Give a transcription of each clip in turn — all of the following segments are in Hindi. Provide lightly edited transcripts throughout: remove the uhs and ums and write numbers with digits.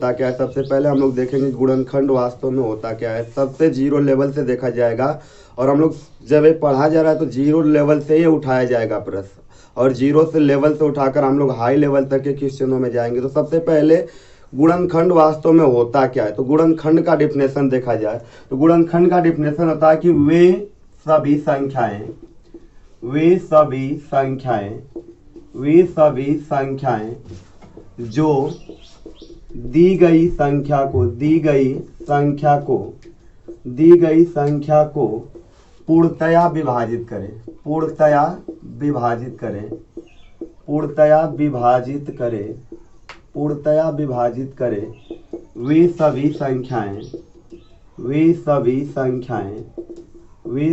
होता क्या है, सबसे पहले हम लोग देखेंगे गुणनखंड वास्तव में होता क्या है। सबसे जीरो लेवल से देखा जाएगा और हम लोग जब ये पढ़ा जा रहा है तो जीरो लेवल से ही उठाया जाएगा प्रश्न, और जीरो से लेवल से उठाकर हम लोग हाई लेवल तक के क्वेश्चनों में जाएंगे। तो सबसे पहले गुणनखंड वास्तव में होता क्या है, तो गुणनखंड का डिफिनेशन देखा जाए तो गुणनखंड का डिफिनेशन होता है कि वे सभी संख्याएं जो दी गई संख्या को पूर्णतया विभाजित करें वे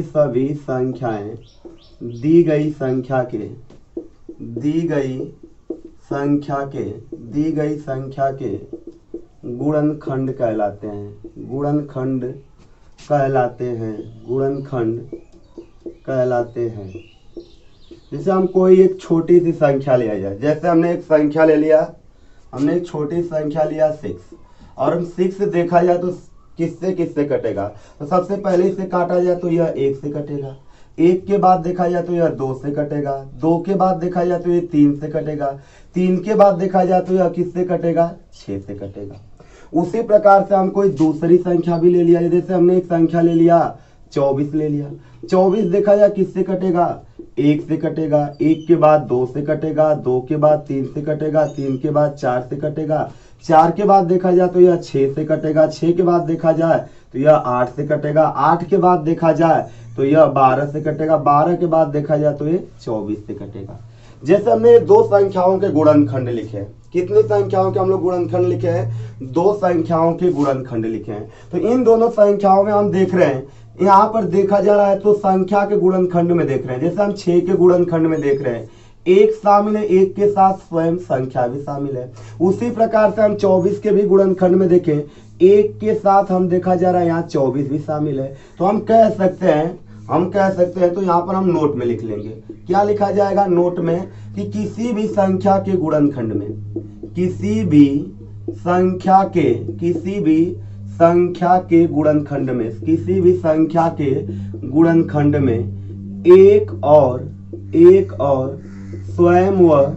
सभी संख्याएं दी गई संख्या के गुणनखंड कहलाते हैं। जैसे हम कोई एक छोटी सी संख्या लिया जाए, जैसे हमने एक संख्या ले लिया, हमने एक छोटी संख्या लिया 6, और हम 6 देखा जाए तो किससे कटेगा, तो सबसे पहले इसे काटा जाए तो यह 1 से कटेगा, 1 के बाद देखा जाए तो यह 2 से कटेगा, 2 के बाद देखा जाए तो यह 3 से कटेगा, 3 के बाद देखा जाए तो यह किससे कटेगा, 6 से कटेगा। उसी प्रकार से हम कोई दूसरी संख्या भी ले लिया, जैसे हमने एक संख्या ले लिया 24 ले लिया, 24 देखा जाए किससे कटेगा, 1 से कटेगा, 1 के बाद 2 से कटेगा, 2 के बाद 3 से कटेगा, 3 के बाद 4 से कटेगा, 4 के बाद देखा जाए तो यह 6 से कटेगा, 6 के बाद देखा जाए तो यह 8 से कटेगा, 8 के बाद देखा जाए तो यह 12 से कटेगा, 12 के बाद देखा जाए तो यह 24 से कटेगा। जैसे हमने दो संख्याओं के गुणनखंड लिखे हैं, कितनी संख्याओं के हम लोग गुणनखंड लिखे हैं, 2 संख्याओं के गुणनखंड लिखे हैं। तो इन दोनों संख्याओं में हम देख रहे हैं, यहाँ पर देखा जा रहा है तो संख्या के गुणनखंड में देख रहे हैं। जैसे हम 6 के गुणनखंड में देख रहे हैं, 1 शामिल है, 1 के साथ स्वयं संख्या भी शामिल है। उसी प्रकार से हम 24 के भी गुणनखंड में देखें, 1 के साथ हम देखा जा रहा है यहाँ 24 भी शामिल है। तो हम कह सकते हैं तो यहाँ पर हम नोट में लिख लेंगे, क्या लिखा जाएगा नोट में, कि किसी भी संख्या के गुणनखंड में, किसी भी संख्या के गुणनखंड में एक और स्वयं वह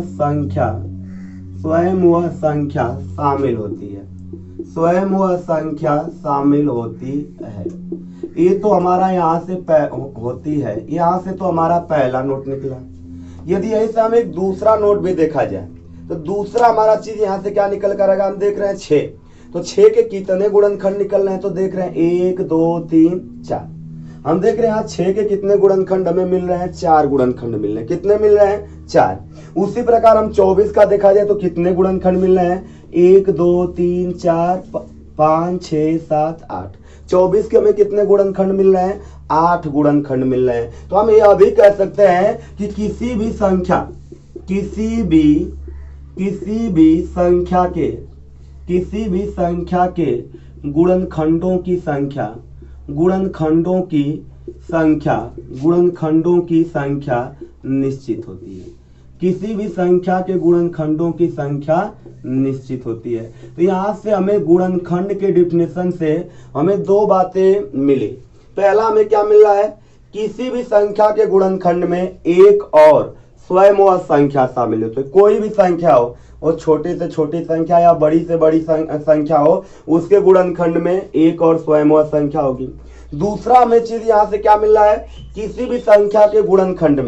संख्या शामिल होती है, ये तो हमारा यहाँ से होती है, यहाँ से तो हमारा पहला नोट निकला। यदि यही से हम एक दूसरा नोट भी देखा जाए तो दूसरा हमारा चीज यहाँ से क्या निकल कर आएगा, हम देख रहे हैं 6, तो 6 के कितने गुणनखंड निकल रहे हैं, तो देख रहे हैं 1 2 3 4। हम देख रहे हैं यहाँ 6 के कितने गुणनखंड हमें मिल रहे हैं, 4 गुणनखंड मिल रहे हैं। कितने मिल रहे हैं, 4। उसी प्रकार हम 24 का देखा जाए तो कितने गुणनखंड मिल रहे हैं, 1 2 3 4 5 6 7 8। 24 के हमें कितने गुणनखंड मिल रहे हैं, 8 गुणनखंड मिल रहे हैं। तो हम यह भी कह सकते हैं कि किसी भी संख्या के गुणनखंडों की संख्या निश्चित होती है। किसी भी संख्या के गुणनखंडों की संख्या निश्चित होती है। तो यहाँ से हमें गुणनखंड के डिफिनेशन से हमें 2 बातें मिली। पहला हमें क्या मिल रहा है, किसी भी संख्या के गुणनखंड में एक और स्वयं वह संख्या शामिल होती है। कोई भी संख्या हो, वो छोटी से छोटी संख्या या बड़ी से बड़ी संख्या हो, उसके गुणनखंड में एक और स्वयं वह संख्या होगी। दूसरा हमें चीज यहाँ से क्या मिल रहा है, किसी भी संख्या के गुणनखंड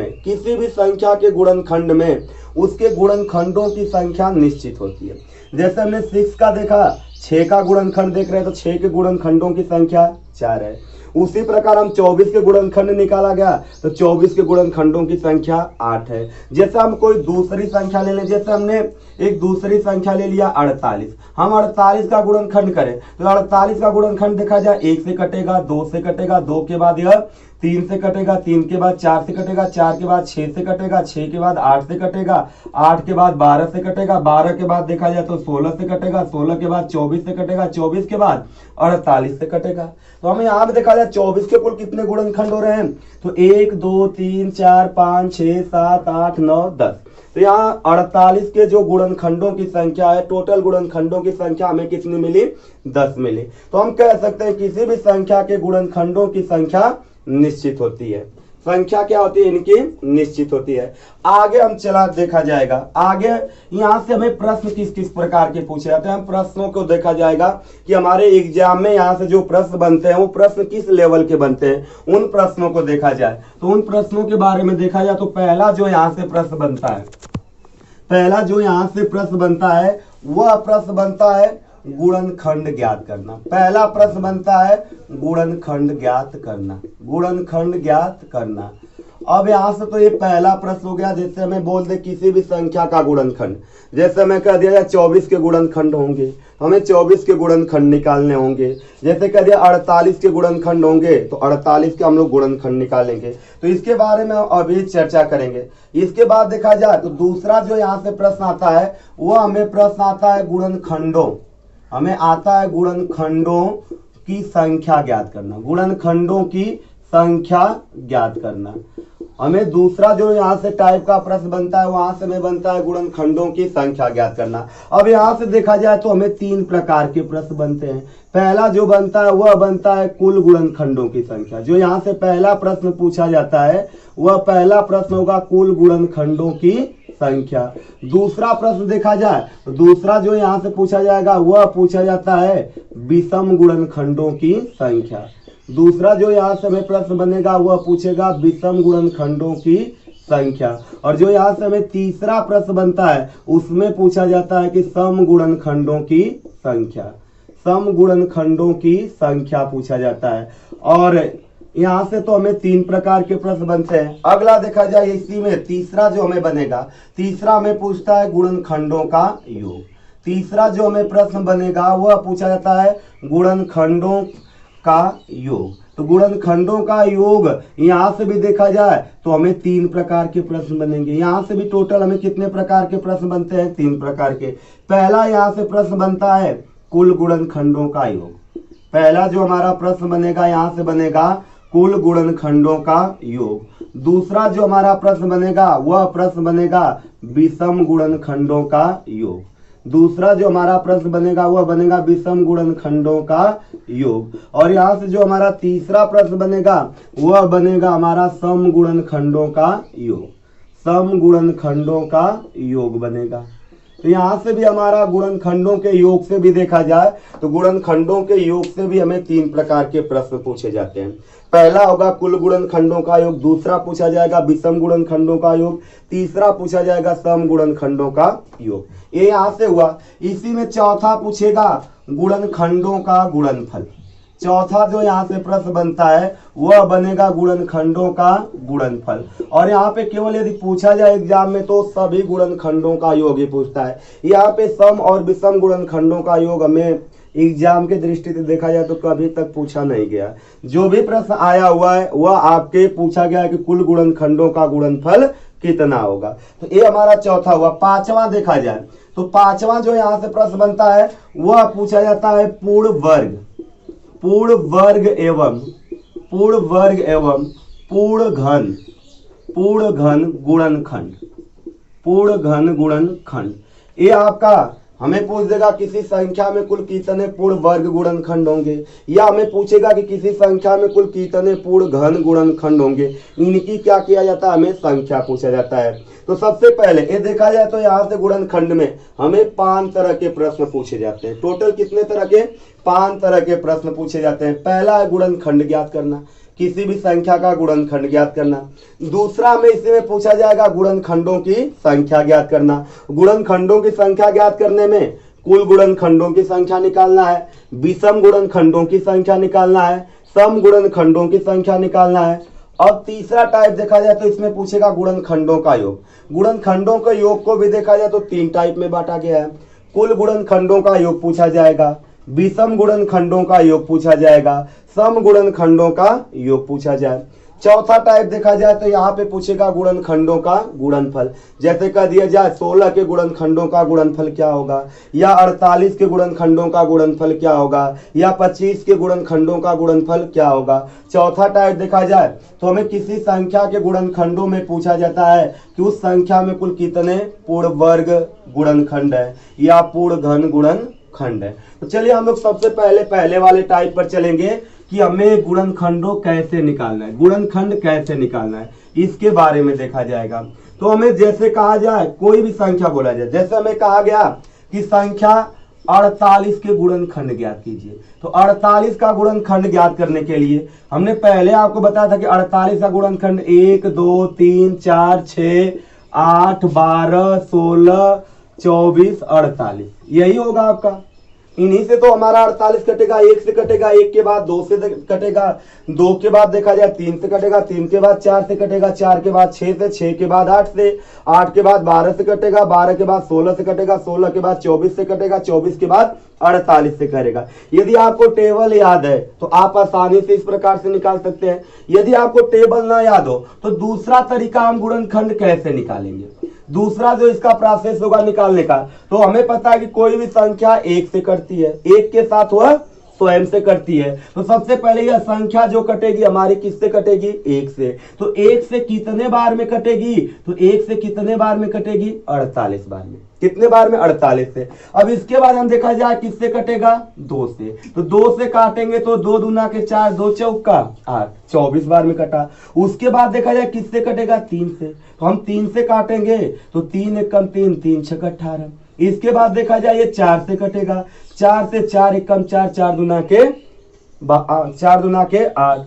में उसके गुणनखंडों की संख्या निश्चित होती है। जैसे हमने 6 का देखा, 6 का गुणनखंड देख रहे हैं तो 6 के गुणनखंडों की संख्या 4 है। उसी प्रकार हम 24 के गुणनखंड निकाला गया तो 24 के गुणनखंडों की संख्या 8 है। जैसे हम कोई दूसरी संख्या ले लें, जैसे हमने एक दूसरी संख्या ले लिया 48, हम 48 का गुणनखंड करें तो 48 का गुणनखंड देखा जाए 1 से कटेगा, 2 से कटेगा, 2 के बाद यह 3 से कटेगा, 3 के बाद 4 से कटेगा, 4 के बाद 6 से कटेगा, 6 के बाद 8 से कटेगा, 8 के बाद 12 से कटेगा, 12 के बाद देखा जाए तो 16 से कटेगा, 16 के बाद 24 से कटेगा, 24 के बाद 48 से कटेगा। तो हमें यहाँ पे देखा जाए 24 के कुल कितने गुणनखंड हो रहे हैं, तो 1 2 3 4 5 6 7 8 9 10। तो यहाँ 48 के जो गुणनखंडों की संख्या है, टोटल गुणनखंडों की संख्या हमें कितनी मिली? 10 मिली। तो हम कह सकते हैं किसी भी संख्या के गुणनखंडों की संख्या निश्चित होती है। संख्या क्या होती है? इनकी निश्चित होती है। आगे हम चला देखा जाएगा। आगे यहाँ से हमें प्रश्न किस किस प्रकार के पूछे जाते हैं, हम प्रश्नों को देखा जाएगा कि हमारे एग्जाम में यहाँ से जो प्रश्न बनते हैं वो प्रश्न किस लेवल के बनते हैं, उन प्रश्नों को देखा जाए। तो उन प्रश्नों के बारे में देखा जाए तो पहला जो यहाँ से प्रश्न बनता है, पहला जो यहाँ से प्रश्न बनता है वह प्रश्न बनता है गुणनखंड ज्ञात करना। पहला प्रश्न बनता है गुणनखंड ज्ञात करना, गुणनखंड ज्ञात करना। अब यहां से तो ये पहला प्रश्न हो गया। जैसे हमें बोल दे किसी भी संख्या का गुणनखंड, जैसे हमें कह दिया 24 के गुणनखंड होंगे, हमें 24 के गुणनखंड निकालने होंगे। जैसे कह दिया 48 के गुणनखंड होंगे तो 48 के हम लोग गुणनखंड निकालेंगे। तो इसके बारे में अभी चर्चा करेंगे। इसके बाद देखा जाए तो दूसरा जो यहाँ से प्रश्न आता है वह हमें प्रश्न आता है गुणनखंडों, हमें आता है गुणनखंडों की संख्या ज्ञात करना, गुणनखंडों की संख्या ज्ञात करना। हमें दूसरा जो यहाँ से टाइप का प्रश्न बनता है वहां से हमें बनता है गुणनखंडों की संख्या ज्ञात करना। अब यहाँ से देखा जाए तो हमें 3 प्रकार के प्रश्न बनते हैं। पहला जो बनता है वह बनता है कुल गुणनखंडों की संख्या। जो यहाँ से पहला प्रश्न पूछा जाता है वह पहला प्रश्न होगा कुल गुणनखंडों की संख्या। दूसरा प्रश्न देखा जाए तो दूसरा जो यहाँ से पूछा जाएगा वह पूछा जाता है विषम गुणनखंडों की संख्या। दूसरा जो यहाँ से हमें प्रश्न बनेगा वह पूछेगा विषम गुणनखंडों की संख्या। और जो यहाँ से हमें तीसरा प्रश्न बनता है उसमें पूछा जाता है कि सम गुणनखंडों की संख्या, सम गुणनखंडों की संख्या पूछा जाता है। और यहाँ से तो हमें 3 प्रकार के प्रश्न बनते हैं। अगला देखा जाए इसी में तीसरा जो हमें बनेगा, तीसरा हमें पूछता है गुणनखंडों का योग। तीसरा जो हमें प्रश्न बनेगा वह पूछा जाता है गुणनखंडों का योग। तो गुणनखंडों का योग यहाँ से भी देखा जाए तो हमें 3 प्रकार के प्रश्न बनेंगे। यहाँ से भी टोटल हमें कितने प्रकार के प्रश्न बनते हैं? 3 प्रकार के। पहला यहाँ से प्रश्न बनता है कुल गुणनखंडों का योग। पहला जो हमारा प्रश्न बनेगा यहाँ से बनेगा कुल गुणनखंडों का योग। दूसरा जो हमारा प्रश्न बनेगा वह प्रश्न बनेगा विषम गुणनखंडों का योग। दूसरा जो हमारा प्रश्न बनेगा वह बनेगा विषम गुणनखंडों का योग। और यहाँ से जो हमारा तीसरा प्रश्न बनेगा वह बनेगा हमारा सम गुणनखंडों का योग, सम गुणनखंडों का योग बनेगा। तो यहाँ से भी हमारा गुणनखंडों के योग से भी देखा जाए तो गुणनखंडों के योग से भी हमें 3 प्रकार के प्रश्न पूछे जाते हैं। पहला होगा कुल गुणनखंडों का योग, दूसरा पूछा जाएगा विषम गुणनखंडों का योग, तीसरा पूछा जाएगा सम गुणनखंडों का योग। ये यहाँ से हुआ। इसी में चौथा पूछेगा गुणनखंडों का गुणनफल। चौथा जो यहाँ से प्रश्न बनता है वह बनेगा गुणनखंडों का गुणनफल। और यहाँ पे केवल यदि पूछा जाए एग्जाम में तो सभी गुणनखंडों का योग ही पूछता है। यहाँ पे सम और विषम गुणनखंडों का योग हमें एग्जाम के दृष्टि से देखा जाए तो कभी तक पूछा नहीं गया। जो भी प्रश्न आया हुआ है वह आपके पूछा गया है कि कुल गुणनखंडों का गुणनफल कितना होगा। तो ये हमारा चौथा हुआ। पांचवा देखा जाए तो पांचवा जो यहाँ से प्रश्न बनता है वह पूछा जाता है पूर्ण वर्ग, पूर्ण वर्ग एवं पूर्ण वर्ग एवं पूर्ण घन गुणनखंड, पूर्ण घन गुणनखंड। ये आपका हमें पूछ देगा किसी संख्या में कुल कितने पूर्ण वर्ग गुणनखंड होंगे, या हमें पूछेगा कि किसी संख्या में कुल कितने पूर्ण घन गुणनखंड होंगे। इनकी क्या किया जाता है? हमें संख्या पूछा जाता है। तो सबसे पहले ये देखा जाए तो यहाँ से गुणनखंड में हमें 5 तरह के प्रश्न पूछे जाते हैं। टोटल कितने तरह के? 5 तरह के प्रश्न पूछे जाते हैं। पहला है गुणनखंड ज्ञात करना, किसी भी संख्या का गुणनखंड ज्ञात करना। दूसरा हमें इसमें पूछा जाएगा गुणनखंडों की संख्या ज्ञात करना। गुणनखंडों की संख्या ज्ञात करने में कुल गुणनखंडों की संख्या निकालना है, विषम गुणनखंडों की संख्या निकालना है, सम गुणनखंडों की संख्या निकालना है। अब तीसरा टाइप देखा जाए तो इसमें पूछेगा गुणनखंडों का योग। गुणनखंडों के योग को भी देखा जाए तो 3 टाइप में बांटा गया है। कुल गुणनखंडों का योग पूछा जाएगा, विषम गुणनखंडों का योग पूछा जाएगा, सम गुणनखंडों का योग पूछा जाए। चौथा टाइप देखा जाए तो यहाँ पे पूछेगा गुणनखंडों का गुणनफल। जैसे कह दिया जाए 16 के गुणनखंडों का गुणनफल क्या होगा, या 48 के गुणनखंडों का गुणनफल क्या होगा, या 25 के गुणनखंडों का गुणनफल क्या होगा। चौथा टाइप देखा जाए तो हमें किसी संख्या के गुणनखंडों में पूछा जाता है कि उस संख्या में कुल कितने पूर्ण वर्ग गुणनखंड है या पूर्ण घन गुणनखंड है। तो चलिए हम लोग सबसे पहले वाले टाइप पर चलेंगे कि हमें गुणनखंडों कैसे निकालना है, गुणनखंड कैसे निकालना है, इसके बारे में देखा जाएगा। तो हमें जैसे कहा जाए कोई भी संख्या बोला जाए, जैसे हमें कहा गया कि संख्या 48 के गुणनखंड ज्ञात कीजिए, तो 48 का गुणनखंड ज्ञात करने के लिए हमने पहले आपको बताया था कि 48 का गुणनखंड 1 2 3 4 6 8 12 16 24 48 यही होगा आपका। इन्हीं से तो हमारा 48 कटेगा, 1 से कटेगा, 1 के बाद 2 से कटेगा, 2 के बाद देखा जाए 3 से कटेगा, 3 के बाद 4 से कटेगा, 4 के बाद 6 से, 6 के बाद 8 से, 8 के बाद 12 से कटेगा, 12 के बाद 16 से कटेगा, 16 के बाद 24 से कटेगा, 24 के बाद 48 से करेगा। यदि आपको टेबल याद है तो आप आसानी से इस प्रकार से निकाल सकते हैं। यदि आपको टेबल ना याद हो तो दूसरा तरीका हम गुणनखंड कैसे निकालेंगे, दूसरा जो इसका प्रोसेस होगा निकालने का, तो हमें पता है कि कोई भी संख्या 1 से कटती है, 1 के साथ वह स्वयं से कटती है। तो सबसे पहले यह संख्या जो कटेगी हमारी किससे कटेगी, 1 से। तो 1 से कितने बार में कटेगी, तो 1 से कितने बार में कटेगी, 48 बार में। कितने बार में, 48 से। अब इसके बाद हम देखा जाए किससे कटेगा, 2 से। तो 2 से काटेंगे तो 2 दूना के 4, 2 चौका 8, 24 बार में कटा। उसके बाद देखा जाए किससे कटेगा, 3 से। तो हम 3 से काटेंगे तो 3 एकम 3, 3 छक 18। इसके बाद देखा जाए ये 4 से कटेगा, 4 से 4 एकम 4, 4 दूना के 8।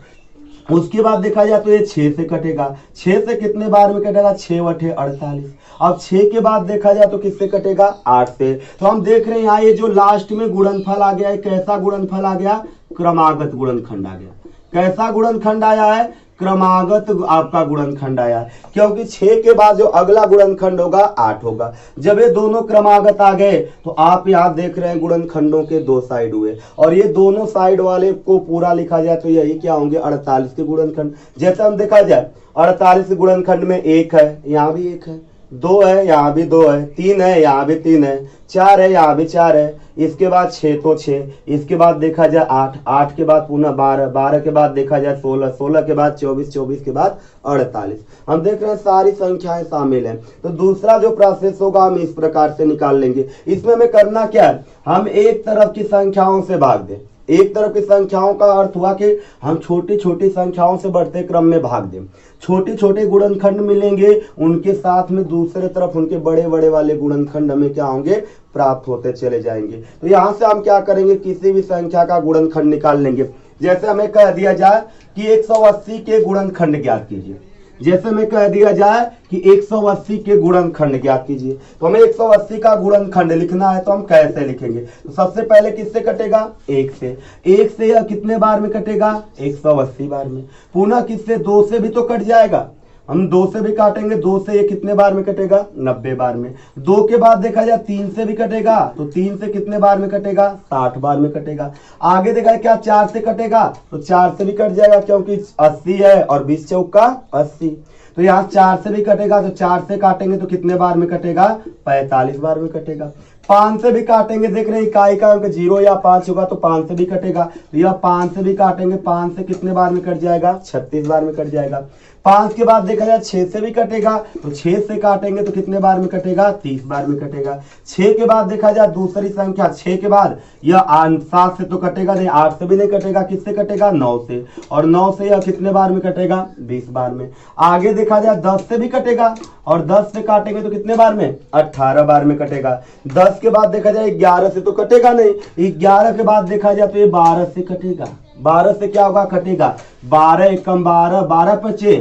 उसके बाद देखा जाए तो ये 6 से कटेगा, 6 से कितने बार में कटेगा, 6 बटे 48। अब 6 के बाद देखा जाए तो किससे कटेगा, 8 से। तो हम देख रहे हैं यहाँ ये जो लास्ट में गुणनफल आ गया है, कैसा गुणनफल आ गया, क्रमागत गुणनखंड आ गया। कैसा गुणनखंड आया है, क्रमागत आपका गुणनखंड आया, क्योंकि 6 के बाद जो अगला गुणनखंड होगा 8 होगा। जब ये दोनों क्रमागत आ गए तो आप यहाँ देख रहे हैं गुणनखंडों के 2 साइड हुए, और ये दोनों साइड वाले को पूरा लिखा जाए तो यही क्या होंगे, 48 के गुणनखंड। जैसे हम देखा जाए 48 के गुणनखंड में 1 है, यहाँ भी 1 है, 2 है, यहाँ भी 2 है, 3 है, यहाँ भी 3 है, 4 है, यहाँ भी 4 है। इसके बाद 6 तो 6, इसके बाद देखा जाए 8, 8 के बाद पुनः 12, 12 के बाद देखा जाए 16, 16 के बाद 24, 24 के बाद 48। हम देख रहे हैं सारी संख्याएं शामिल हैं। तो दूसरा जो प्रोसेस होगा हम इस प्रकार से निकाल लेंगे। इसमें हमें करना क्या है, हम एक तरफ की संख्याओं से भाग दें। एक तरफ की संख्याओं का अर्थ हुआ कि हम छोटी छोटी संख्याओं से बढ़ते क्रम में भाग दें। छोटे छोटे गुणनखंड मिलेंगे, उनके साथ में दूसरे तरफ उनके बड़े बड़े वाले गुणनखंड हमें क्या होंगे, प्राप्त होते चले जाएंगे। तो यहाँ से हम क्या करेंगे, किसी भी संख्या का गुणनखंड निकाल लेंगे। जैसे हमें कह दिया जाए कि 180 के गुणनखंड ज्ञात कीजिए, जैसे में कह दिया जाए कि 180 के गुणनखंड ज्ञात कीजिए, तो हमें 180 का गुणनखंड लिखना है। तो हम कैसे लिखेंगे, तो सबसे पहले किससे कटेगा, 1 से। 1 से यह कितने बार में कटेगा, 180 बार में। पुनः किससे, 2 से भी तो कट जाएगा, हम 2 से भी काटेंगे, 2 से ये कितने बार में कटेगा, 90 बार में। 2 के बाद देखा जाए 3 से भी कटेगा, तो 3 से कितने बार में कटेगा, 60 बार में कटेगा। आगे देखा क्या, 4 से कटेगा, तो 4 से भी कट जाएगा क्योंकि 80 है और 20 चौका 80। तो यहाँ 4 से भी कटेगा, तो 4 से काटेंगे तो कितने बार में कटेगा, 45 बार में कटेगा। 5 से भी काटेंगे, देख रहे हैं इकाई का अंक 0 या 5 होगा तो 5 से भी कटेगा, तो यह 5 से भी काटेंगे, 5 से कितने बार में कट जाएगा, 36 बार में कट जाएगा। 5 के बाद देखा जाए 6 से भी कटेगा, तो 6 से काटेंगे तो कितने बार में कटेगा, 30 बार में कटेगा। 6 के बाद देखा जाए दूसरी संख्या, 6 के बाद यह 7 से तो कटेगा नहीं, 8 से भी नहीं कटेगा, किससे कटेगा, 9 से। और 9 से यह कितने बार में कटेगा, 20 बार में। आगे देखा जाए 10 से भी कटेगा, और 10 से काटेंगे तो कितने बार में, 18 बार में कटेगा। 10 के बाद देखा जाए 11 से तो कटेगा नहीं, 11 के बाद देखा जाए तो ये 12 से कटेगा। 12 से क्या होगा, कटेगा 12 एकम 12, 12 पचे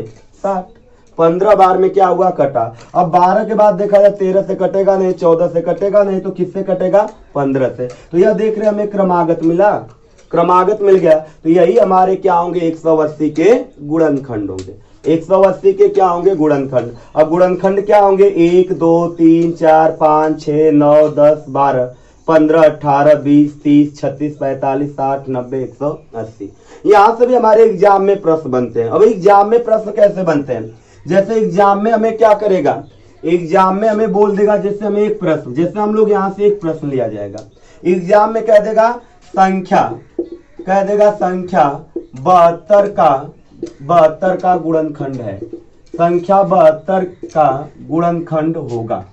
60, 15 बार में क्या हुआ, कटा। अब 12 के बाद देखा जाए 13 से कटेगा नहीं, 14 से कटेगा नहीं, तो किससे कटेगा, 15 से। तो यह देख रहे हैं हमें क्रमागत मिला, क्रमागत मिल गया। तो यही हमारे क्या होंगे, 180 के गुणनखंड होंगे। 180 के क्या होंगे, गुणनखंड। अब गुणनखंड क्या होंगे, 1 2 3 4 5 6 9 10 12। 15, 18, 20, 30, 36, 45, 60, 90, 180। यहाँ से भी हमारे एग्जाम में प्रश्न बनते हैं। अब एग्जाम में प्रश्न कैसे बनते हैं? जैसे एग्जाम में हमें क्या करेगा, एग्जाम में हमें बोल देगा, जैसे हमें एक प्रश्न, जैसे हम लोग यहाँ से एक प्रश्न लिया जाएगा, एग्जाम में कह देगा संख्या, कह देगा संख्या 72 का गुणनखंड है, संख्या 72 का गुणनखंड होगा,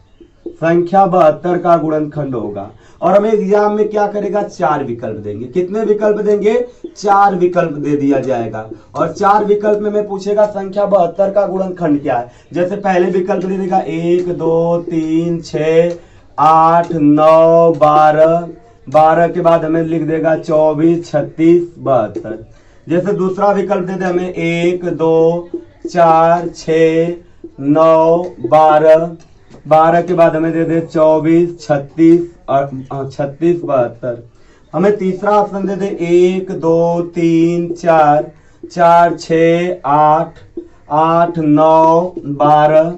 संख्या 72 का गुणनखंड होगा। और हमें एग्जाम में क्या करेगा, 4 विकल्प देंगे। कितने विकल्प देंगे? 4 विकल्प दे दिया जाएगा। और 4 विकल्प में मैं पूछेगा संख्या 72 का गुणनखंड क्या है। जैसे पहले विकल्प दे देगा 1, 2, 3, 6, 8, 9, 12, 12 के बाद हमें लिख देगा 24, 36, 72। जैसे दूसरा विकल्प दे दे हमें 1, 2, 4, 6, 9, 12, 12 के बाद हमें दे दे 24, 36 और 36, 72। हमें तीसरा ऑप्शन दे दे 1, 2, 3, 4, 4, 6, 8, 8, 9, 12,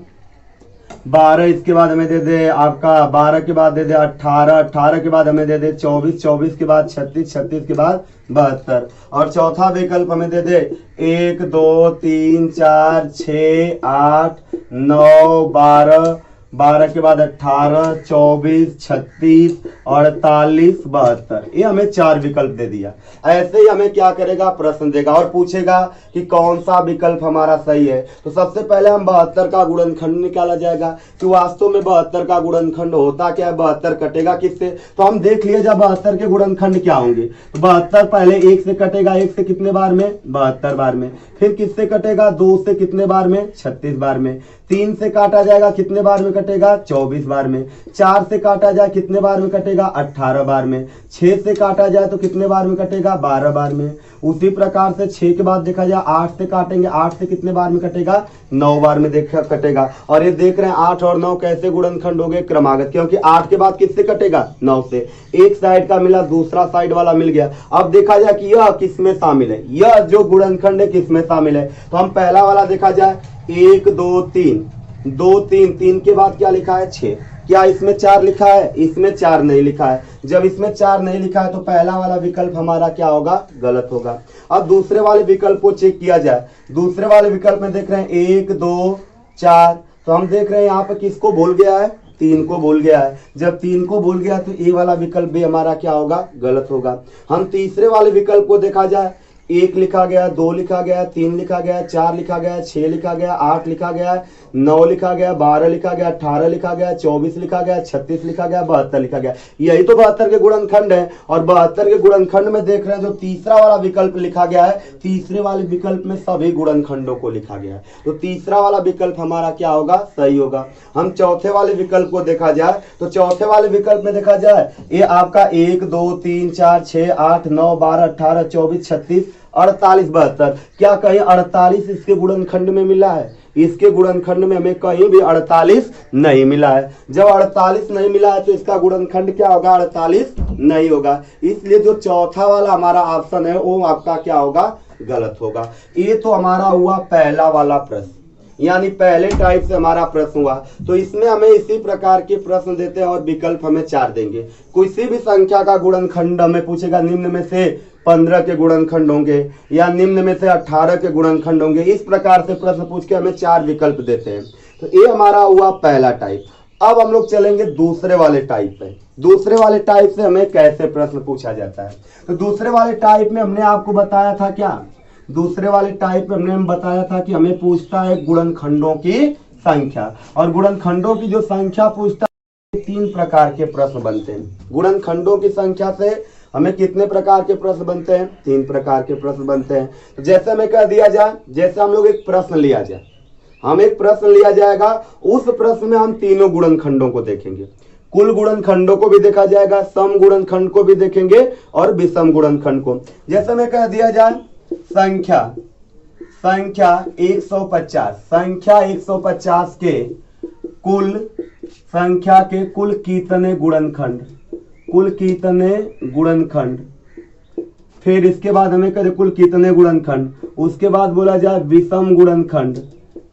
12 इसके बाद हमें दे दे आपका 12 के बाद दे दे 18, 18 के बाद हमें दे दे 24, 24 के बाद 36, 36 के बाद 72। और चौथा विकल्प हमें दे दे 1, 2, 3, 4, 6, 8, 9, 12, 12 के बाद 18, 24, 36, 48, 72। ये हमें 4 विकल्प दे दिया। ऐसे ही हमें क्या करेगा, प्रश्न देगा और पूछेगा कि कौन सा विकल्प हमारा सही है। तो सबसे पहले हम 72 का गुणनखंड निकाला जाएगा कि वास्तव में 72 का गुणनखंड होता क्या है, 72 कटेगा किससे। तो हम देख लिए जब 72 के गुणनखंड क्या होंगे। तो 72 पहले 1 से कटेगा, 1 से कितने बार में, 72 बार में। फिर किससे कटेगा, 2 से कितने बार में, 36 बार में। 3 से काटा जाएगा, कितने बार में कटेगा, 24 बार में। 4 से काटा जाए कितने बार में कटेगा, 18 बार में। 6 से काटा जाए तो कितने बार में कटेगा, 12 बार में। उसी प्रकार से 6 के बाद देखा जाए 8 से काटेंगे, 8 से कितने बार में कटेगा, 9 बार में देखा कटेगा। और ये देख रहे हैं 8 और 9 कैसे गुणनखंड हो गए, क्रमागत, क्योंकि 8 के बाद किससे कटेगा, 9 से। एक साइड का मिला, दूसरा साइड वाला मिल गया। अब देखा जाए कि यह किसमें शामिल है, यह जो गुणनखंड है किसमें शामिल है। तो हम पहला वाला देखा जाए 1, 2, 3, 2, 3, 3 के बाद क्या लिखा है, 6। क्या इसमें 4 लिखा है, इसमें 4 नहीं लिखा है। जब इसमें 4 नहीं लिखा है तो पहला वाला विकल्प हमारा क्या होगा, गलत होगा। अब दूसरे वाले विकल्प को चेक किया जाए। दूसरे वाले विकल्प में देख रहे हैं 1, 2, 4, तो हम देख रहे हैं यहाँ पे किसको भूल गया है, 3 को भूल गया है। जब 3 को भूल गया तो ए वाला विकल्प भी हमारा क्या होगा, गलत होगा। हम तीसरे वाले विकल्प को देखा जाए, 1 लिखा गया, 2 लिखा गया, 3 लिखा गया, 4 लिखा गया, 6 लिखा गया, 8 लिखा गया, 9 लिखा गया, 12 लिखा गया, 18 लिखा गया, 24 लिखा गया, 36 लिखा गया, 72 लिखा गया। यही तो 72 के गुणनखंड है। और 72 के गुणनखंड में देख रहे हैं जो तीसरा वाला विकल्प लिखा गया है, तीसरे वाले विकल्प में सभी गुणनखंडों को लिखा गया है। तो तीसरा वाला विकल्प हमारा क्या होगा, सही होगा। हम चौथे वाले विकल्प को देखा जाए तो चौथे वाले विकल्प में देखा जाए ये आपका 1, 2, 3, 4, 6, 8, 9, 12, 18, 24, 36, 48, 72। क्या कहीं 48 इसके गुणनखंड में मिला है? इसके गुणनखंड में हमें कहीं भी 48 नहीं मिला है। जब 48 नहीं मिला है तो इसका गुणनखंड क्या होगा, 48 नहीं होगा। इसलिए जो चौथा वाला हमारा ऑप्शन है वो आपका क्या होगा, गलत होगा। ये तो हमारा हुआ पहला वाला प्रश्न, यानी पहले टाइप से हमारा प्रश्न हुआ। तो इसमें हमें इसी प्रकार के प्रश्न देते हैं और विकल्प हमें 4 देंगे। किसी भी संख्या का गुणनखंड हमें पूछेगा, निम्न में से 15 के गुणनखंड होंगे या निम्न में से 18 के गुणनखंड होंगे। इस प्रकार से प्रश्न पूछ के हमें 4 विकल्प देते हैं। तो ये हमारा हुआ पहला टाइप। अब हम लोग चलेंगे दूसरे वाले टाइप पे। दूसरे वाले टाइप से हमें कैसे प्रश्न पूछा जाता है। तो दूसरे वाले टाइप में हमने आपको बताया था क्या, दूसरे वाले टाइप में हमने बताया था कि हमें पूछता है गुणनखंडों की संख्या। और गुणनखंडों की जो संख्या पूछता है 3 प्रकार के प्रश्न बनते हैं। गुणनखंडों की संख्या से हमें कितने प्रकार के प्रश्न बनते हैं, 3 प्रकार के प्रश्न बनते हैं। तो जैसे हमें कह दिया जाए, जैसे हम लोग एक प्रश्न लिया जाए, हम एक प्रश्न लिया जाएगा, उस प्रश्न में हम तीनों गुणनखंडों को देखेंगे। कुल गुणनखंडों को भी देखा जाएगा, सम गुणनखंड को भी देखेंगे और विषम गुणनखंड को। जैसे हमें कह दिया जाए संख्या 150, संख्या 150 के कुल संख्या के कुल कितने गुणनखंड, कुल कितने गुणनखंड। फिर इसके बाद हमें कहे कुल कितने गुणनखंड, उसके बाद बोला जाए विषम गुणनखंड,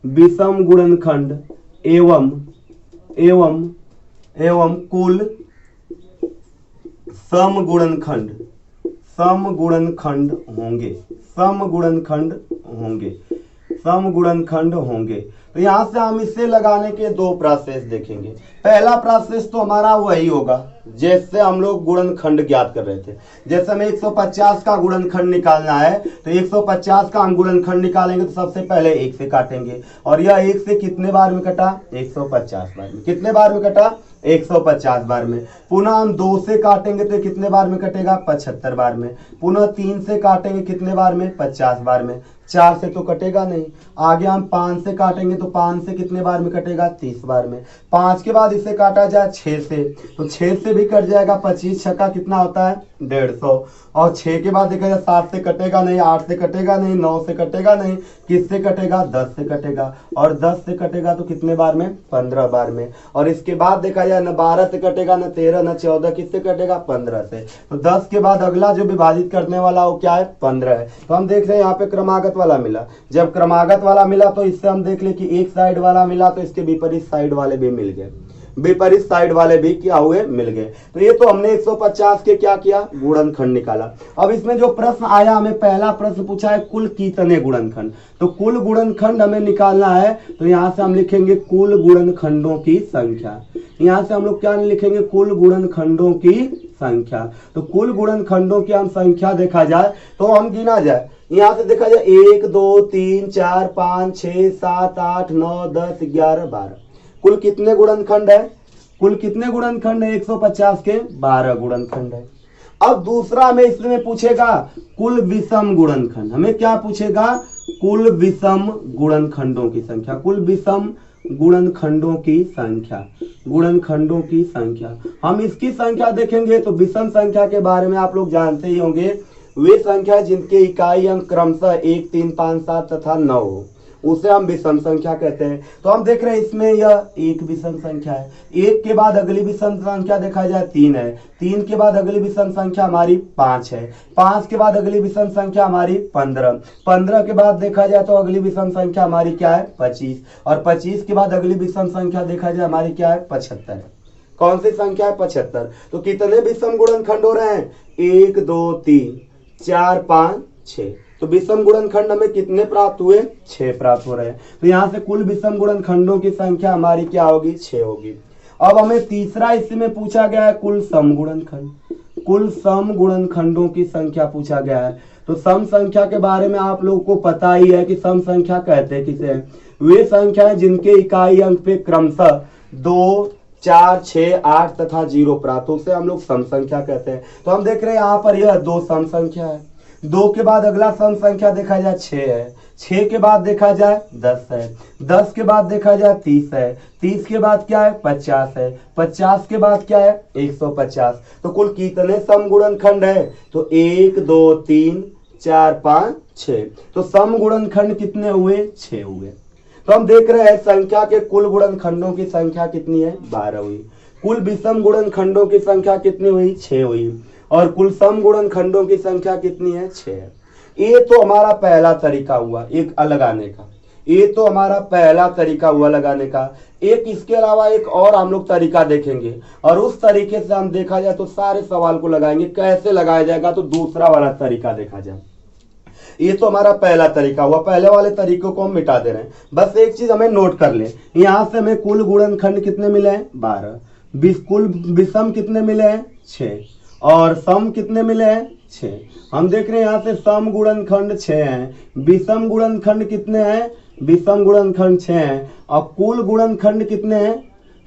विषम गुणनखंड एवं कुल समगुणनखंड समगुणनखंड होंगे, समगुणनखंड होंगे, समगुणनखंड होंगे। तो यहां से हम इससे लगाने के दो प्रोसेस देखेंगे। पहला प्रोसेस तो हमारा वही होगा जैसे हम लोग गुणनखंड ज्ञात कर रहे थे। जैसे हमें 150 का गुणनखंड निकालना है तो 150 का हम गुणनखंड निकालेंगे तो सबसे पहले 1 से काटेंगे, और यह 1 से कितने बार में कटा? 150 बार में। कितने बार में कटा? 150 बार में। पुनः हम 2 से काटेंगे तो कितने बार में कटेगा? 75 बार में। पुनः 3 से काटेंगे कितने बार में? 50 बार में। 4 से तो कटेगा नहीं। आगे हम 5 से काटेंगे तो 5 से कितने बार में कटेगा? 30 बार में। 5 के बाद इसे काटा जाए 6 से तो 6 से भी कट जाएगा। 25 छक्का कितना होता है? 150। और 6 के बाद देखा जाए 7 से कटेगा नहीं, 8 से कटेगा नहीं, 9 से कटेगा नहीं, किससे कटेगा? 10 से कटेगा। और 10 से कटेगा तो कितने बार में? 15 बार में। और इसके बाद देखा जाए न 12 से कटेगा, न 13, न 14, किससे कटेगा? 15 से। तो 10 के बाद अगला जो विभाजित करने वाला वो क्या है? 15 है। तो हम देख रहे हैं यहाँ पे क्रमागत वाला मिला। जब क्रमागत वाला मिला तो इससे हम देख ले कि एक साइड वाला मिला तो इसके विपरीत साइड वाले भी मिल गए, विपरीत साइड वाले भी क्या हुए? मिल गए। तो ये तो हमने 150 के क्या किया? गुणनखंड निकाला। अब इसमें जो प्रश्न आया, हमें पहला प्रश्न पूछा है कुल कितने गुणनखंड। तो कुल गुणनखंड हमें निकालना है तो यहां से हम लिखेंगे कुल गुणनखंडों की संख्या। यहां से हम लोग क्या लिखेंगे? कुल गुणनखंडों की संख्या। तो कुल गुणनखंडों की हम संख्या देखा जाए तो हम गिना जाए, यहां से देखा जाए 1 2 3 4 5 6 7 8 9 10 11 12। कुल कितने गुणनखंड है? कुल कितने गुणनखंड है? 150 के 12 गुणनखंड है। अब दूसरा हमें इसमें पूछेगा कुल विषम गुणनखंड। हमें क्या पूछेगा? कुल विषम गुणनखंडों की संख्या। कुल विषम गुणनखंडों की संख्या, गुणनखंडों की संख्या। हम इसकी संख्या देखेंगे तो विषम संख्या के बारे में आप लोग जानते ही होंगे। वे संख्या जिनके इकाई अंक क्रमशः 1 3 5 7 तथा 9 हो उसे हम विषम संख्या कहते हैं। तो हम देख रहे हैं इसमें यह एक विषम संख्या है। 1 के बाद अगली विषम संख्या देखा जाए 3 है। 3 के बाद अगली विषम संख्या हमारी 5 है। 5 के बाद अगली विषम संख्या हमारी 15। 15 के बाद देखा जाए तो अगली विषम संख्या हमारी क्या है? 25। और 25 के बाद अगली विषम संख्या देखा जाए हमारी क्या है? 75 है। कौन सी संख्या है? 75। तो कितने विषम गुणनखंड हो रहे हैं? 1 2 3 4 5 6। तो विषम गुणनखंड हमें कितने प्राप्त हुए? 6 प्राप्त हो रहे हैं। तो यहां से कुल विषम गुणनखंडों की संख्या हमारी क्या होगी? 6 होगी। अब हमें तीसरा इसमें पूछा गया है कुल सम गुणनखंड। कुल सम गुणनखंडों की संख्या पूछा गया है। तो सम संख्या के बारे में आप लोगों को पता ही है कि सम संख्या कहते किसे हैं? वे संख्याएं जिनके इकाई अंक पे क्रमशः 2 4 6 8 तथा 0 प्राप्त हो उसे हम लोग सम संख्या कहते हैं। तो हम देख रहे हैं यहाँ पर यह 2 सम संख्या है। 2 के बाद अगला सम संख्या देखा जाए 6 है। 6 के बाद देखा जाए 10 है। 10 के बाद देखा जाए 30 है। 30 के बाद क्या है? 50 है। 50 के बाद क्या है? 150। तो कुल कितने सम गुणनखंड है? तो 1 2 3 4 5 6। तो सम गुणनखंड कितने हुए? 6 हुए। तो हम देख रहे हैं संख्या के कुल गुणनखंडों की संख्या कितनी है? 12 हुई। कुल विषम गुणनखंडों की संख्या कितनी हुई? 6 हुई। और कुल सम गुणनखंडों की संख्या कितनी है? 6 है। ये तो हमारा पहला तरीका हुआ एक लगाने का। ये तो हमारा पहला तरीका हुआ लगाने का। एक इसके अलावा एक और हम लोग तरीका देखेंगे और उस तरीके से हम देखा जाए तो सारे सवाल को लगाएंगे। कैसे लगाया जाएगा? तो दूसरा वाला तरीका देखा जाए। ये तो हमारा पहला तरीका हुआ। पहले वाले तरीकों को हम मिटा दे रहे हैं। बस एक चीज हमें नोट कर ले, यहां से हमें कुल गुणनखंड कितने मिले हैं? 12। कुल विषम कितने मिले हैं? 6। और सम कितने मिले हैं? 6। हम देख रहे हैं यहाँ से सम गुणनखंड 6 हैं, विषम गुणनखंड कितने हैं? विषम गुणनखंड 6 हैं। और कुल गुणनखंड कितने हैं?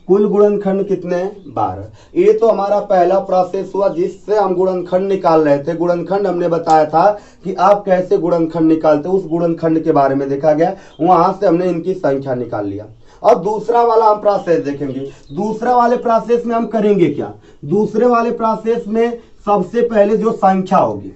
कुल गुणनखंड कितने हैं? 12। ये तो हमारा पहला प्रोसेस हुआ जिससे हम गुणनखंड निकाल रहे थे। गुणनखंड हमने बताया था कि आप कैसे गुणनखंड निकालते, उस गुणनखंड के बारे में देखा गया, वहां से हमने इनकी संख्या निकाल लिया। अब दूसरा वाला हम प्रोसेस देखेंगे। दूसरा वाले प्रोसेस में हम करेंगे क्या? दूसरे वाले प्रोसेस में सबसे पहले जो संख्या होगी,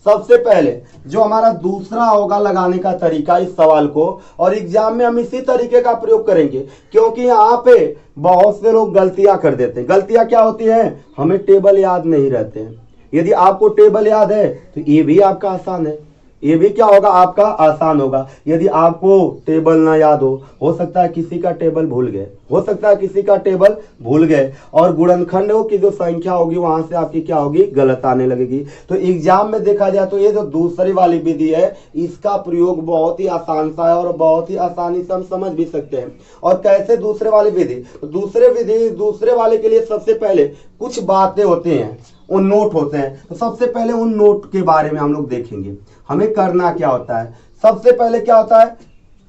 सबसे पहले जो हमारा दूसरा होगा लगाने का तरीका इस सवाल को, और एग्जाम में हम इसी तरीके का प्रयोग करेंगे क्योंकि यहाँ पे बहुत से लोग गलतियां कर देते हैं। गलतियां क्या होती हैं? हमें टेबल याद नहीं रहते हैं। यदि आपको टेबल याद है तो ये भी आपका आसान है। ये भी क्या होगा आपका आसान होगा। यदि आपको टेबल ना याद हो सकता है किसी का टेबल भूल गए, हो सकता है किसी का टेबल भूल गए, और गुणनखंडों की जो संख्या होगी वहां से आपकी क्या होगी, गलत आने लगेगी। तो एग्जाम में देखा जाए तो ये जो दूसरी वाली विधि है इसका प्रयोग बहुत ही आसान सा है और बहुत ही आसानी से हम समझ भी सकते हैं। और कैसे दूसरे वाली विधि, तो दूसरे वाले के लिए सबसे पहले कुछ बातें होती हैं, वो नोट होते हैं। तो सबसे पहले उन नोट के बारे में हम लोग देखेंगे। हमें करना क्या होता है, सबसे पहले क्या होता है,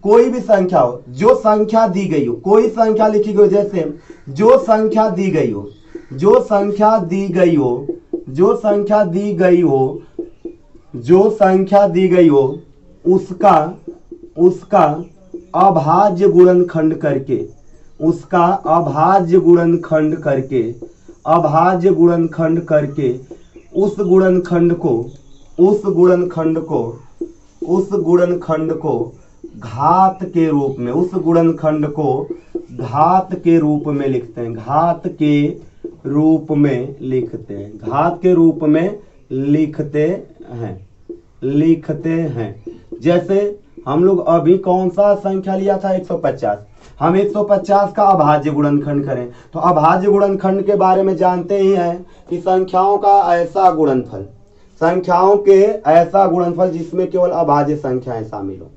कोई भी संख्या हो, जो संख्या दी गई हो, कोई संख्या लिखी गई हो, जैसे जो संख्या दी गई हो, जो संख्या दी गई हो, जो संख्या दी गई हो, जो संख्या दी गई हो उसका अभाज्य गुणनखंड करके, उसका अभाज्य गुणनखंड करके, अभाज्य गुणनखंड करके उस गुणनखंड को घात के रूप में, उस गुणनखंड को घात के रूप में लिखते हैं, घात के रूप में लिखते हैं, घात के रूप में लिखते हैं। जैसे हम लोग अभी कौन सा संख्या लिया था, 150। हम 150 का अभाज्य गुणनखंड करें तो अभाज्य गुणनखंड के बारे में जानते ही हैं कि संख्याओं का ऐसा गुणनफल, संख्याओं के ऐसा गुणनफल जिसमें केवल अभाज्य संख्याएं शामिल हो।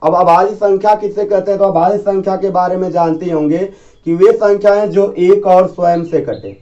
अब अभाज्य संख्या किसे कहते हैं, तो अभाज्य संख्या के बारे में जानते होंगे कि वे संख्याएं जो एक और स्वयं से कटे,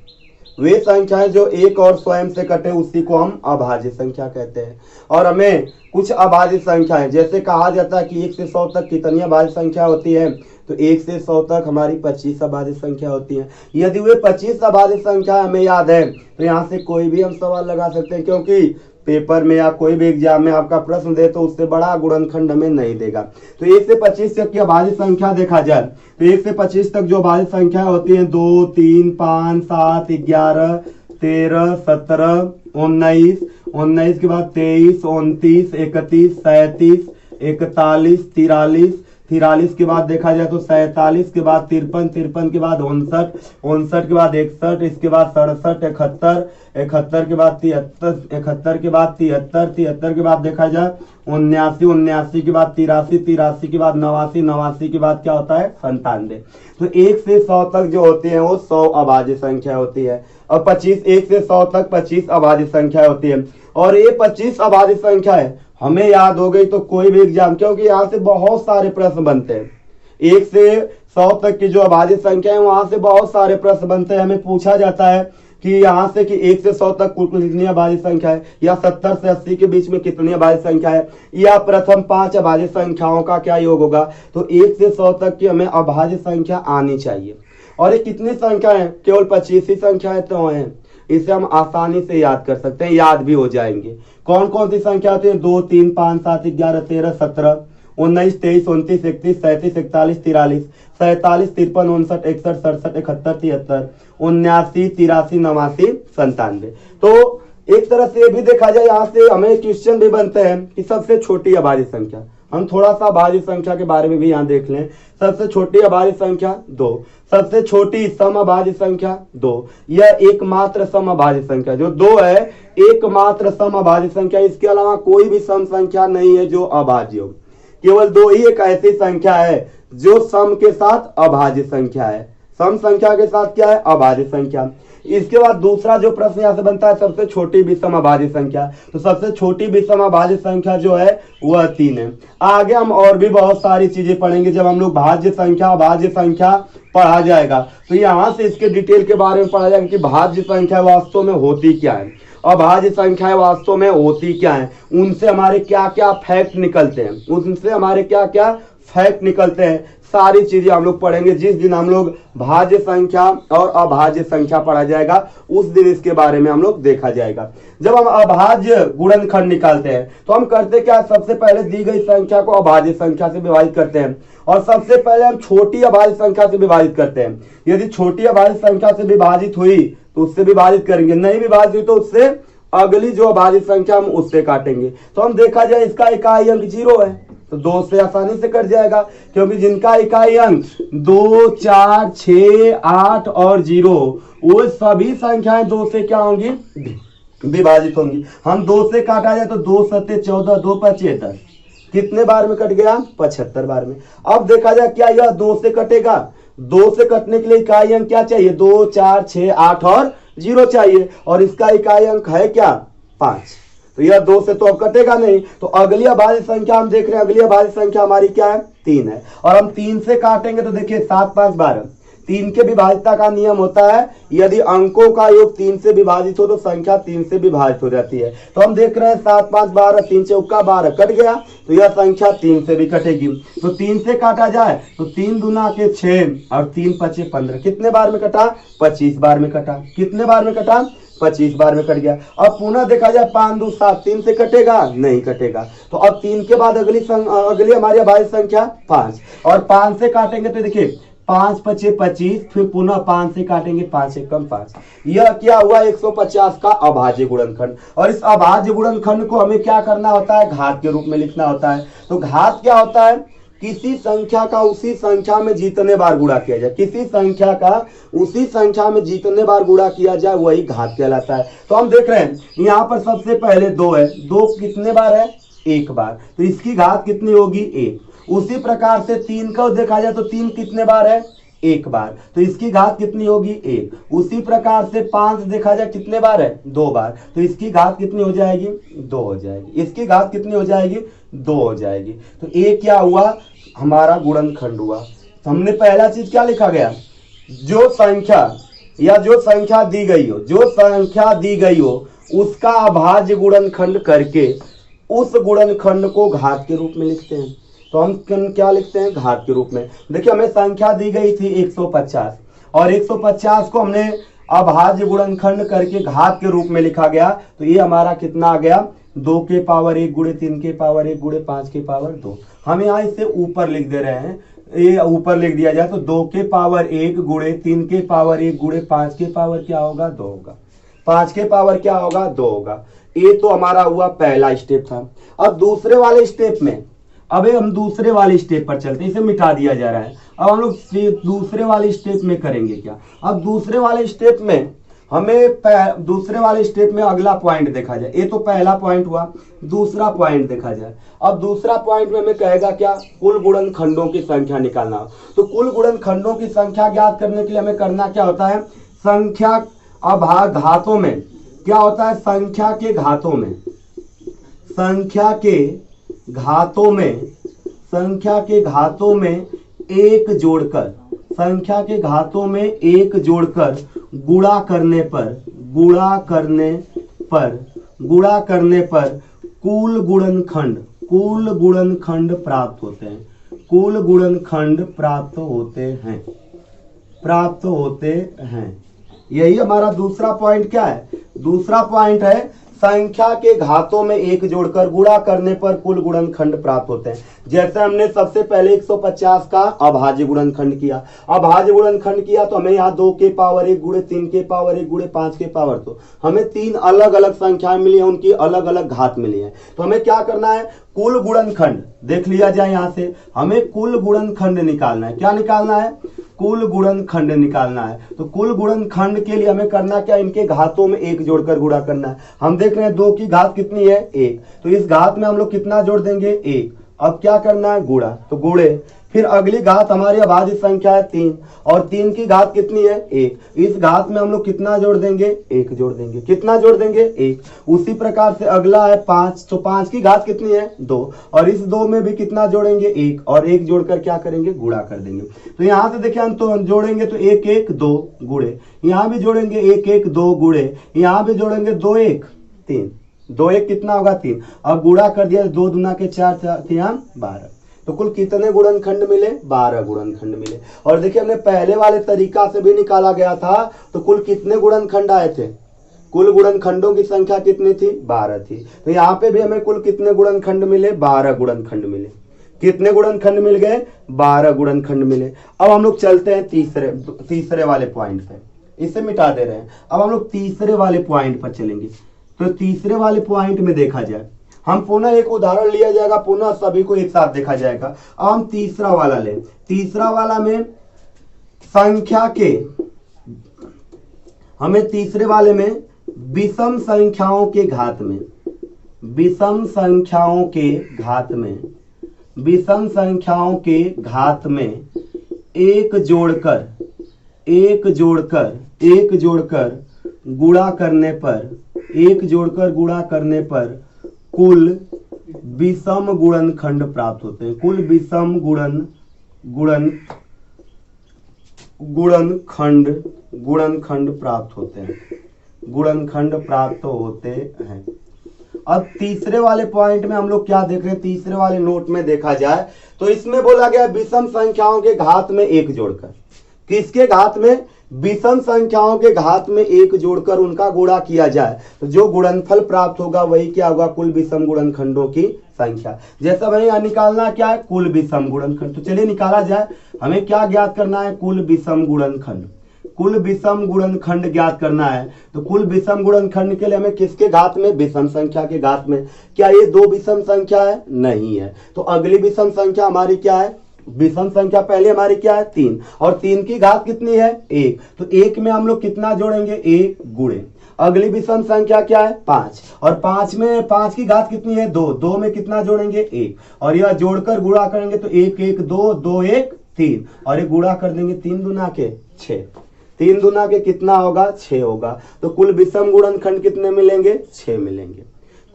वे संख्याएं जो एक और स्वयं से कटे उसी को हम अभाज्य संख्या कहते हैं। और हमें कुछ अभाज्य संख्याएं, जैसे कहा जाता है कि 1 से 100 तक कितनी अभाज्य संख्या होती है, तो 1 से 100 तक हमारी 25 अभाज्य संख्या होती है। यदि वे 25 अभाज्य संख्या हमें याद है तो यहाँ से कोई भी हम सवाल लगा सकते हैं, क्योंकि पेपर में या कोई भी एग्जाम में आपका प्रश्न दे तो उससे बड़ा गुणनखंड हमें नहीं देगा। तो 1 से 25 तक की अभाज्य संख्या देखा जाए तो 1 से 25 तक जो अभाज्य संख्या होती है 2, 3, 5, 7, 11, 13, 17, 19, 19 के बाद 23, 29, 31, 37, 41, 43, 43 के बाद देखा जाए तो 47 के बाद 53, 53 के बाद 59, 59 के बाद 61, इसके बाद 67, 71, 71 के बाद 73, 71 के बाद 73, 73 के बाद देखा जाए 79, 79 के बाद 83, 83 के बाद 89, 89 के बाद क्या होता है 97। तो 1 से 100 तक जो होती है वो 100 अभाज्य संख्या होती है। और 25, 1 से 100 तक 25 अभाज्य संख्या होती है। और ये 25 अभाज्य संख्या है हमें याद हो गई तो कोई भी एग्जाम, क्योंकि यहाँ से बहुत सारे प्रश्न बनते हैं, 1 से 100 तक की जो अभाज्य संख्या है वहां से बहुत सारे प्रश्न बनते हैं। हमें पूछा जाता है कि यहाँ से कि 1 से 100 तक कुल कितनी अभाज्य संख्या है, या 70 से 80 के बीच में कितनी अभाज्य संख्या है, या प्रथम 5 अभाज्य संख्याओं का क्या योग होगा। तो 1 से 100 तक की हमें अभाज्य संख्या आनी चाहिए। और ये कितनी संख्या है, केवल 25 ही संख्याएं तो हैं, इसे हम आसानी से याद कर सकते हैं, याद भी हो जाएंगे। कौन कौन सी संख्या होती है, 2, 3, 5, 7, 11, 13, 17, 19, 23, 29, 31, 37, 41, 43, 47, 53, 59, 61, 67, 71, 73, 79, 83, 89, 97। तो एक तरह से भी देखा जाए यहाँ से हमें क्वेश्चन भी बनते हैं कि सबसे छोटी अभाज्य संख्या, हम थोड़ा सा अभाज्य संख्या के बारे में भी यहाँ देख लें। सबसे छोटी अभाज्य संख्या 2, सबसे छोटी सम अभाज्य संख्या 2, यह एकमात्र सम अभाज्य संख्या जो 2 है, एकमात्र सम अभाज्य संख्या। इसके अलावा कोई भी सम संख्या नहीं है जो अभाज्य हो, केवल 2 ही एक ऐसी संख्या है जो सम के साथ अभाज्य संख्या है, सम संख्या के साथ क्या है अभाज्य संख्या। इसके बाद दूसरा जो प्रश्न यहाँ से बनता है सबसे छोटी विषम अभाज्य संख्या, तो सबसे छोटी विषम अभाज्य संख्या जो है वह 3 है। आगे हम और भी बहुत सारी चीजें पढ़ेंगे जब हम लोग भाज्य संख्या अभाज्य संख्या पढ़ा जाएगा, तो यहाँ से इसके डिटेल के बारे में पढ़ा जाएगा कि भाज्य संख्या वास्तव में होती क्या है, अभाज्य संख्याएं वास्तव में होती क्या है, उनसे हमारे क्या क्या फैक्ट निकलते हैं, उनसे हमारे क्या क्या फैक्ट निकलते हैं, सारी चीजें हम लोग पढ़ेंगे। जिस दिन हम लोग भाज्य संख्या और अभाज्य संख्या पढ़ा जाएगा उस दिन इसके बारे में हम लोग देखा जाएगा। जब हम अभाज्य गुणनखंड निकालते हैं तो हम करते क्या, सबसे पहले दी गई संख्या को अभाज्य संख्या से विभाजित करते हैं, और सबसे पहले हम छोटी अभाज्य संख्या से विभाजित करते हैं। यदि छोटी अभाज्य संख्या से विभाजित हुई तो उससे विभाजित करेंगे, नहीं विभाजित हुई तो उससे अगली जो अभाज्य संख्या हम उससे काटेंगे। तो हम देखा जाए इसका इकाई अंक 0 है तो 2 से आसानी से कट जाएगा, क्योंकि जिनका इकाई अंक 2, 4, 6, 8 और 0 वो सभी संख्याएं 2 से क्या होंगी विभाजित होंगी। हम 2 से काटा जाए तो 2 सत्ते 14, 2 पचे 10, कितने बार में कट गया? 75 बार में। अब देखा जाए क्या यह 2 से कटेगा? 2 से कटने के लिए इकाई अंक क्या चाहिए? 2, 4, 6, 8 और 0 चाहिए, और इसका इकाई अंक है क्या? 5। तो यह 2 से तो अब कटेगा नहीं, तो अगली अभाज्य संख्या हम देख रहे हैं, अगली अभाज्य संख्या हमारी क्या है? 3 है। और हम 3 से काटेंगे तो देखिए 7, 5, 12। 3 के विभाजिता का नियम होता है, यदि अंकों का योग 3 से विभाजित हो तो संख्या 3 से विभाजित हो जाती है। तो हम देख रहे हैं 7, 5, 12, 3 चौका 12 कट गया, तो यह संख्या 3 से भी कटेगी। तो 3 से काटा जाए तो 3 दूना के 6 और 3 पचे 15, कितने बार में कटा? 25 बार में कटा। कितने बार में कटा? 25 बार में कट गया। अब पुनः देखा जाए 5, 2, 7, 3 से कटेगा? नहीं कटेगा। तो अब 3 के बाद अगली हमारी अभाज्य संख्या 5, और 5 से काटेंगे तो देखिए 5 पचे 25, फिर पुनः 5 से काटेंगे 5 एकम 5। यह क्या हुआ? 150 का अभाज्य गुणनखंड। और इस अभाज्य गुणनखंड को हमें क्या करना होता है? घात के रूप में लिखना होता है। तो घात क्या होता है? किसी संख्या का उसी संख्या में जितने बार गुणा किया जाए, किसी संख्या का उसी संख्या में जितने बार गुणा किया जाए वही घात कहलाता है। तो हम देख रहे हैं यहाँ पर सबसे पहले 2 है, 2 कितने बार है? 1 बार, तो इसकी घात कितनी होगी? 1। उसी प्रकार से 3 को देखा जाए तो 3 कितने बार है? 1 बार, तो इसकी घात कितनी होगी? 1। उसी प्रकार से 5 देखा जाए कितने बार है? 2 बार, तो इसकी घात कितनी हो जाएगी? 2 हो जाएगी। इसकी घात कितनी हो जाएगी? 2 हो जाएगी। तो ये क्या हुआ? हमारा गुणनखंड हुआ। तो हमने पहला चीज क्या लिखा गया? जो संख्या या जो संख्या दी गई हो, जो संख्या दी गई हो उसका अभाज्य गुणनखंड करके उस गुणनखंड को घात के रूप में लिखते हैं। तो हम क्या लिखते हैं? घात के रूप में। देखिए हमें संख्या दी गई थी 150, और 150 को हमने अभाज्य गुणनखंड करके घात के रूप में लिखा गया। तो ये हमारा कितना आ गया? 2 के पावर 1 गुणे 3 के पावर 1 गुणे 5 के पावर 2। हम यहाँ इसे ऊपर लिख दे रहे हैं, ये ऊपर लिख दिया जाए तो 2 के पावर 1 गुणे 3 के पावर 1 गुणे 5 के पावर क्या होगा? 2 होगा। 5 के पावर क्या होगा? 2 होगा। ये तो हमारा हुआ पहला स्टेप था। अब दूसरे वाले स्टेप में, अब हम दूसरे वाले स्टेप पर चलते हैं, इसे मिटा दिया जा रहा है। अब हम लोग दूसरे वाले स्टेप में करेंगे क्या? अब दूसरे वाले स्टेप में हमें दूसरे वाले स्टेप में अगला पॉइंट देखा जाए। ये तो पहला पॉइंट हुआ, दूसरा पॉइंट देखा जाए। अब दूसरा पॉइंट में हमें कहेगा क्या? कुल गुणनखंडों की संख्या निकालना हो। तो कुल गुणनखंडों की संख्या ज्ञात करने के लिए हमें करना क्या होता है? संख्या घातों में क्या होता है? संख्या के घातों में, संख्या के घातों में, संख्या के घातों में एक जोड़कर, संख्या के घातों में एक जोड़कर गुणा करने पर, गुणा करने पर, गुणा करने पर कुल गुणनखंड, कुल गुणनखंड प्राप्त होते हैं। कुल गुणनखंड प्राप्त होते हैं, प्राप्त होते हैं। यही हमारा दूसरा पॉइंट क्या है? दूसरा पॉइंट है संख्या के घातों में एक जोड़कर गुणा करने पर कुल गुणनखंड प्राप्त होते हैं। जैसे हमने सबसे पहले 150 का अभाज्य गुणनखंड किया, अभाज्य गुणनखंड किया तो हमें यहाँ 2 के पावर 1 गुणे 3 के पावर 1 गुणे 5 के पावर 2, हमें 3 अलग अलग संख्याएं मिली है, उनकी अलग अलग घात मिली है। तो हमें क्या करना है? कुल गुणनखंड देख लिया जाए। यहाँ से हमें कुल गुणनखंड निकालना है। क्या निकालना है? कुल गुणनखंड निकालना है। तो कुल गुणनखंड के लिए हमें करना क्या? इनके घातों में एक जोड़कर गुणा करना है। हम देख रहे हैं 2 की घात कितनी है? 1, तो इस घात में हम लोग कितना जोड़ देंगे? 1। अब क्या करना है? गुणा, तो गुणे। फिर अगली घात हमारी अभाज्य संख्या है 3, और 3 की घात कितनी है? 1। इस घात में हम लोग कितना जोड़ देंगे? 1 जोड़ देंगे। कितना जोड़ देंगे? 1। उसी प्रकार से अगला है 5, तो 5 की घात कितनी है? 2, और इस 2 में भी कितना जोड़ेंगे? 1, और 1 जोड़कर क्या करेंगे? गुणा कर देंगे। तो यहाँ से देखिए हम तो जोड़ेंगे तो 1 1 2 गुणे, यहाँ भी जोड़ेंगे 1 1 2 गुणे, यहाँ भी जोड़ेंगे 2 1 3, 2 1 कितना होगा? 3। अब गुणा कर दिया, 2 दूना के 4 3 12। तो कुल कितने गुणनखंड मिले? 12 गुणनखंड मिले। और देखिए हमने पहले वाले तरीका से भी निकाला गया था, तो कुल कितने गुणनखंड आए थे? कुल गुणनखंडों की संख्या कितनी थी? 12 थी। तो यहाँ पे भी हमें कुल कितने गुणनखंड मिले? 12 गुणनखंड मिले। कितने गुणनखंड मिल गए? 12 गुणनखंड मिले। अब हम लोग चलते हैं तीसरे वाले पॉइंट पे, इसे मिटा दे रहे हैं। अब हम लोग तीसरे वाले पॉइंट पर चलेंगे। तो तीसरे वाले पॉइंट में देखा जाए, हम पुनः एक उदाहरण लिया जाएगा, पुनः सभी को एक साथ देखा जाएगा। अब हम तीसरा वाला लें। तीसरा वाला में संख्या के, हमें तीसरे वाले में विषम संख्याओं के घात में, विषम संख्याओं के घात में, विषम संख्याओं के घात में एक जोड़कर गुणा करने पर, एक जोड़कर गुणा करने पर कुल विषम गुणनखंड प्राप्त होते हैं। कुल विषम गुणनखंड प्राप्त होते हैं, गुणनखंड प्राप्त होते हैं। अब तीसरे वाले पॉइंट में हम लोग क्या देख रहे हैं, तीसरे वाले नोट में देखा जाए तो इसमें बोला गया विषम संख्याओं के घात में एक जोड़कर, किसके घात में, विषम संख्याओं के घात में एक जोड़कर उनका गुणा किया जाए तो जो गुणनफल प्राप्त होगा वही क्या होगा, कुल विषम गुणनखंडों की संख्या। जैसा हमें यहाँ निकालना क्या है, कुल विषम गुणनखंड। तो चलिए निकाला जाए। हमें क्या ज्ञात करना है, कुल विषम गुणनखंड। कुल विषम गुणनखंड ज्ञात करना है तो कुल विषम गुणनखंड के लिए हमें किसके घात में, विषम संख्या के घात में। क्या ये दो विषम संख्या है, नहीं है। तो अगली विषम संख्या हमारी क्या है, विषम संख्या पहले हमारी क्या है, 3, और 3 की घात कितनी है, 1। तो 1 में हम लोग कितना जोड़ेंगे, 1 गुणे। अगली विषम संख्या क्या है, 5, और 5 में 5 की घात कितनी है, 2। 2 में कितना जोड़ेंगे, 1, और यह जोड़कर गुणा करेंगे तो 1 1 2 2 1 3, और ये गुणा कर देंगे 3 दूना के 6, 3 दूना के कितना होगा, 6 होगा। तो कुल विषम गुणनखंड कितने मिलेंगे, 6 मिलेंगे।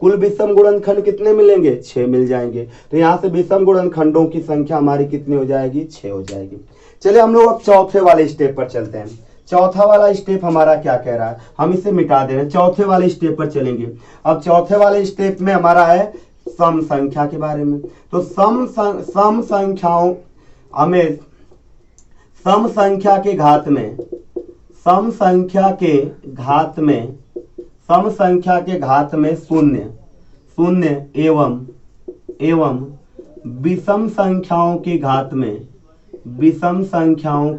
कुल विषम गुणनखंड कितने मिलेंगे, 6 मिल जाएंगे। तो यहाँ से विषम गुणनखंडों की संख्या हमारी कितनी हो जाएगी, 6 हो जाएगी। चलिए हम लोग अब चौथे वाले स्टेप पर चलते हैं। चौथा वाला स्टेप हमारा क्या कह रहा है, हम इसे मिटा दे रहे हैं, चौथे वाले स्टेप पर चलेंगे। अब चौथे वाले स्टेप में हमारा है सम संख्या के बारे में। तो सम संख्याओं, हमें सम संख्या के घात में, सम संख्या के घात में, सम संख्या के घात में शून्य एवं विषम संख्याओं के घात में, विषम संख्याओं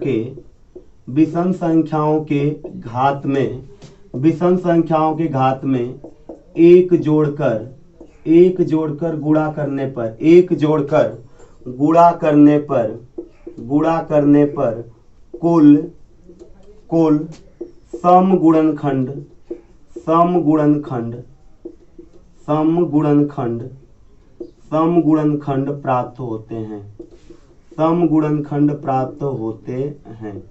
के घात में, विषम संख्याओं के घात में एक जोड़कर गुणा करने पर, एक जोड़कर गुणा करने पर कुल सम गुणनखंड प्राप्त होते हैं, सम गुणनखंड प्राप्त होते हैं।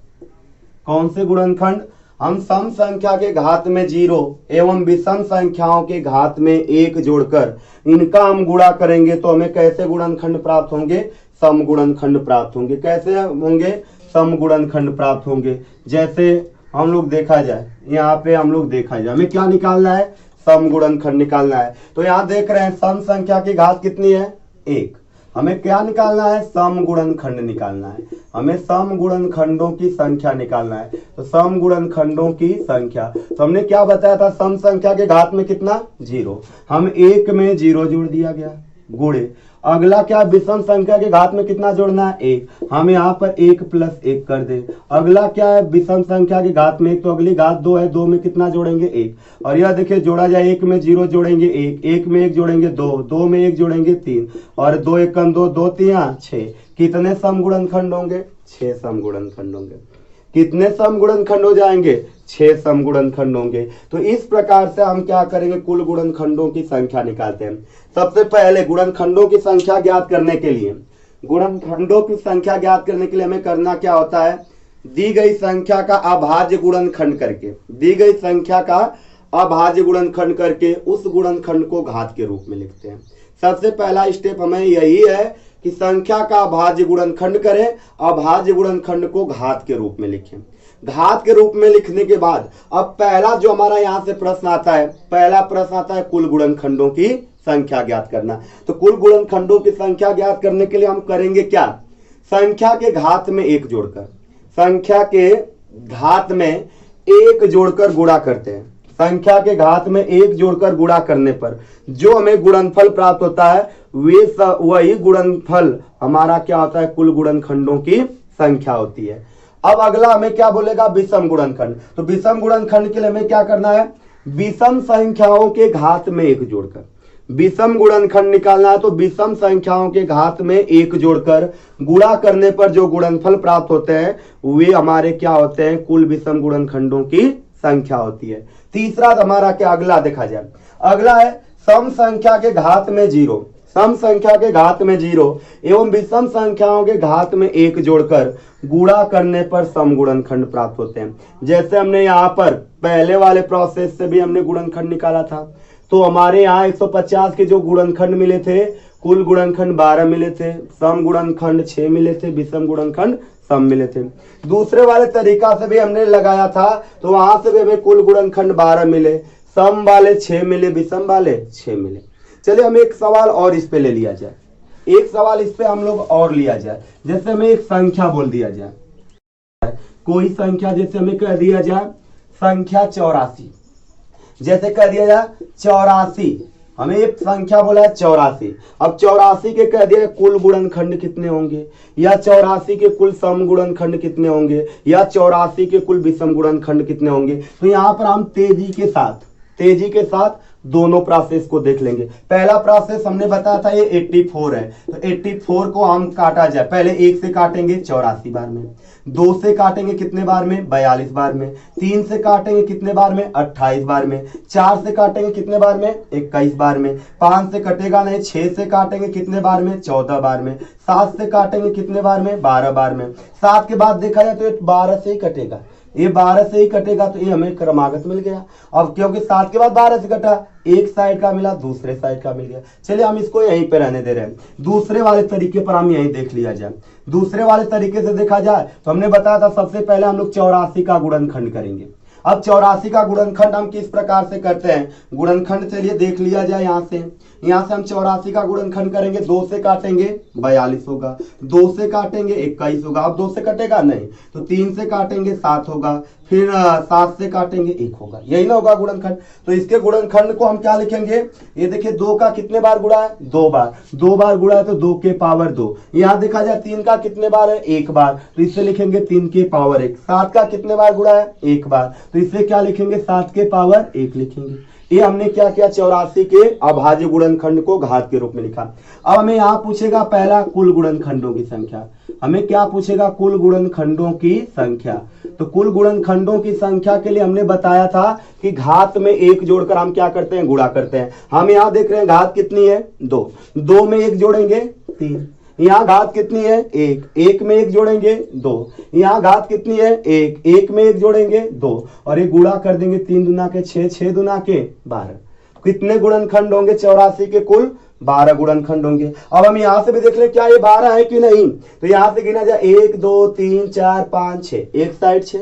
कौन से गुणनखंड, हम सम संख्या के घात में 0 एवं विषम संख्याओं के घात में 1 जोड़कर इनका हम गुणा करेंगे तो हमें कैसे गुणनखंड प्राप्त होंगे, सम गुणनखंड प्राप्त होंगे। कैसे होंगे, सम गुणनखंड प्राप्त होंगे। जैसे हम लोग देखा जाए, यहाँ पे हम लोग देखा जाए, हमें क्या निकालना है, सम गुणनखंड निकालना है। तो यहाँ देख रहे हैं सम संख्या की घात कितनी है, 1। हमें क्या निकालना है, सम गुणनखंड निकालना है। हमें सम गुणनखंडों की संख्या निकालना है। तो सम गुणनखंडों की संख्या, तो हमने क्या बताया था, सम संख्या के घात में कितना, 0। हम 1 में 0 जोड़ दिया गया, गुणे। अगला क्या, विषम संख्या के घात में कितना जोड़ना है, 1। हम यहाँ पर 1 + 1 कर दे। अगला क्या है, विषम संख्या की घात में 1, तो अगली घात 2 है, 2 में कितना जोड़ेंगे, 1। और यह देखिए जोड़ा जाए, 1 में 0 जोड़ेंगे 1, 1 में 1 जोड़ेंगे 2, 2 में 1 जोड़ेंगे 3, और 2 1 2, 2 3 6। कितने सम गुणनखंड होंगे, 6 सम गुणनखंड होंगे। कितने सम गुणनखंड हो जाएंगे, 6 सम गुणनखंड होंगे। तो इस प्रकार से हम क्या करेंगे, कुल गुणनखंडों की संख्या निकालते हैं। सबसे पहले गुणनखंडों की संख्या ज्ञात करने के लिए, गुणनखंडों की संख्या ज्ञात करने के लिए हमें करना क्या होता है, दी गई संख्या का अभाज्य गुणनखंड करके, दी गई संख्या का अभाज्य गुणनखंड करके उस गुणनखंड को घात के रूप में लिखते हैं। सबसे पहला स्टेप हमें यही है कि संख्या का अभाज्य गुणनखंड करें, अभाज्य गुणनखंड को घात के रूप में लिखें। घात के रूप में लिखने के बाद अब पहला जो हमारा यहाँ से प्रश्न आता है, पहला प्रश्न आता है कुल गुणनखंडों की संख्या ज्ञात करना। तो कुल गुणनखंडों की संख्या ज्ञात करने के लिए हम करेंगे क्या, संख्या के घात में 1 जोड़कर, संख्या के घात में 1 जोड़कर गुणा करते हैं। संख्या के घात में 1 जोड़कर गुणा करने पर जो हमें गुणनफल प्राप्त होता है वही गुणनफल हमारा क्या होता है, कुल गुणनखंडों की संख्या होती है। अब अगला हमें क्या बोलेगा, विषम गुणनखंड। तो विषम गुणनखंड के लिए हमें क्या करना है, विषम संख्याओं के घात में 1 जोड़कर विषम गुणनखंड निकालना है। तो विषम संख्याओं के घात में 1 जोड़कर गुणा करने पर जो गुणनफल प्राप्त होते हैं वे हमारे क्या होते हैं, कुल विषम गुणनखंडों की संख्या होती है। तीसरा हमारा क्या अगला देखा जाए, अगला है सम संख्या के घात में 0, सम संख्या के घात में 0 एवं विषम संख्याओं के घात में 1 जोड़कर गुणा करने पर समगुणनखंड प्राप्त होते हैं। जैसे हमने यहाँ पर पहले वाले प्रोसेस से भी हमने गुणनखंड निकाला था, तो हमारे यहाँ 150 के जो गुणनखंड मिले थे, कुल गुणनखंड 12 मिले थे, सम गुणनखंड 6 मिले थे, विषम गुणनखंड सम मिले थे। दूसरे वाले तरीका से भी हमने लगाया था, तो वहां से भी हमें कुल गुणनखंड 12 मिले, सम वाले 6 मिले, विषम वाले 6 मिले। चलिए हम एक सवाल और इस पे ले लिया जाए, एक सवाल इस पे हम लोग और लिया जाए। जैसे हमें एक संख्या बोल दिया जाए, कोई संख्या, जैसे हमें कह दिया जाए संख्या 84, जैसे कह दिया जाए 84, हमें एक संख्या बोला है 84। अब 84 के कह दिया कुल गुणनखंड कितने होंगे, या 84 के कुल सम गुणनखंड कितने होंगे, या 84 के कुल विषम गुणनखंड कितने होंगे। तो यहाँ पर हम तेजी के साथ दोनों प्रोसेस को देख लेंगे। पहला प्रोसेस हमने बताया था ये 84 है, तो 84 को हम काटा जाए, पहले 1 से काटेंगे 84 बार में, 2 से काटेंगे कितने बार में 42 बार में, 3 से काटेंगे कितने बार में 28 बार में, 4 से काटेंगे कितने बार में 21 बार में, 5 से कटेगा नहीं, 6 से काटेंगे कितने बार में 14 बार में, 7 से काटेंगे कितने बार में 12 बार में, 7 के बाद देखा जाए तो ये 12 से ही कटेगा, ये 12 से ही कटेगा, तो ये हमें क्रमागत मिल गया। अब क्योंकि 7 के बाद 12 से कटा, एक साइड का मिला, दूसरे साइड का मिल गया। चलिए हम इसको यहीं पे रहने दे रहे हैं, दूसरे वाले तरीके पर हम यहीं देख लिया जाए। दूसरे वाले तरीके से देखा जाए तो हमने बताया था सबसे पहले हम लोग 84 का गुणनखंड करेंगे। अब 84 का गुणनखंड हम किस प्रकार से करते हैं, गुणनखंड चलिए देख लिया जाए। यहाँ से हम 84 का गुणनखंड करेंगे, 2 से काटेंगे 42 होगा, 2 से काटेंगे 21 होगा, अब 2 से कटेगा नहीं, तो 3 से काटेंगे 7 होगा, फिर 7 से काटेंगे 1 होगा, यही ना होगा गुणनखंड। तो इसके गुणनखंड को हम क्या लिखेंगे, ये देखिए 2 का कितने बार गुणा है 2 बार, 2 बार गुणा है तो 2 के पावर 2। यहाँ देखा जाए 3 का कितने बार है 1 बार, तो इससे लिखेंगे 3 के पावर 1। 7 का कितने बार गुणा है 1 बार, तो इससे क्या लिखेंगे 7 के पावर 1 लिखेंगे। ये हमने क्या किया 84 के अभाज्य गुणनखंड को घात के रूप में लिखा। अब हमें यहाँ पूछेगा पहला कुल गुणनखंडों की संख्या, हमें क्या पूछेगा कुल गुणनखंडों की संख्या। तो कुल गुणनखंडों की संख्या के लिए हमने बताया था कि घात में 1 जोड़कर हम क्या करते हैं गुणा करते हैं। हम यहाँ देख रहे हैं घात कितनी है 2, 2 में 1 जोड़ेंगे 3, यहाँ घात कितनी है 1, 1 में 1 जोड़ेंगे 2, यहाँ घात कितनी है 1, 1 में 1 जोड़ेंगे 2, और ये गुणा कर देंगे 3 दूना के 6, 6 दूना के 12। कितने गुणनखंड होंगे 84 के कुल 12 गुणनखंड होंगे। अब हम यहाँ से भी देख ले क्या ये 12 है कि नहीं, तो यहाँ से गिना जाए 1 2 3 4 5 6, एक साइड 6,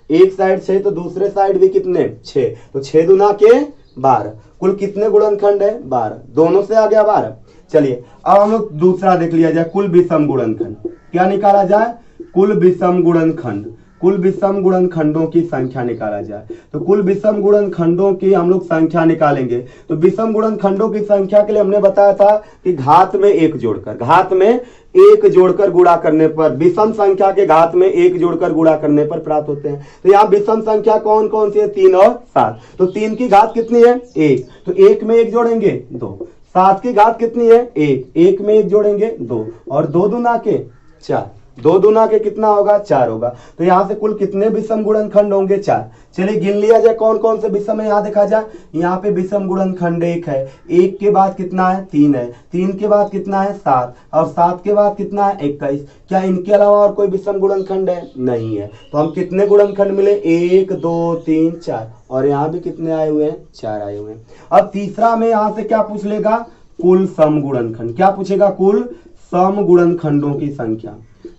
एक साइड 6, तो दूसरे साइड भी कितने 6, तो 6 दूना के 12। कुल कितने गुणनखंड है 12, दोनों से आ गया 12। चलिए अब हम लोग दूसरा देख लिया जाए कुल विषम गुणनखंड। क्या निकाला जाए कुल विषम गुणनखंड, कुल विषम गुणनखंडों की संख्या निकाला जाए। तो कुल विषम गुणनखंडों की हम लोग संख्या निकालेंगे। तो विषम गुणनखंडों की संख्या के लिए हमने बताया था कि घात में 1 जोड़कर, घात में 1 जोड़कर गुणा करने पर, विषम संख्या के घात में 1 जोड़कर गुणा करने पर प्राप्त होते हैं। तो यहाँ विषम संख्या कौन कौन सी है 3 और 7, तो 3 की घात कितनी है 1, तो 1 में 1 जोड़ेंगे 2, 7 की घात कितनी है 1, 1 में 1 जोड़ेंगे 2, और 2 दूना के 4, 2 दूना के कितना होगा 4 होगा। तो यहाँ से कुल कितने विषम गुणनखंड होंगे 4। चलिए गिन लिया जाए कौन कौन से विषम है। यहाँ देखा जाए यहाँ पे विषम गुणनखंड 1 है, 1 के बाद कितना है 3 है, 3 के बाद कितना है 7, और 7 के बाद कितना है 21। क्या इनके अलावा और कोई विषम गुणनखंड है नहीं है। तो हम कितने गुणनखंड मिले 1 2 3 4, और यहाँ भी कितने आए हुए हैं 4 आए हुए हैं। अब तीसरा में यहाँ से क्या पूछ लेगा कुल सम गुणनखंड, क्या पूछेगा कुल सम गुणनखंडों की संख्या,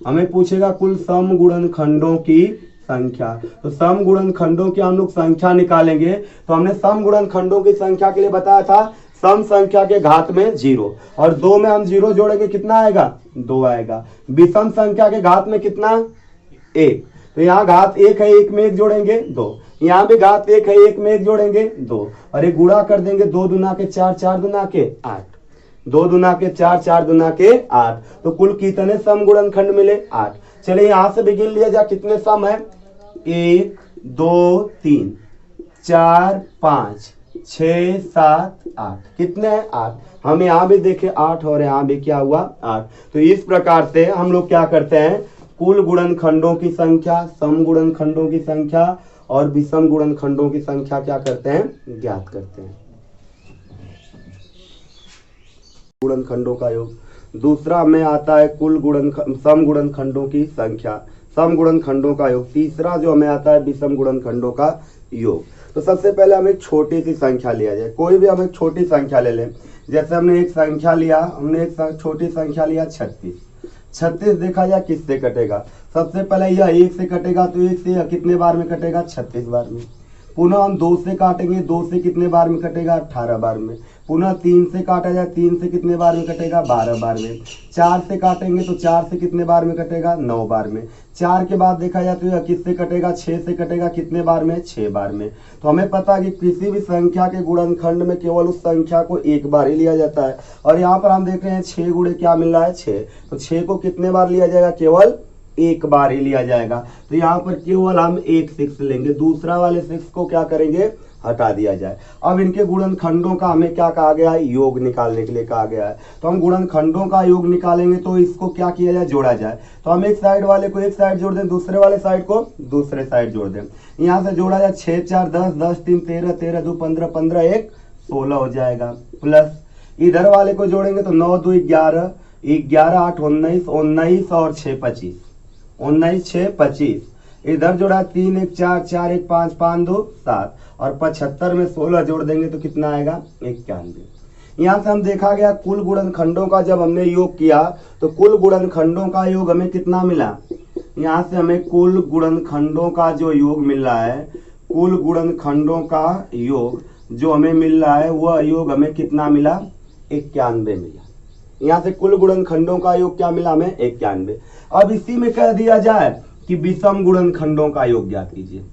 हमें पूछेगा कुल सम गुणनखंडों की संख्या। तो सम गुणनखंडों की हम लोग संख्या निकालेंगे। तो हमने सम गुणनखंडों की संख्या के लिए बताया था सम संख्या के घात में 0, और 2 में हम 0 जोड़ेंगे कितना आएगा 2 आएगा। विषम संख्या के घात में कितना 1, तो यहाँ घात 1 है, 1 में 1 जोड़ेंगे 2, यहाँ भी घात 1 है, 1 में 1 जोड़ेंगे 2, और एक गुणा कर देंगे 2 दूना के 4, 4 दूना के 8, 2 दूना के 4, 4 दूना के 8। तो कुल कितने सम गुणनखंड मिले 8। चलिए यहाँ से भी गिन लिया जाए कितने सम है 1 2 3 4 5 6 7 8, कितने हैं 8। हम यहाँ भी देखे 8 और यहाँ भी क्या हुआ 8। तो इस प्रकार से हम लोग क्या करते हैं कुल गुणनखंडों की संख्या, सम गुणनखंडों की संख्या और विषम गुणनखंडों की संख्या क्या करते हैं, ज्ञात करते हैं। गुणनखंडों का योग। दूसरा हमें आता है कुल सम गुणनखंडों की संख्या, सम गुणनखंडों का योग। तीसरा जो हमें आता है विषम गुणनखंडों का योग। तो सबसे पहले हम एक छोटी सी संख्या लिया जाए, कोई भी हम एक छोटी संख्या ले लें। जैसे हमने एक संख्या लिया, हमने एक छोटी संख्या लिया 36। 36 देखा जाए किससे कटेगा, सबसे पहले यह 1 से कटेगा, तो 1 से कितने बार में कटेगा, 36 बार में। पुनः हम 2 से काटेंगे, 2 से कितने बार में कटेगा, 18 बार में। पुनः 3 से काटा जाए, 3 से कितने बार में कटेगा, 12 बार में। 4 से काटेंगे तो 4 से कितने बार में कटेगा, 9 बार में। 4 के बाद देखा जाए तो यह किससे कटेगा, 6 से कटेगा, कितने बार में, 6 बार में। तो हमें पता है कि किसी भी संख्या के गुणनखंड में केवल उस संख्या को एक बार ही लिया जाता है। और यहाँ पर हम देख रहे हैं 6 गुणे क्या मिल रहा है, 6। तो 6 को कितने बार लिया जाएगा, केवल एक बार ही लिया जाएगा। तो यहाँ पर केवल हम एक 6 लेंगे, दूसरा वाले 6 को क्या करेंगे, हटा दिया जाए। अब इनके गुणनखंडों का हमें क्या कहा गया है, योग निकालने के लिए कहा गया है। तो हम गुणनखंडों का योग निकालेंगे तो इसको क्या किया जाए, जोड़ा जाए। तो हम एक साइड वाले को एक साइड जोड़ दें, दूसरे वाले साइड को दूसरे साइड जोड़ दें। यहाँ से जोड़ा जाए 6 4 10, 10 3 13, 13 2 15, 15 1 16 हो जाएगा। प्लस इधर वाले को जोड़ेंगे तो 9 2 11, 11 8 19, 19 और 6 25, 19 6 25। इधर जोड़ा 3 1 4, 4 1 5, 5 2 7 और 75 में 16 जोड़ देंगे तो कितना आएगा, 91। यहाँ से हम देखा गया कुल गुणनखंडों का जब हमने योग किया तो कुल गुणनखंडों का योग हमें कितना मिला। यहाँ से हमें कुल गुणनखंडों का जो योग मिल रहा है, कुल गुणनखंडों का योग जो हमें मिल रहा है वह योग हमें कितना मिला, 91 मिला। यहाँ से कुल गुणनखंडों का योग क्या मिला हमें, 91। अब इसी में कह दिया जाए कि विषम गुणनखंडों का योग ज्ञात कीजिए।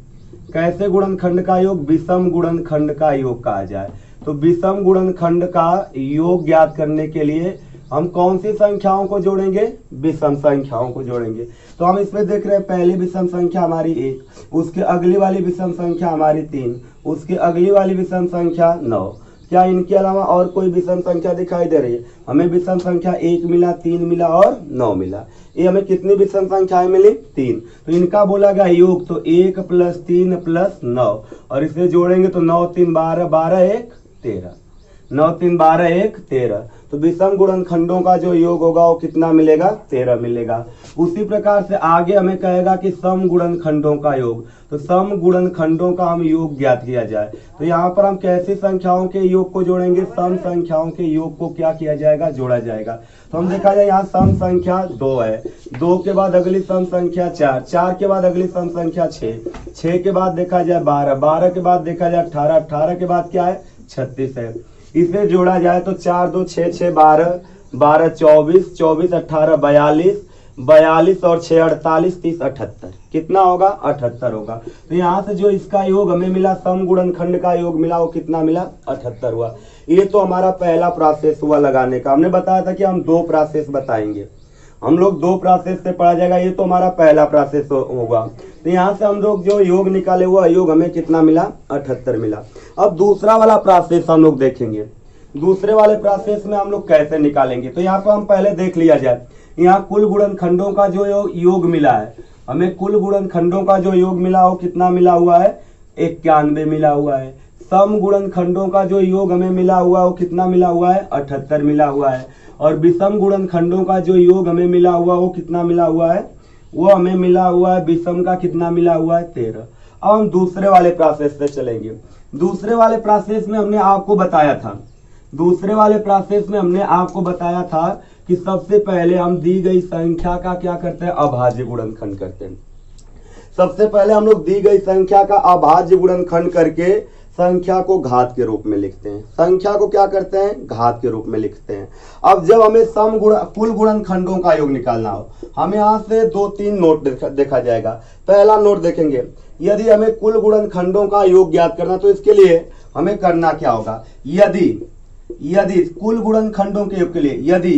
कैसे गुणनखंड का योग, विषम गुणनखंड का योग कहा जाए। तो विषम गुणनखंड का योग ज्ञात करने के लिए हम कौन सी संख्याओं को जोड़ेंगे, विषम संख्याओं को जोड़ेंगे। तो हम इसमें देख रहे हैं पहली विषम संख्या हमारी 1, उसके अगली वाली विषम संख्या हमारी 3, उसके अगली वाली विषम संख्या 9। क्या इनके अलावा और कोई विषम संख्या दिखाई दे रही है, हमें विषम संख्या 1 मिला, 3 मिला और 9 मिला। ये हमें कितनी विषम संख्याएं मिली, 3। तो इनका बोला गया योग तो 1 + 3 + 9 और इसे जोड़ेंगे तो 9 3 12, 12 1 13, 9 3 12 1 13। तो विषम गुणनखंडों का जो योग होगा वो कितना मिलेगा, 13 मिलेगा। उसी प्रकार से आगे हमें कहेगा कि सम गुणनखंडों का योग, तो सम गुणनखंडों का हम योग ज्ञात किया जाए। तो यहाँ पर हम कैसी संख्याओं के योग को जोड़ेंगे, सम संख्याओं के योग को क्या किया जाएगा, जोड़ा जाएगा। तो हम देखा जाए यहाँ सम संख्या 2 है, 2 के बाद अगली सम संख्या 4, 4 के बाद अगली सम संख्या 6, 6 के बाद देखा जाए 12, 12 के बाद देखा जाए 18, 18 के बाद क्या है, 36 है। इसे जोड़ा जाए तो 4 2 6 6 12, 12 24, 24 18 42, 42 और 6 48, 30 78, कितना होगा, 78 होगा। तो यहाँ से जो इसका योग हमें मिला, सम गुणनखंड का योग मिला, वो कितना मिला, 78 हुआ। ये तो हमारा पहला प्रोसेस हुआ लगाने का। हमने बताया था कि हम 2 प्रोसेस बताएंगे, हम लोग 2 प्रोसेस से पढ़ा जाएगा। ये तो हमारा पहला प्रोसेस होगा। तो यहाँ से हम लोग जो योग निकाले हुआ योग हमें कितना मिला, 78 मिला। अब दूसरा वाला प्रोसेस हम लोग देखेंगे, दूसरे वाले प्रोसेस में हम लोग कैसे निकालेंगे। तो यहाँ पर हम पहले देख लिया जाए, यहाँ कुल गुणनखंडों का जो योग मिला है, हमें कुल गुणनखंडों का जो योग मिला वो कितना मिला हुआ है, 91 मिला हुआ है। सम गुणनखंडों का जो योग हमें मिला हुआ वो कितना मिला हुआ है, 78 मिला हुआ है। और विषम गुणनखंडों का जो योग हमें मिला हुआ वो कितना मिला हुआ है, वो हमें मिला हुआ है विषम का कितना मिला हुआ है, 13। अब हम दूसरे वाले प्रोसेस से चलेंगे। दूसरे वाले प्रोसेस में हमने आपको बताया था, दूसरे वाले प्रोसेस में हमने आपको बताया था कि सबसे पहले हम दी गई संख्या का क्या करते हैं, अभाज्य गुणनखंड करते हैं। सबसे पहले हम लोग दी गई संख्या का अभाज्य गुणनखंड करके संख्या को घात के रूप में लिखते हैं। संख्या को क्या करते हैं, घात के रूप में लिखते हैं। अब जब हमें कुल गुणनखंडों का योग निकालना हो, हमें यहाँ से 2-3 नोट देखा जाएगा। पहला नोट देखेंगे, यदि हमें कुल गुणनखंडों का योग ज्ञात करना तो इसके लिए हमें करना क्या होगा, यदि कुल गुणनखंडों के योग के लिए यदि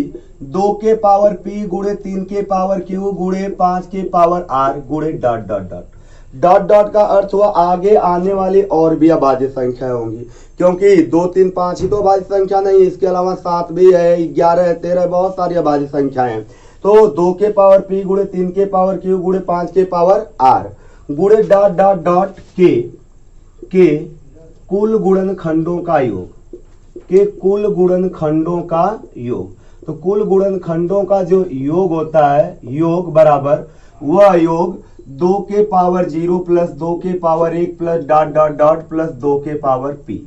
2 के पावर p गुणे 3 के पावर q गुणे 5 के पावर r गुणे dot dot dot dot dot का अर्थ हुआ आगे आने वाली और भी अभाज्य संख्याएं होंगी, क्योंकि 2 3 5 ही तो अभाज्य संख्या नहीं, इसके अलावा 7 भी है, 11 है, 13 बहुत सारी अभाज्य संख्याएं हैं। तो 2 के पावर p गुणे 3 के पावर q गुणे 5 के पावर r गुणे डॉट डॉट डॉट के कुल गुणनखंडों का योग, के कुल गुणनखंडों का योग। तो कुल गुणनखंडों का जो योग होता है, योग बराबर वह योग 2 के पावर 0 प्लस 2 के power 1 plus dot dot dot plus 2 के पावर p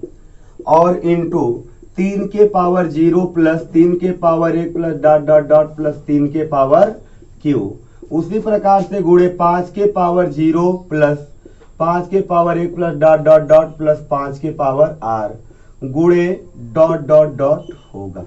और इंटू 3 के पावर 0 प्लस 3 के power 1 plus dot dot dot plus 3 के पावर q। उसी प्रकार से गुणे 5 के पावर 0 प्लस 5 के power 1 plus dot dot dot plus 5 के पावर r गुणे डॉट डॉट डॉट होगा,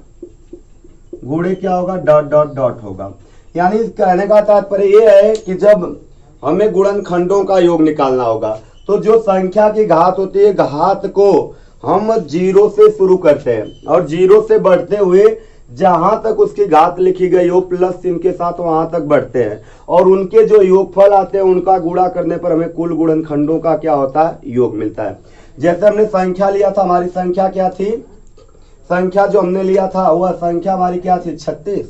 गुणे क्या होगा, डॉट डॉट डॉट होगा। यानी कहने का तात्पर्य यह है कि जब हमें गुणनखंडों का योग निकालना होगा तो जो संख्या की घात होती है, घात को हम 0 से शुरू करते हैं और 0 से बढ़ते हुए जहां तक उसकी घात लिखी गई हो प्लस चिन्ह के साथ वहां तक बढ़ते हैं और उनके जो योगफल आते हैं उनका गुणा करने पर हमें कुल गुणनखंडों का क्या होता है, योग मिलता है। जैसे हमने संख्या लिया था, हमारी संख्या क्या थी, संख्या जो हमने लिया था वह संख्या हमारी क्या थी, 36।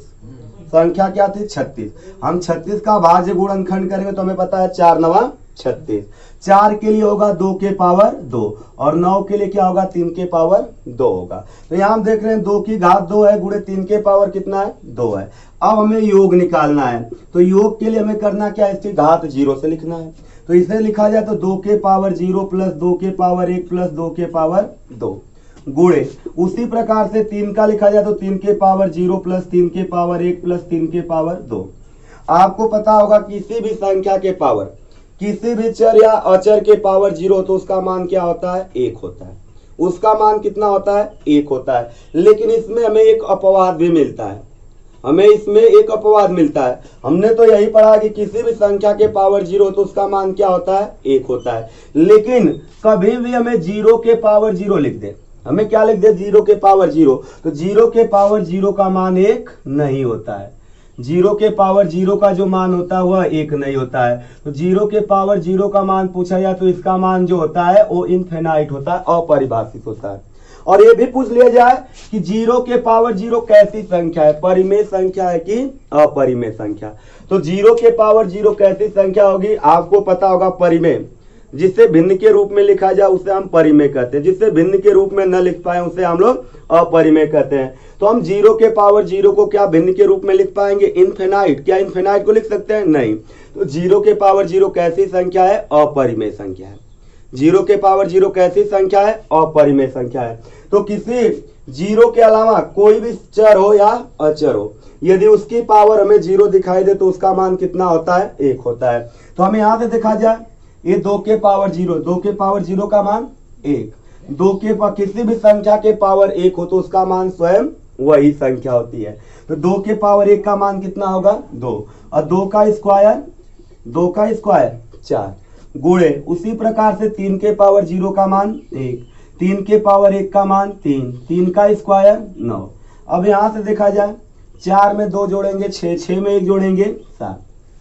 संख्या क्या थी, 36। हम 36 का भाज्य गुणनखंड करेंगे तो हमें पता है 4 9 36। 4 के लिए होगा 2 के पावर 2 और 9 के लिए क्या होगा, 3 के पावर 2 होगा। तो यहाँ हम देख रहे हैं 2 की घात 2 है, गुणे 3 के पावर कितना है, 2 है। अब हमें योग निकालना है तो योग के लिए हमें करना क्या है, इसकी घात 0 से लिखना है। तो इसे लिखा जाए तो 2 के पावर 0 प्लस 2 के पावर 1 प्लस 2 के पावर 2 गुणे उसी प्रकार से 3 का लिखा जाए तो 3 के पावर 0 प्लस 3 के पावर 1 प्लस 3 के पावर 2। आपको पता होगा किसी भी संख्या के पावर, किसी भी चर या अचर के पावर 0 तो उसका मान क्या होता है, 1 होता है। उसका मान कितना होता है, 1 होता है। लेकिन इसमें हमें एक अपवाद भी मिलता है, हमें इसमें एक अपवाद मिलता है। हमने तो यही पढ़ा कि किसी भी संख्या के पावर 0 तो उसका मान क्या होता है, 1 होता है। लेकिन कभी भी हमें 0 के पावर 0 लिख दे, हमें क्या लिख दे, 0 के पावर 0, तो 0 के पावर 0 का मान 1 नहीं होता है। 0 के पावर 0 का जो मान होता है वह 1 नहीं होता है। तो 0 के पावर 0 का मान पूछा जाए तो इसका मान जो होता है वो इनफिनाइट होता है, अपरिभाषित होता है। और ये भी पूछ लिया जाए कि 0 के पावर 0 कैसी संख्या है, परिमेय संख्या है कि अपरिमेय संख्या। तो 0 के पावर 0 कैसी संख्या होगी, आपको पता होगा, परिमेय। जिसे भिन्न के रूप में लिखा जाए उसे हम परिमेय कहते हैं, जिसे भिन्न के रूप में न लिख पाए उसे हम लोग अपरिमेय कहते हैं। तो हम 0 के पावर 0 को क्या भिन्न के रूप में लिख पाएंगे, इनफिनाइट। क्या इनफिनाइट को लिख सकते हैं, नहीं। तो 0 के पावर 0 कैसी संख्या है, अपरिमेय संख्या है। 0 के पावर 0 कैसी संख्या है, अपरिमेय संख्या है। तो किसी 0 के अलावा कोई भी चर हो या अचर हो, यदि उसकी पावर हमें 0 दिखाई दे तो उसका मान कितना होता है, 1 होता है। तो हमें यहां से देखा जाए, ये 2 के पावर 0, 2 के पावर 0 का मान 1। 2 के किसी भी संख्या के पावर 1 हो तो उसका मान स्वयं वही संख्या होती है। तो 2 के पावर 1 का मान कितना होगा, 2, और 2 का स्क्वायर 4 गुणे उसी प्रकार से 3 के पावर 0 का मान 1, 3 के पावर 1 का मान 3, 3 का स्क्वायर 9। अब यहां से देखा जाए, 4 में 2 जोड़ेंगे 6, 6 में 1 जोड़ेंगे 7,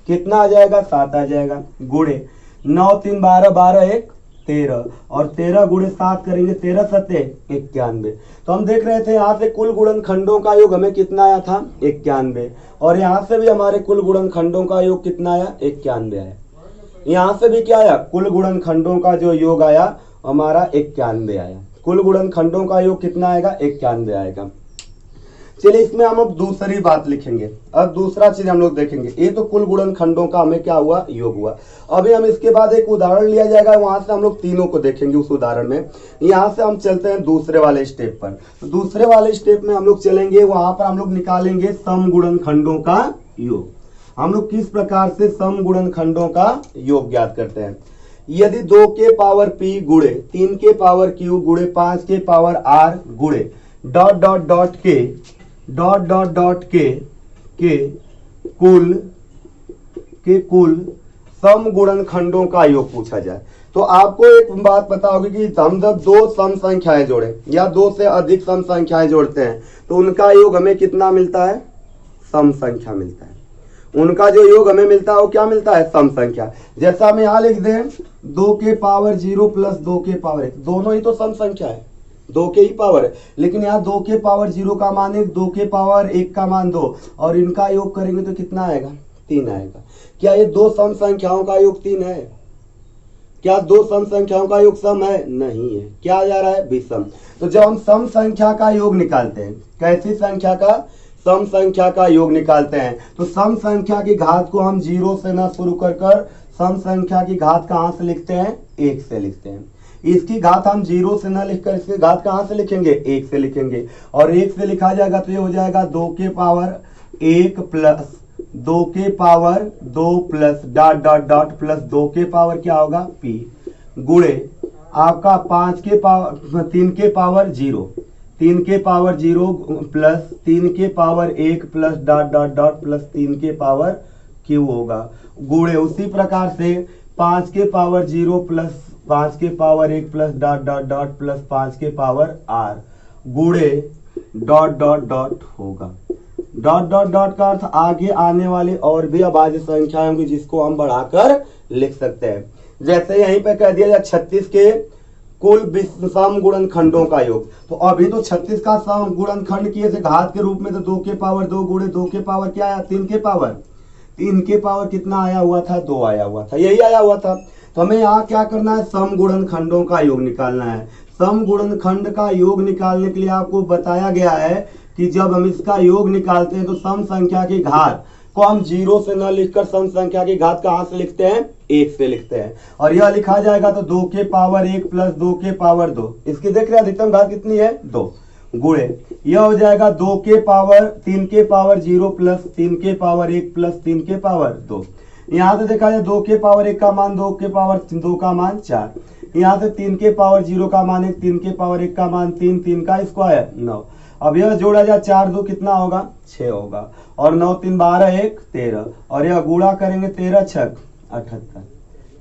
कितना आ जाएगा, 7 आ जाएगा। गुणे 9 3 12, 12 1 13 और 13 गुणे 7 करेंगे, 13 7 91। तो हम देख रहे थे यहाँ से कुल गुणनखंडों का योग हमें कितना आया था, 91। और यहाँ से भी हमारे कुल गुणनखंडों का योग कितना आया, 91 आया। यहाँ से भी क्या आया, कुल गुणनखंडों का जो योग आया हमारा 91 आया। कुल गुणनखंडों का योग कितना आएगा, 91 आएगा। चलिए इसमें हम अब दूसरी बात लिखेंगे। अब दूसरा चीज हम लोग देखेंगे, ये तो कुल गुणनखंडों का हमें क्या हुआ, योग हुआ। अभी हम इसके बाद एक उदाहरण लिया जाएगा, वहां से हम लोग तीनों को देखेंगे उस उदाहरण में। यहाँ से हम चलते हैं दूसरे वाले स्टेप पर। तो दूसरे वाले स्टेप में हम लोग चलेंगे, वहां पर हम लोग निकालेंगे सम गुणनखंडों का योग। हम लोग किस प्रकार से सम गुणनखंडों का योग ज्ञात करते हैं। यदि 2 के पावर p गुणे 3 के पावर q गुणे 5 के पावर r गुणे डॉट डॉट डॉट के डॉट डॉट डॉट के कुल सम गुणनखंडों का योग पूछा जाए तो आपको एक बात पता होगी कि हम जब 2 सम संख्याएं जोड़े या 2 से अधिक सम संख्याएं जोड़ते हैं तो उनका योग हमें कितना मिलता है, सम संख्या मिलता है। उनका जो योग हमें मिलता है वो क्या मिलता है, सम संख्या। जैसा हम यहाँ लिख दें 2 के पावर 0 प्लस 2 के पावर 1, दोनों ही तो सम संख्या है, 2 के ही पावर है। लेकिन यहाँ 2 के पावर 0 का मान 1, 2 के पावर 1 का मान 2, और इनका योग करेंगे तो कितना आएगा, 3 आएगा। क्या ये 2 सम संख्याओं का योग 3 है, क्या दो सम संख्याओं का योग सम है? नहीं है। क्या आ जा रहा है? विषम। तो जब हम सम संख्या का योग निकालते हैं, कैसी संख्या का? सम संख्या का योग निकालते हैं, तो सम संख्या की घात को हम 0 से ना शुरू कर सम संख्या की घात कहां से लिखते हैं? 1 से लिखते हैं। इसकी घात हम 0 से ना लिखकर इसकी घात कहां से लिखेंगे? 1 से लिखेंगे। और 1 से लिखा जाएगा तो ये हो जाएगा 2 के पावर 1 प्लस 2 के power 2 plus dot dot dot plus 2 के पावर क्या होगा? p गुणे आपका 5 के पावर 3 के पावर 0 3 के पावर 0 प्लस 3 के power 1 plus dot dot dot plus 3 के पावर q होगा। गुणे उसी प्रकार से 5 के पावर 0 प्लस 5 के power 1 plus dot dot dot plus 5 के पावर r गुणे डॉट डॉट डॉट होगा। डॉट डॉट डॉट का अर्थ आगे आने वाले और भी अभाज्य संख्याएं होंगी जिसको हम बढ़ाकर लिख सकते हैं। जैसे यहीं पे कह दिया जाए 36 के कुल सम गुणनखंडों का योग। तो अभी तो 36 का सम गुणनखंड किए थे घात के रूप में, तो 2 के पावर 2 गुणे 2 के पावर क्या आया? 3 के पावर 3 के पावर कितना आया हुआ था? 2 आया हुआ था, यही आया हुआ था। तो हमें यहाँ क्या करना है? सम गुणनखंडों का योग निकालना है। सम गुणनखंड का योग निकालने के लिए आपको बताया गया है कि जब हम इसका योग निकालते हैं तो सम संख्या की घात को हम 0 से न लिखकर सम संख्या की घात कहां से लिखते हैं? 1 से लिखते हैं। और यह लिखा जाएगा तो 2 के पावर 1 प्लस 2 के पावर 2, इसकी देख रहे हैं अधिकतम घात कितनी है? 2 गुणे यह हो जाएगा 2 के पावर 3 के पावर 0 प्लस 3 के पावर 1 प्लस 3 के पावर 2। यहां से देखा जाए 2 के पावर 1 का मान 2 के पावर 2 का मान 4, यहाँ से 3 के पावर 0 का मान 1, 3 के पावर 1 का मान 3, 3 का स्क्वायर 9। अब यह जोड़ा जाए 4 2 कितना होगा? 6 होगा। और 9 3 12 1 13, और यह गुणा करेंगे 13 छक 78,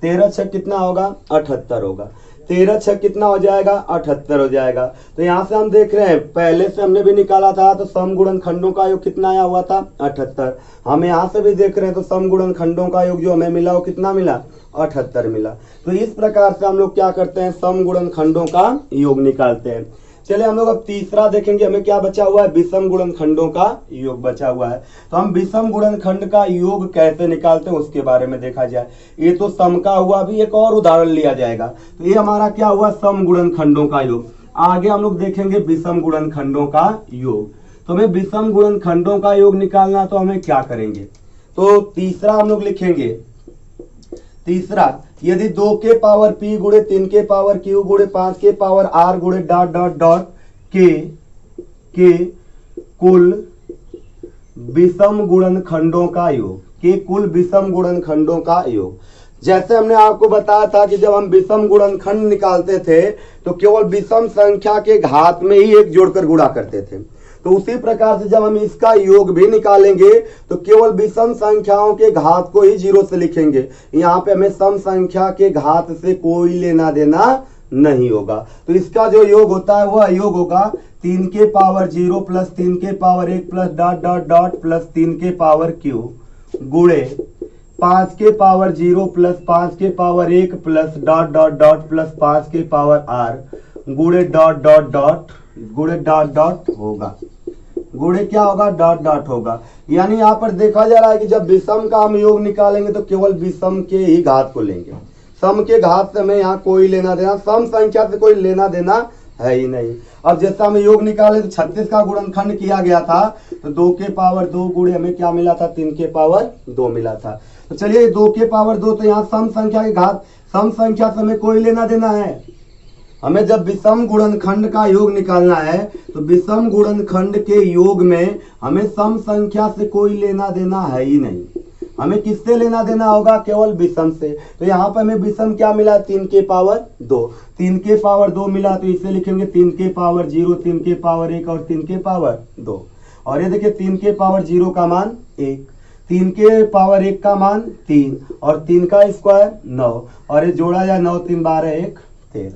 13 छक कितना होगा? 78 होगा। 13 छक कितना हो जाएगा? 78 हो जाएगा। तो यहाँ से हम देख रहे हैं पहले से हमने भी निकाला था तो सम गुणनखंडों का योग कितना आया हुआ था? 78। हम यहाँ से भी देख रहे हैं तो सम गुणनखंडों का योग जो हमें मिला वो कितना मिला? 78 मिला। तो इस प्रकार से हम लोग क्या करते हैं? सम गुणनखंडों का योग निकालते हैं। चलिए हम लोग अब तीसरा देखेंगे, हमें क्या बचा हुआ है? विषम गुणनखंडों का योग बचा हुआ है। तो हम विषम गुणनखंड का योग कैसे निकालते हैं उसके बारे में देखा जाए। ये तो सम का हुआ, भी एक और उदाहरण लिया जाएगा। तो ये हमारा क्या हुआ? सम गुणनखंडों का योग। आगे हम लोग देखेंगे विषम गुणनखंडों का योग। तो हमें विषम गुणनखंडों का योग निकालना, तो हमें क्या करेंगे? तो तीसरा हम लोग लिखेंगे, तीसरा यदि 2 के पावर p गुणे 3 के पावर q गुणे 5 के पावर r गुणे डॉट डॉट डॉट के कुल विषम गुणनखंडों का योग, के कुल विषम गुणनखंडों का योग। जैसे हमने आपको बताया था कि जब हम विषम गुणनखंड निकालते थे तो केवल विषम संख्या के घात में ही एक जोड़कर गुणा करते थे। तो उसी प्रकार से जब हम इसका योग भी निकालेंगे तो केवल विषम संख्याओं के घात को ही 0 से लिखेंगे। यहाँ पे हमें सम संख्या के घात से कोई लेना देना नहीं होगा। तो इसका जो योग होता है वह योग होगा 3 के पावर 0 प्लस 3 के power 1 plus dot dot dot plus 3 के पावर q गुणे 5 के पावर 0 प्लस 5 के power 1 plus dot dot dot plus 5 के पावर r गुणे डॉट डॉट डॉट गुणे डॉट डॉट होगा। गुणे क्या होगा? डॉट डॉट होगा। यानी यहाँ पर देखा जा रहा है कि जब विषम का हम योग निकालेंगे तो केवल विषम के ही घात को लेंगे। सम के घात से हमें यहाँ कोई लेना देना, सम संख्या से कोई लेना देना है ही नहीं। अब जैसा हम योग निकाले तो 36 का गुणनखंड किया गया था तो 2 के पावर 2 गुणे हमें क्या मिला था? 3 के पावर 2 मिला था। तो चलिए 2 के पावर 2, तो यहाँ सम संख्या के घात, सम संख्या से हमें कोई लेना देना है। हमें जब विषम गुणनखंड का योग निकालना है तो विषम गुणनखंड के योग में हमें सम संख्या से कोई लेना देना है ही नहीं। हमें किससे लेना देना होगा? केवल विषम से। तो यहाँ पर हमें विषम क्या मिला? 3 के पावर 2। 3 के पावर 2 मिला तो इसे लिखेंगे 3 के पावर 0, 3 के पावर 1 और 3 के पावर 2। और ये देखिए 3 के पावर 0 का मान 1, 3 के पावर 1 का मान 3 और 3 का स्क्वायर 9। और ये जोड़ा जाए 9 3 12 1 13,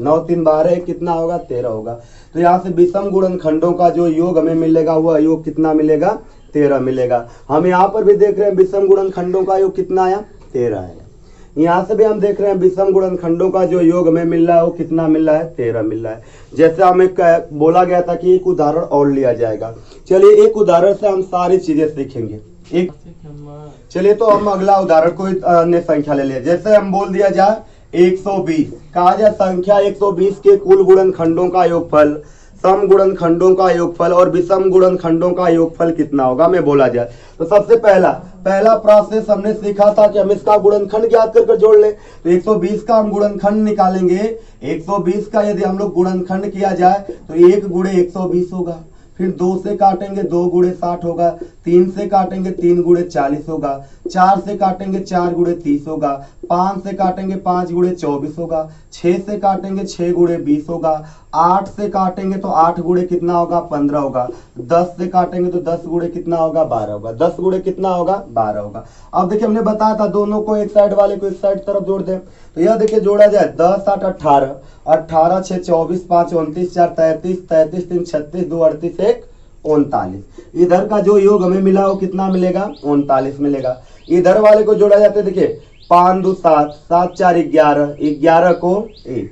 9 3 12 कितना होगा? 13 होगा। तो यहाँ से विषम गुणनखंडों का जो योग हमें मिलेगा वह योग कितना मिलेगा? 13 मिलेगा। हम यहाँ पर भी देख रहे हैं विषम गुणनखंडों का योग कितना आया? 13 आया। यहाँ से भी हम देख रहे हैं विषम गुणनखंडों का जो योग हमें मिल रहा है वो कितना मिल रहा है? 13 मिल रहा है। जैसे हमें बोला गया था कि एक उदाहरण और लिया जाएगा। चलिए एक उदाहरण से हम सारी चीजें सीखेंगे। एक चलिए तो हम अगला उदाहरण कोई अन्य संख्या ले लिया। जैसे हम बोल दिया जाए 120 कहा जाए संख्या 120 के कुल गुणनखंडों का योगफल, सम गुणनखंडों का योगफल और विषम गुणनखंडों का योगफल कितना होगा में बोला जाए। तो सबसे पहला प्रोसेस हमने सीखा था कि हम इसका गुणनखंड ज्ञात कर जोड़ ले। तो 120 का हम गुणनखंड निकालेंगे। 120 का यदि हम लोग गुणनखंड किया जाए तो 1 गुणे 120 होगा, फिर 2 से काटेंगे 2 गुणे 60 होगा, 3 से काटेंगे 3 गुणे 40 होगा, 4 से काटेंगे 4 गुणे 30 होगा, 5 से काटेंगे 5 गुणे 24 होगा, 6 से काटेंगे 6 गुणे 20 होगा, 8 से काटेंगे तो 8 गुणे कितना होगा 15 होगा, 10 से काटेंगे तो 10 गुणे कितना होगा 12 होगा, 10 गुणे कितना होगा 12 होगा। अब देखिए हमने बताया था दोनों को एक साइड वाले को एक साइड तरफ जोड़ दें। तो यह देखिए जोड़ा जाए 10 8 18, 18 6 24, 5 29, 4 33, 33 3 36, 2 38, 1 39। इधर का जो योग हमें मिला वो कितना मिलेगा 39 मिलेगा। इधर वाले को जोड़ा जाते देखिए 5 2 7, 7 4 11, 11 को 1,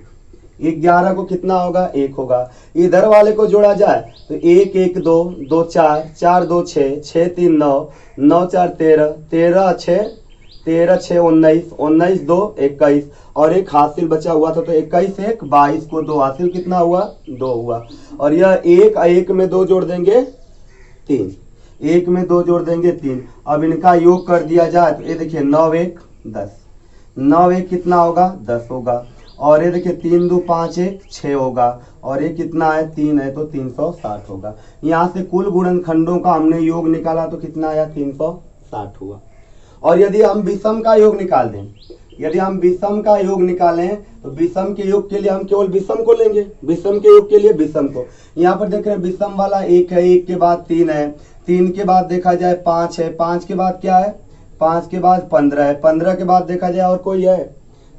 11 को कितना होगा 1 होगा। इधर वाले को जोड़ा जाए तो 1 1 2, 2 4, 4 2 6, 6 3 9, 9 4 13, 13 6, 13 6 19, 19 2 21 और एक हासिल बचा हुआ था तो 21 1 22 को 2 हासिल कितना हुआ 2 हुआ। और यह 1 में 2 जोड़ देंगे 3, 1 में 2 जोड़ देंगे 3। अब इनका योग कर दिया जाए तो ये देखिए 9 1 10, 9 1 कितना होगा 10 होगा। और ये देखिए 3 2 5 1 6 होगा और ये कितना है 3 है तो 360 होगा। यहाँ से कुल गुणनखंडों का हमने योग निकाला तो कितना आया 360 हुआ। और यदि हम विषम का योग निकाल दें, यदि हम विषम का योग निकालें तो विषम के योग के लिए हम केवल विषम को लेंगे, विषम के योग के लिए विषम को। यहाँ पर देख रहे हैं विषम वाला 1 है, 1 के बाद 3 है, 3 के बाद देखा जाए 5 है, 5 के बाद क्या है 5 के बाद 15 है, 15 के बाद देखा जाए और कोई है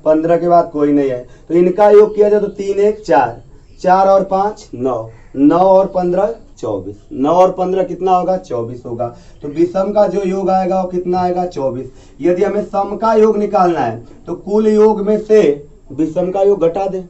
15 के बाद कोई नहीं है। तो इनका योग किया जाए तो 3 1 4, 4 और 5 9, 9 और 15 24, 9 और 15 कितना होगा 24 होगा। तो विषम का जो योग आएगा वो कितना आएगा 24। यदि हमें सम का योग निकालना है तो कुल योग में से विषम का योग घटा दें,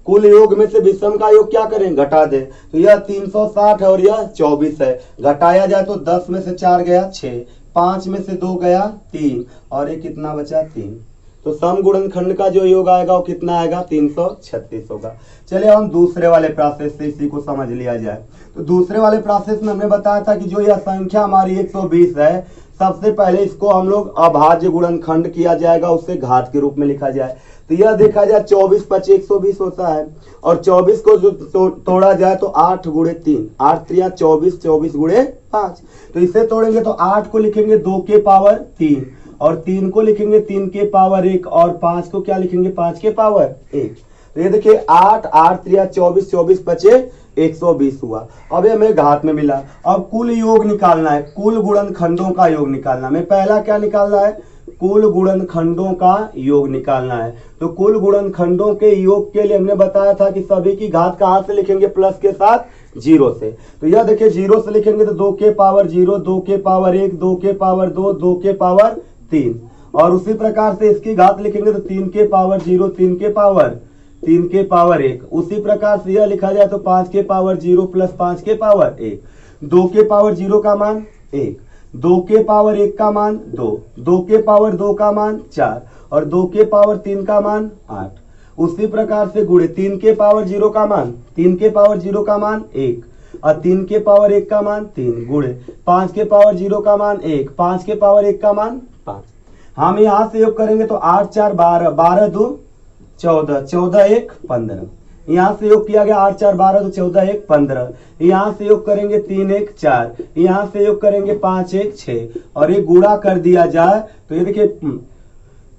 कुल योग में से विषम का योग क्या करें घटा दें। तो यह 360 है और यह 24 है, घटाया जाए तो 10 में से 4 गया 6, 5 में से 2 गया 3 और ये कितना बचा 3। तो सम गुणनखंड का जो योग आएगा वो कितना आएगा 336 होगा। चलिए हम दूसरे वाले प्रोसेस से इसी को समझ लिया जाए। तो दूसरे वाले प्रोसेस में हमने बताया था कि जो यह संख्या हमारी 120 है, सबसे पहले इसको हम लोग अभाज्य गुणनखंड किया जाएगा, उससे घात के रूप में लिखा जाए। तो यह देखा जाए 24 5 120 होता है और 24 को जो तोड़ा जाए तो 8 गुणे 3, 8 3 24, 24 गुणे 5। तो इसे तोड़ेंगे तो 8 को लिखेंगे 2 के पावर 3 और 3 को लिखेंगे 3 के पावर 1 और 5 को क्या लिखेंगे 5 के पावर 1। तो ये देखिए 8 8 3 24, 24 बचे 120 हुआ। अब ये हमें घात में मिला। अब कुल योग निकालना है, कुल गुणनखंडों का योग निकालना है। पहला क्या निकालना है कुल गुणनखंडों का योग निकालना है। तो कुल गुणनखंडों के योग के लिए हमने बताया था कि सभी की घात कहां से लिखेंगे प्लस के साथ 0 से। तो यह देखिए 0 से लिखेंगे तो 2 के पावर 0, 2 के पावर 1, 2 के पावर 2, 2 के पावर 3 और उसी प्रकार से इसकी घात लिखेंगे तो 3 के पावर 0, 3 के पावर 1। उसी प्रकार से यह लिखा जाए तो 5 के पावर 0 प्लस 5 के पावर 1, 2 के पावर 0 का मान 1, 2 के पावर 1 का मान 2, 2 के पावर 2 का मान 4 और 2 के पावर 3 का मान 8। उसी प्रकार से गुणे 3 के पावर 0 का मान 3 के पावर 0 का मान 1 और 3 के पावर 1 का मान 3 गुणे 5 के पावर 0 का मान 1, 5 के पावर 1 का मान 5। हम यहाँ से योग करेंगे तो 8 4 12, 12 2 14, 14 1 15। यहाँ से योग किया गया 8 4 12 तो 14 1 15। यहाँ से योग करेंगे 3 1 4, यहाँ से योग करेंगे 5 1 6 और ये गुणा कर दिया जाए तो ये देखिए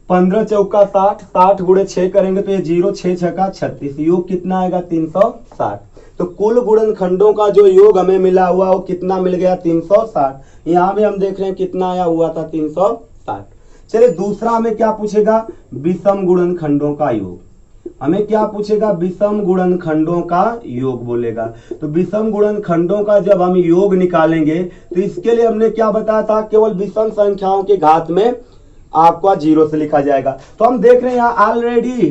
15 चौका 60, 60 गुणे 6 करेंगे तो ये 0 6 6 का 36, योग कितना आएगा 360। तो कुल गुणनखंडों का जो योग हमें मिला हुआ वो कितना मिल गया 360। यहाँ भी हम देख रहे हैं कितना आया हुआ था 360। चलिए दूसरा हमें क्या पूछेगा विषम गुणनखंडों का योग। हमें क्या पूछेगा विषम गुणनखंडों का योग बोलेगा। तो विषम गुणनखंडों का जब हम योग निकालेंगे तो इसके लिए हमने क्या बताया था केवल विषम संख्याओं के घात में आपका 0 से लिखा जाएगा। तो हम देख रहे हैं यहाँ ऑलरेडी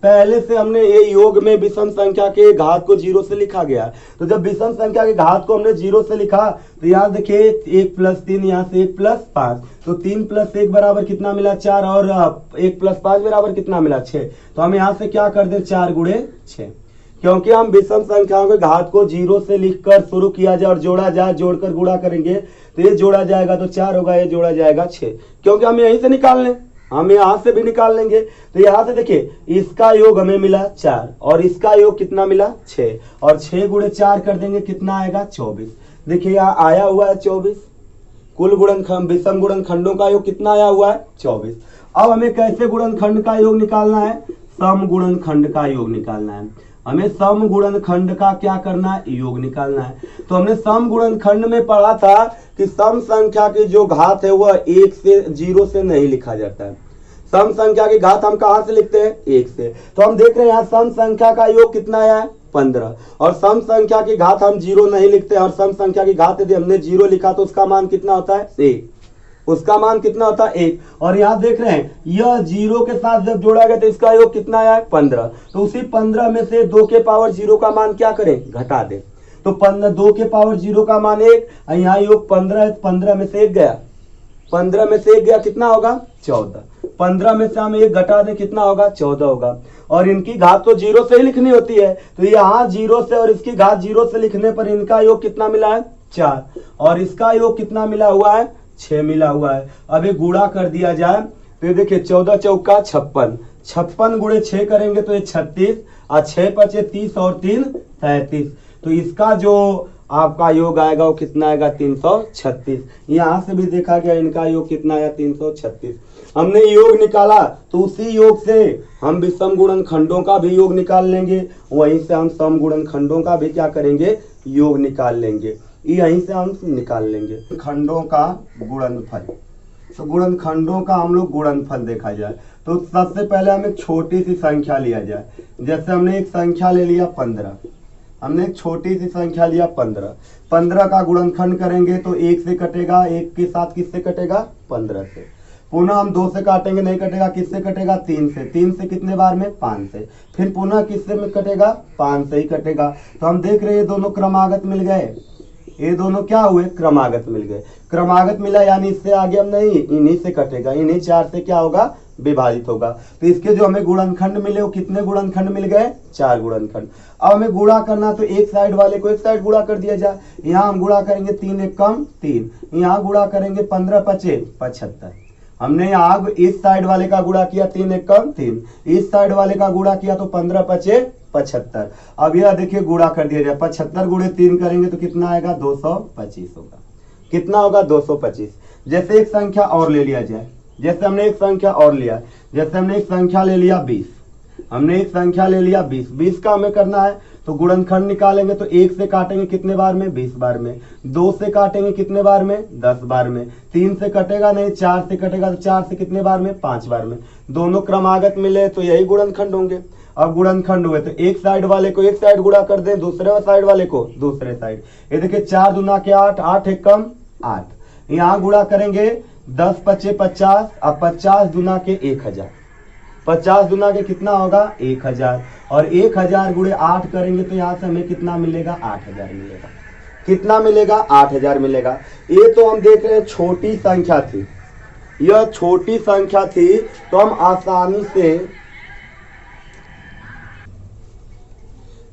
पहले से हमने ये योग में विषम संख्या के घात को 0 से लिखा गया। तो जब विषम संख्या के घात को हमने 0 से लिखा तो यहाँ देखिए 1 + 3, यहाँ से 1 + 5, तो 3 + 1 बराबर कितना मिला 4, और 1 + 5 बराबर कितना मिला 6। तो हम यहाँ से क्या कर दे 4 × 6, क्योंकि हम विषम संख्याओं के घात को 0 से लिखकर शुरू किया जाए और जोड़ा जाए, जोड़कर गुणा करेंगे तो ये जोड़ा जाएगा तो 4 होगा, ये जोड़ा जाएगा 6, क्योंकि हम यहीं से निकाल लें, हम यहाँ से भी निकाल लेंगे। तो यहाँ से देखिए इसका योग हमें मिला 4 और इसका योग कितना मिला 6, और 6 × 4 कर देंगे कितना आएगा 24। देखिए यहाँ आया हुआ है 24, कुल गुणनखंड विषम गुणनखंडों का योग कितना आया हुआ है 24। अब हमें कैसे गुणनखंड का योग निकालना है, सम गुणनखंड का योग निकालना है। हमें सम गुणनखंड का क्या करना है, योग निकालना है। तो हमने सम गुणनखंड में पढ़ा था कि सम संख्या की जो घात है वह 1 से 0 से नहीं लिखा जाता है। सम संख्या की घात हम कहां से लिखते हैं, 1 से। तो हम देख रहे हैं यहाँ सम संख्या का योग कितना आया है 15, और सम संख्या की घात हम 0 नहीं लिखते, और सम संख्या की घात यदि हमने 0 लिखा तो उसका मान कितना होता है 1, उसका मान कितना होता है 1। और यहाँ देख रहे हैं यह 0 के साथ जब जोड़ा गया तो इसका योग कितना आया है 15, तो उसी 15 में से 2 के पावर 0 का मान क्या करें, घटा दें। तो 2 के पावर 0 का मान 1, यहाँ योग 15 है, 15 में से 1 गया, 15 में से 1 गया कितना होगा 14, 15 में से हम 1 घटा दें कितना होगा 14 होगा। और इनकी घात तो 0 से ही लिखनी होती है, तो यहाँ 0 से और इसकी घात 0 से लिखने पर इनका योग कितना मिला है 4, और इसका योग कितना मिला हुआ है 6 मिला हुआ है। अब ये गुणा कर दिया जाए तो देखिए 14 चौका 56, 56 × 6 करेंगे तो ये 36, और 6 × 5 30 और 3 33, तो इसका जो आपका योग आएगा वो कितना आएगा 336। यहाँ से भी देखा गया इनका योग कितना आया 336। हमने योग निकाला तो उसी योग से हम विषम गुणनखंडों का भी योग निकाल लेंगे, वहीं से हम सम गुणनखंडों का भी क्या करेंगे, योग निकाल लेंगे, यहीं से हम निकाल लेंगे खंडों का गुणनफल। तो गुणनखंडों का हम लोग गुणनफल देखा जाए तो सबसे पहले हम एक छोटी सी संख्या लिया जाए। जैसे हमने एक संख्या ले लिया 15, हमने एक छोटी सी संख्या लिया 15, 15 का गुणनखंड करेंगे तो 1 से कटेगा, 1 के साथ किससे कटेगा 15 से। पुनः हम 2 से काटेंगे, नहीं कटेगा, किससे कटेगा 3 से, 3 से कितने बार में 5 से, फिर पुनः किससे में कटेगा 5 से ही कटेगा। तो हम देख रहे हैं ये दोनों क्रमागत मिल गए, ये दोनों क्या हुए क्रमागत मिल गए, क्रमागत मिला यानी इससे आगे हम नहीं, इन्हीं से कटेगा, इन्हीं 4 से क्या होगा विभाजित होगा। तो इसके जो हमें गुणनखंड मिले वो कितने गुणनखंड मिल गए 4 गुणनखंड। अब हमें गुणा करना तो एक साइड वाले को एक साइड गुणा कर दिया जाए। यहाँ हम गुणा करेंगे 3 × 1 = 3, यहाँ गुणा करेंगे 15 × 5 = 75। हमने यहाँ इस साइड वाले का गुणा किया 3 × 1 = 3, इस साइड वाले का गुणा किया तो 15 × 5 = 75। अब यह देखिए गुणा कर दिया जाए, 75 × 3 करेंगे तो कितना आएगा 225 होगा, कितना होगा 225। जैसे एक संख्या और ले लिया जाए, जैसे हमने एक संख्या और लिया, जैसे हमने एक संख्या ले लिया 20, हमने एक संख्या ले लिया 20, 20 का हमें करना है तो गुणनखंड निकालेंगे तो 1 से काटेंगे कितने बार में 20 बार में, 2 से काटेंगे कितने बार में 10 बार में, 3 से कटेगा नहीं, 4 से कटेगा तो 4 से कितने बार में 5 बार में। दोनों क्रमागत मिले तो यही गुणनखंड होंगे। अब गुणनखंड हुए तो एक साइड वाले को एक साइड गुणा कर दें, दूसरे साइड वाले को दूसरे साइड। ये देखिए 4 दूना के 8, 8 × 1 = 8, यहाँ गुणा करेंगे 10 × 5 = 50, अब 50 दूना के 1000, 50 दूना के कितना होगा 1000, और 1000 × 8 करेंगे तो यहाँ से हमें कितना मिलेगा 8000 मिलेगा, कितना मिलेगा 8000 मिलेगा। ये तो हम देख रहे हैं छोटी संख्या थी, यह छोटी संख्या थी तो हम आसानी से,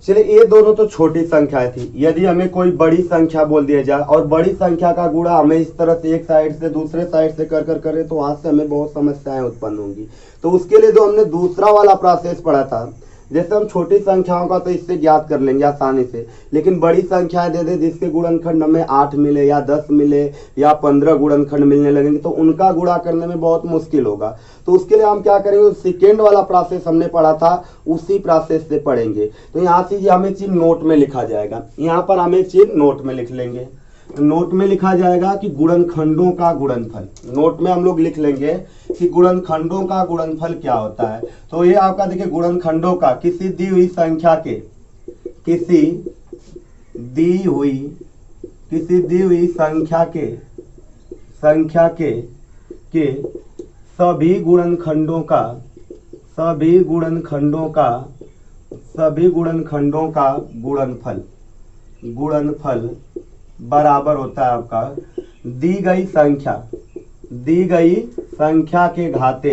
चलिए ये दोनों तो छोटी संख्या थी, यदि हमें कोई बड़ी संख्या बोल दिया जाए और बड़ी संख्या का गुणा हमें इस तरह से एक साइड से दूसरे साइड से कर करें तो वहां से हमें बहुत समस्याएं उत्पन्न होंगी। तो उसके लिए जो हमने दूसरा वाला प्रोसेस पढ़ा था, जैसे हम छोटी संख्याओं का तो इससे ज्ञात कर लेंगे आसानी से, लेकिन बड़ी संख्याएं दे दे जिसके गुणनखंड हमें 8 मिले या 10 मिले या 15 गुणनखंड मिलने लगेंगे तो उनका गुणा करने में बहुत मुश्किल होगा। तो उसके लिए हम क्या करेंगे, सेकेंड वाला प्रोसेस हमने पढ़ा था उसी प्रोसेस से पढ़ेंगे। तो यहाँ से हमें चीज नोट में लिखा जाएगा, यहाँ पर हमें चीज नोट में लिख लेंगे, नोट में लिखा जाएगा कि गुणनखंडों का गुणनफल। नोट में हम लोग लिख लेंगे कि गुणनखंडों का गुणनफल क्या होता है। तो ये आपका देखिए गुणनखंडों का किसी दी हुई संख्या के, किसी दी हुई संख्या के सभी गुणनखंडों सभी गुणनखंडों का गुणनफल बराबर होता है आपका दी गई संख्या के घाते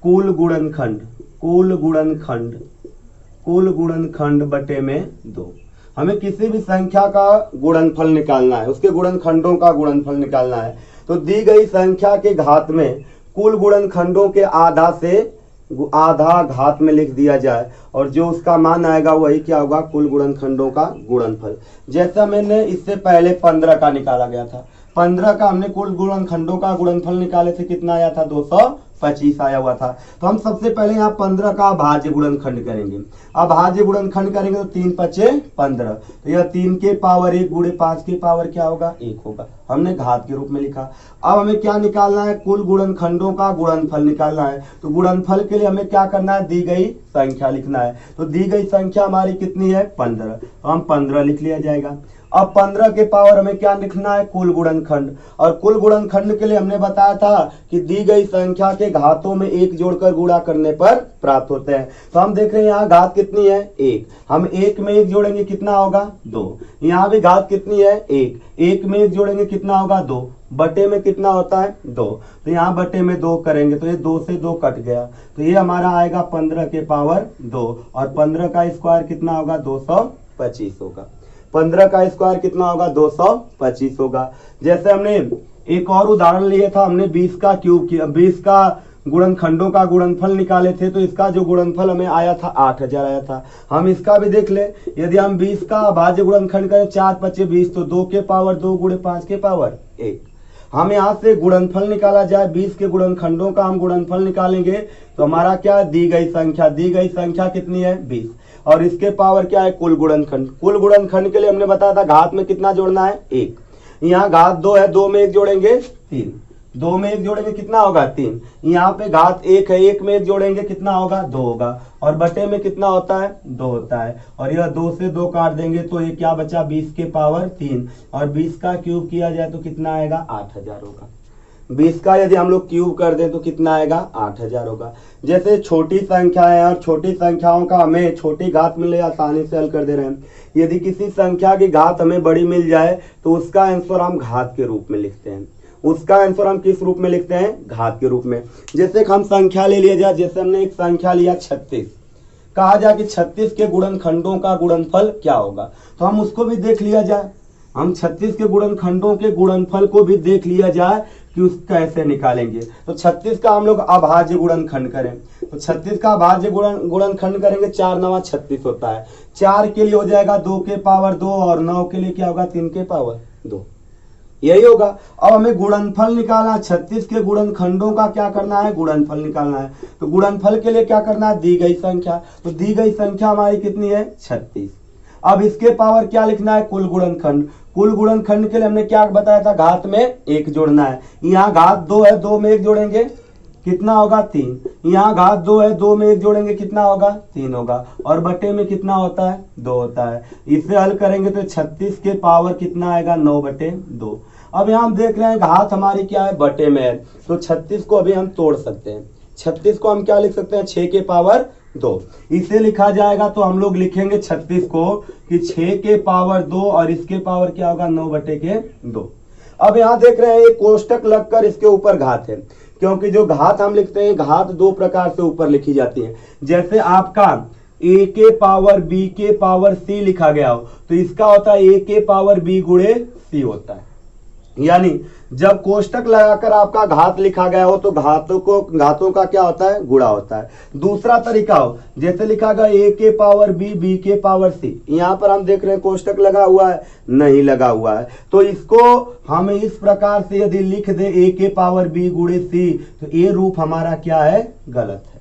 कुल गुणनखंड बटे में 2। हमें किसी भी संख्या का गुणनफल निकालना है, उसके गुणनखंडों का गुणनफल निकालना है, तो दी गई संख्या के घात में कुल गुणनखंडों के आधा घात में लिख दिया जाए और जो उसका मान आएगा वही क्या होगा, कुल गुणनखंडों का गुणनफल। जैसा मैंने इससे पहले 15 का निकाला गया था, 15 का हमने कुल गुणनखंडों का गुणनफल निकाले थे, कितना आया था, 225 आया हुआ था। तो हम सबसे पहले यहाँ 15 का भाज्य गुणनखंड करेंगे। अब भाज्य गुणनखंड करेंगे तो 3 पचे 15, तो यह 3 के पावर 1 गुणे 5 के पावर क्या होगा, 1 होगा। हमने घात के रूप में लिखा। अब हमें क्या निकालना है, कुल गुणनखंडों का गुणनफल निकालना है। तो गुणनफल के लिए हमें क्या करना है, दी गई संख्या लिखना है। तो दी गई संख्या हमारी कितनी है, 15, तो हम 15 लिख लिया जाएगा। अब 15 के पावर हमें क्या लिखना है, कुल गुणनखंड। और कुल गुणनखंड के लिए हमने बताया था कि दी गई संख्या के घातों में 1 जोड़कर गुणा करने पर प्राप्त होते हैं। तो हम देख रहे हैं यहाँ घात कितनी है, 1, हम 1 में 1 जोड़ेंगे कितना होगा, 2। यहाँ भी घात कितनी है, 1 में 1 जोड़ेंगे कितना होगा, 2, बटे में कितना होता है, 2, तो यहाँ बटे में 2 करेंगे तो ये 2 से 2 कट गया, तो ये हमारा आएगा 15 के पावर 2 और 15 का स्क्वायर कितना होगा, 225 होगा। 15 का स्क्वायर कितना होगा, 225 होगा। जैसे हमने एक और उदाहरण लिए था, हमने 20 का क्यूब किया, 20 का गुणनखंडों का गुणनफल निकाले थे, तो इसका जो गुणनफल हमें आया था 8000 आया था। हम इसका भी देख ले, यदि हम 20 का भाज्य गुणनखंड करें 4 पचे 20, तो 2 के पावर 2 गुणे 5 के पावर 1। हम यहाँ से गुणनफल निकाला जाए, 20 के गुणनखंडों का हम गुणनफल निकालेंगे तो हमारा क्या, दी गई संख्या कितनी है, 20, और इसके पावर क्या है, कुल गुणनखंड। कुल गुणनखंड के लिए हमने बताया था घात में कितना जोड़ना है, 1। यहाँ घात 2 है, 2 में 1 जोड़ेंगे 3, 2 में 1 जोड़ेंगे कितना होगा, 3। यहाँ पे घात 1 है, 1 में 1 जोड़ेंगे कितना होगा, 2 होगा, और बटे में कितना होता है, 2 होता है। और यह 2 से 2 काट देंगे तो ये क्या बचा, 20 के पावर 3, और 20 का क्यूब किया जाए तो कितना आएगा, 8000 होगा। 20 का यदि हम लोग क्यूब कर दें तो कितना आएगा, 8000 होगा। जैसे छोटी संख्या है और छोटी संख्याओं का हमें छोटी घात मिले, आसानी से हल कर दे रहे हैं। यदि किसी संख्या की घात हमें बड़ी मिल जाए तो उसका आंसर हम घात के रूप में लिखते हैं। उसका आंसर हम किस रूप में लिखते हैं, घात के रूप में। जैसे हम संख्या ले लिया जाए, जैसे हमने एक संख्या लिया 36, कहा जाए कि 36 के गुणनखंडों का गुणनफल क्या होगा, तो हम उसको भी देख लिया जाए। हम 36 के गुणनखंडों के गुणनफल को भी देख लिया जाए कि उसका कैसे निकालेंगे। तो 36 का हम लोग अभाज्य गुणनखंड करें, तो 36 का अभाज्य गुणनखंड करेंगे, 4 9 36 होता है। 4 के लिए हो जाएगा 2 के पावर 2 और 9 के लिए क्या होगा, 3 के पावर 2, यही होगा। अब हमें गुणनफल निकालना है, 36 के गुणनखंडों का क्या करना है, गुणनफल निकालना है। तो गुणनफल के लिए क्या करना है, दी गई संख्या, तो दी गई संख्या हमारी कितनी है, 36। अब इसके पावर क्या लिखना है, कुल गुणनखंड। कुल गुणनखंड के लिए हमने क्या बताया था, घात में 1 जोड़ना है। यहाँ घात 2 है, 2 में 1 जोड़ेंगे कितना होगा, 3। यहाँ घात 2 है, 2 में 1 जोड़ेंगे कितना होगा, 3 होगा, और बटे में कितना होता है, 2 होता है। इसे हल करेंगे तो 36 के पावर कितना आएगा, 9/2। अब यहाँ हम देख रहे हैं घात हमारी क्या है, बटे में है, तो 36 को अभी हम तोड़ सकते हैं। 36 को हम क्या लिख सकते हैं, 6 के पावर 2। इसे लिखा जाएगा तो हम लोग लिखेंगे 36 को कि 6 के पावर 2 और इसके पावर क्या होगा, 9/2। अब यहाँ देख रहे हैं एक कोष्टक लगकर इसके ऊपर घात है, क्योंकि जो घात हम लिखते हैं, घात 2 प्रकार से ऊपर लिखी जाती है। जैसे आपका a के पावर b के पावर c लिखा गया हो, तो इसका होता है a के पावर b गुणे c होता है। यानी जब कोष्टक लगाकर आपका घात लिखा गया हो तो घातों का क्या होता है, गुणा होता है। दूसरा तरीका हो, जैसे लिखा गया a के पावर b, b के पावर c, यहाँ पर हम देख रहे हैं कोष्टक लगा हुआ है, नहीं लगा हुआ है, तो इसको हम इस प्रकार से यदि लिख दे a के पावर b गुणे c, तो ये रूप हमारा क्या है, गलत है।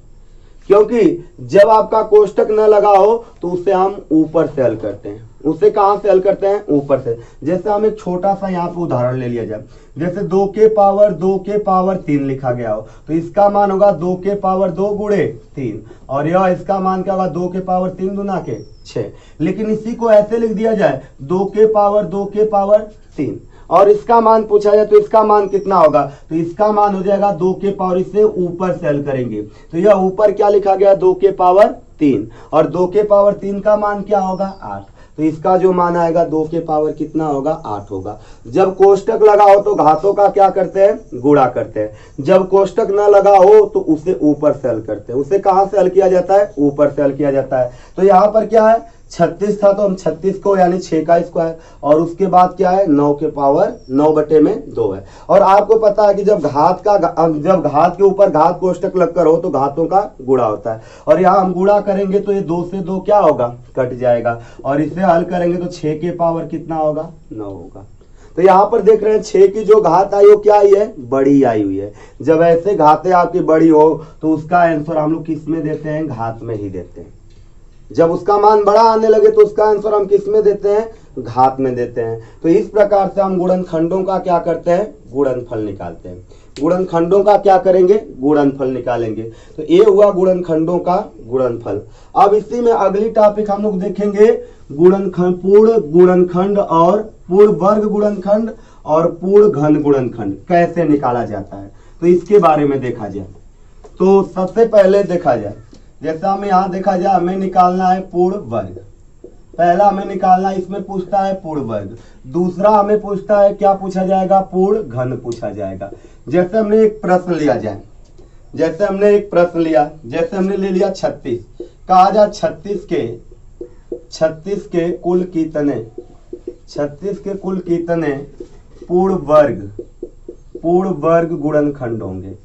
क्योंकि जब आपका कोष्टक न लगा हो तो उसे हम ऊपर से हल करते हैं। उसे कहां से हल करते हैं, ऊपर से। जैसे हम एक छोटा सा यहाँ पे उदाहरण ले लिया जाए, जैसे 2 के पावर 3 लिखा गया हो, तो इसका मान होगा 2 के पावर 2 गुणे 3, और यह इसका मान क्या होगा, 2 के पावर 3 दूना के 6। लेकिन इसी को ऐसे लिख दिया जाए 2 के पावर 3, और इसका मान पूछा जाए तो इसका मान कितना होगा, तो इसका मान हो जाएगा 2 के पावर, इसे ऊपर से हल करेंगे तो यह ऊपर क्या लिखा गया 2 के पावर 3 और 2 के पावर 3 का मान क्या होगा 8। तो इसका जो मान आएगा 2 के पावर कितना होगा 8 होगा। जब कोष्टक लगा हो तो घातों का क्या करते हैं गुणा करते हैं, जब कोष्टक ना लगा हो तो उसे ऊपर से हल करते हैं। उसे कहां से हल किया जाता है, ऊपर से हल किया जाता है। तो यहाँ पर क्या है 36 था तो हम 36 को यानी 6 का स्क्वायर और उसके बाद क्या है 9 के पावर 9/2 है। और आपको पता है कि जब घात के ऊपर घात कोष्टक लगकर हो तो घातों का गुणा होता है और यहाँ हम गुणा करेंगे तो ये 2 से 2 क्या होगा कट जाएगा और इसे हल करेंगे तो 6 के पावर कितना होगा 9 होगा। तो यहाँ पर देख रहे हैं 6 की जो घात आई वो क्या आई है बड़ी आई हुई है। जब ऐसे घातें आपकी बड़ी हो तो उसका आंसर हम लोग किस में देते हैं घात में ही देते हैं। जब उसका मान बड़ा आने लगे तो उसका आंसर हम किस में देते हैं घात में देते हैं। तो इस प्रकार से हम गुणनखंडों का क्या करते हैं गुणनफल निकालते हैं। गुणनखंडों का क्या करेंगे गुणनफल निकालेंगे। तो ये हुआ गुणनखंडों का गुणनफल। अब इसी में अगली टॉपिक हम लोग देखेंगे गुणनखंड, पूर्ण गुणनखंड और पूर्ण वर्ग गुणनखंड और पूर्ण घन गुणनखंड कैसे निकाला जाता है, तो इसके बारे में देखा जाए। तो सबसे पहले देखा जाए जैसे हमें यहाँ देखा जाए हमें निकालना है पूर्ण वर्ग। पहला हमें निकालना है, इसमें पूछता है पूर्ण वर्ग। दूसरा हमें पूछता है क्या पूछा जाएगा पूर्ण घन पूछा जाएगा। जैसे हमने एक प्रश्न लिया जाए, जैसे हमने ले लिया 36, कहा जाए 36 के कुल कितने पूर्ण वर्ग गुणनखंड होंगे।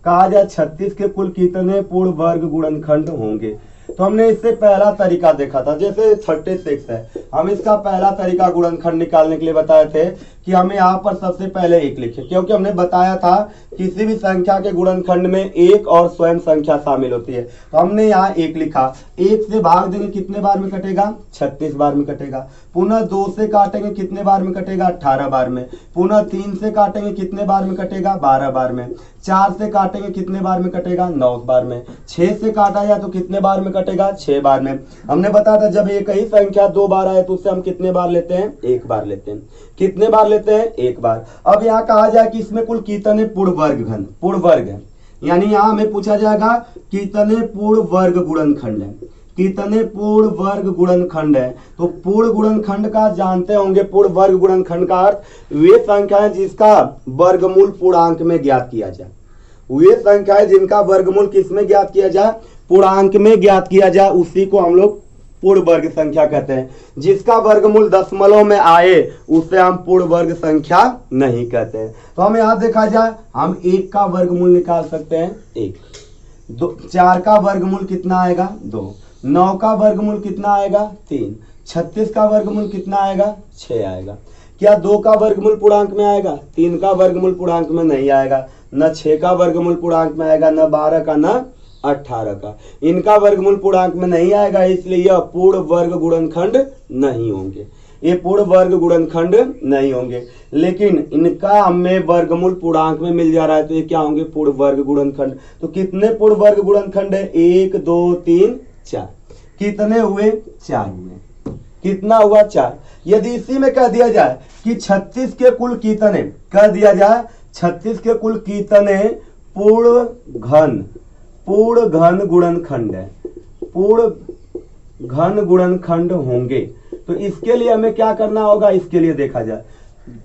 कहा जाए 36 के कुल कितने पूर्ण वर्ग गुणनखंड होंगे। तो हमने इससे पहला तरीका देखा था, जैसे 36 है, हम इसका पहला तरीका गुणनखंड निकालने के लिए बताए थे कि हमें यहाँ पर सबसे पहले 1 लिखे, क्योंकि हमने बताया था किसी भी संख्या के गुणनखंड में 1 और स्वयं संख्या शामिल होती है। तो हमने यहाँ 1 लिखा, 1 से भाग देंगे कितने बार में कटेगा 36 बार में कटेगा। पुनः 2 से काटेंगे कितने बार में कटेगा 18 बार में। पुनः 3 से काटेंगे कितने बार में कटेगा 12 बार में। 4 से काटेंगे कितने बार में कटेगा 9 बार में। 6 से काटा जाए तो कितने बार में कटेगा 6 बार में। हमने बताया था जब एक ही संख्या 2 बार आए तो उससे हम कितने बार लेते हैं 1 बार लेते हैं। कितने बार लेते हैं 1 बार। अब यहाँ कहा जाए कि इसमें कुल कितने पूर्ण वर्ग है, यानी यहाँ हमें पूछा जाएगा कितने पूर्ण वर्ग गुणनखंड है, कितने पूर्ण वर्ग गुणनखंड है। तो पूर्ण गुणनखंड का जानते होंगे, पूर्ण वर्ग गुणनखंड का अर्थ वे संख्याएं जिसका वर्गमूल पूर्णांक में ज्ञात किया जाए, वे संख्याएं जिनका वर्गमूल किस में ज्ञात किया जाए पूर्णांक में ज्ञात किया जाए, उसी को हम लोग पूर्ण वर्ग संख्या कहते हैं। जिसका वर्गमूल दशमलव में आए उसे हम पूर्ण वर्ग संख्या नहीं कहते हैं। तो हम यहाँ देखा जाए हम 1 का वर्गमूल निकाल सकते हैं 1, 4 का वर्गमूल कितना आएगा 2, 9 का वर्गमूल कितना आएगा 3, 36 का वर्गमूल कितना आएगा 6 आएगा। क्या 2 का वर्गमूल पूर्णांक में आएगा, 3 का वर्गमूल पूर्णांक में नहीं आएगा, न 6 का वर्गमूल पूर्णांक में आएगा, न 12 का, न 18 का। इनका वर्गमूल पूर्णांक में नहीं आएगा, इसलिए यह पूर्ण वर्ग गुणनखंड नहीं होंगे, ये पूर्ण वर्ग गुणनखंड नहीं होंगे। लेकिन इनका हमें वर्गमूल पूर्णांक में मिल जा रहा है तो ये क्या होंगे पूर्ण वर्ग गुणनखंड। तो कितने पूर्ण वर्ग गुणनखंड है 1 2 3 4, कितने हुए 4 हुए। कितना हुआ 4। यदि इसी में कह दिया जाए कि 36 के कुल कितने, कह दिया जाए 36 के कुल कितने पूर्ण घन गुणनखंड है, पूर्ण घन गुणनखंड होंगे, तो इसके लिए हमें क्या करना होगा, इसके लिए देखा जाए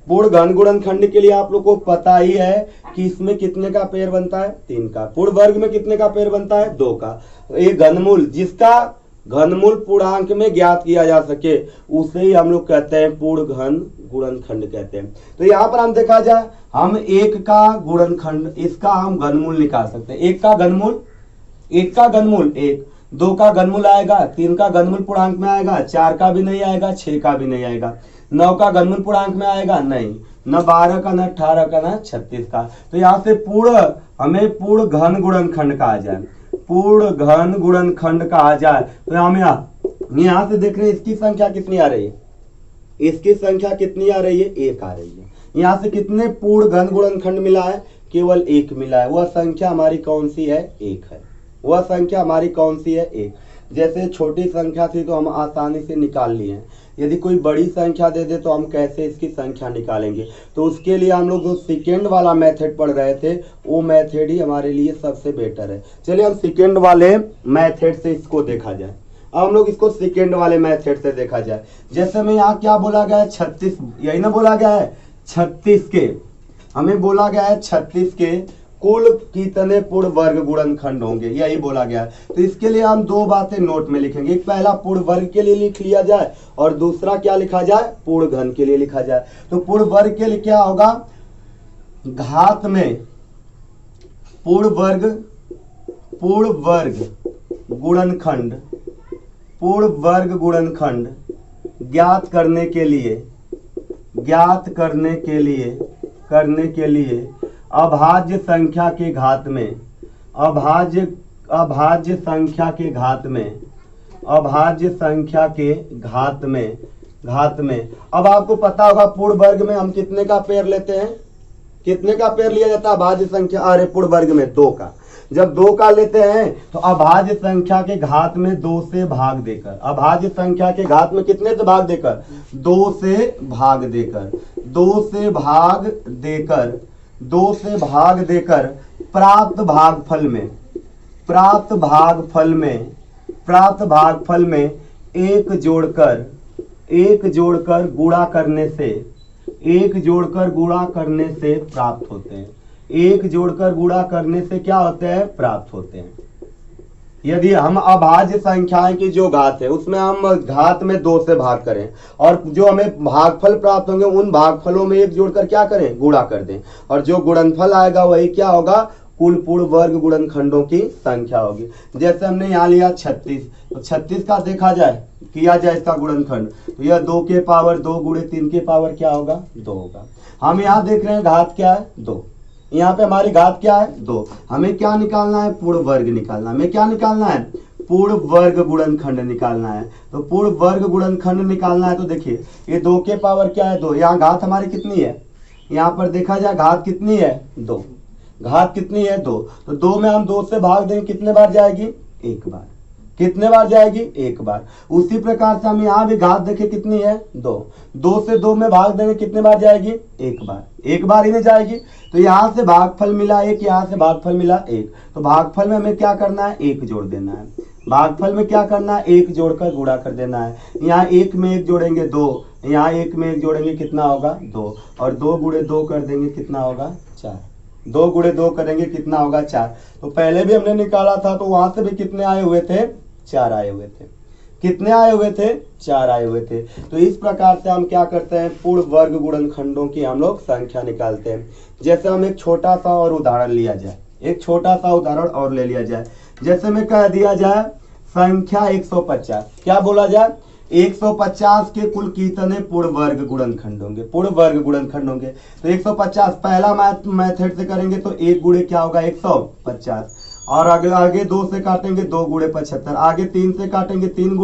पूर्ण घन गुणनखंड के लिए आप लोग को पता ही है कि इसमें कितने का पेड़ बनता है 3 का, पूर्ण वर्ग में कितने का पेड़ बनता है 2 का। ये घनमूल, जिसका घनमूल पूर्णांक में ज्ञात किया जा सके उसे ही हम लोग कहते हैं पूर्ण घन गुणनखंड कहते हैं। तो यहाँ पर हम देखा जाए हम 1 का गुणनखंड, इसका हम घनमूल निकाल सकते हैं। 1 का घनमूल 1, 2 का घनमूल आएगा, 3 का घनमूल पूर्णांक में आएगा, 4 का भी नहीं आएगा, 6 का भी नहीं आएगा, 9 का घनमूल पूर्णांक में आएगा नहीं, न 12 का, न 18 का, न 36 का। तो यहाँ से हमें पूर्ण घन गुणनखंड कहा जाए, पूर्ण घन गुणनखंड कहा जाए। तो हम यहाँ से देख रहे हैं इसकी संख्या कितनी आ रही है, इसकी संख्या कितनी आ रही है 1 आ रही है। यहाँ से कितने पूर्ण घन गुणनखंड मिला है, केवल 1 मिला है। वह संख्या हमारी कौन सी है 1 है, वह संख्या हमारी कौन सी है 1। जैसे छोटी संख्या थी तो हम आसानी से निकाल लिए हैं, यदि कोई बड़ी संख्या दे दे तो हम कैसे इसकी संख्या निकालेंगे। तो उसके लिए हम लोग जो सेकेंड वाला मेथड पढ़ रहे थे वो मेथड ही हमारे लिए सबसे बेटर है। चलिए हम सेकेंड वाले मेथड से इसको देखा जाए। अब हम लोग इसको सेकेंड वाले मेथड से देखा जाए। जैसे में यहाँ क्या बोला गया है 36, यही ना बोला गया है 36 के, हमें बोला गया है 36 के कुल कितने पूर्ण वर्ग गुणनखंड होंगे, यही बोला गया है। तो इसके लिए हम दो बातें नोट में लिखेंगे। एक पहला पूर्ण वर्ग के लिए लिख लिया जाए और दूसरा क्या लिखा जाए, पूर्ण घन के लिए लिखा जाए। तो पूर्ण वर्ग के लिए क्या होगा, घात में पूर्ण वर्ग गुणनखंड, पूर्ण वर्ग गुणनखंड ज्ञात करने के लिए अभाज्य संख्या के घात में, अभाज्य संख्या के घात में। अब आपको पता होगा पूर्ण वर्ग में हम कितने का पेयर लेते हैं, कितने का पेयर लिया जाता है अभाज्य संख्या, अरे पूर्ण वर्ग में 2 का। जब 2 का लेते हैं तो अभाज्य संख्या के घात में 2 से भाग देकर, अभाज्य संख्या के घात में कितने से भाग देकर, 2 से भाग देकर प्राप्त भागफल में एक जोड़कर गुणा करने से प्राप्त होते हैं। एक जोड़कर गुणा करने से क्या होते हैं, प्राप्त होते हैं। यदि हम अभाज्य संख्याएं की जो घात है उसमें हम घात में 2 से भाग करें और जो हमें भागफल प्राप्त होंगे उन भागफलों में एक जोड़कर क्या करें, गुणा कर दें, और जो गुणनफल आएगा वही क्या होगा, कुल पूर्ण वर्ग गुणनखंडों की संख्या होगी। जैसे हमने यहाँ लिया 36, तो 36 का देखा जाए, किया जाए इसका गुणनखंड, तो यह 2 के पावर 2 गुणे 3 के पावर क्या होगा, 2 होगा। हम यहाँ देख रहे हैं घात क्या है, 2, यहाँ पे हमारी घात क्या है, 2। हमें क्या निकालना है, पूर्ण वर्ग निकालना है। हमें क्या निकालना है, पूर्ण वर्ग गुणनखंड निकालना है। तो पूर्ण वर्ग गुणनखंड निकालना है तो देखिए ये 2 के पावर क्या है, 2। यहाँ घात हमारी कितनी है, यहाँ पर देखा जाए घात कितनी है, 2। घात कितनी है, 2। तो 2 में हम 2 से भाग देंगे, कितने बार जाएगी, 1 बार। कितने बार जाएगी, 1 बार। उसी प्रकार से हम यहाँ भी घात देखें कितनी है, 2। 2 से 2 में भाग देंगे, कितने बार जाएगी, 1 बार। 1 बार ही नहीं जाएगी। तो यहाँ से भागफल मिला 1, यहाँ से भागफल मिला 1। तो भागफल में हमें क्या करना है, 1 जोड़ देना है। भागफल में क्या करना है, 1 जोड़कर गुणा कर देना है। यहाँ 1 में 1 जोड़ेंगे 2, यहाँ 1 में 1 जोड़ेंगे कितना होगा, 2, और 2 गुणे 2 कर देंगे कितना होगा, 4। 2 गुणे 2 करेंगे कितना होगा, 4। तो पहले भी हमने निकाला था तो वहां से भी कितने आए हुए थे, 4 आए हुए थे। कितने आए हुए थे, 4 आए हुए थे। तो इस प्रकार से हम क्या करते हैं, पूर्ण वर्ग गुणनखंडों की हम लोग संख्या निकालते हैं। जैसे हम एक छोटा सा और उदाहरण लिया जाए, एक छोटा सा उदाहरण और ले लिया जाए। जैसे में कह दिया जाए संख्या 150, क्या बोला जाए, 150 के कुल कितने पूर्ण वर्ग गुणनखंड होंगे, पूर्ण वर्ग गुणनखंड होंगे। तो 150 पहला मेथड से करेंगे तो 1 गुणे क्या होगा, 150, और आगे 2 से काटेंगे 2 गुणे 75, आगे 3 से काटेंगे 3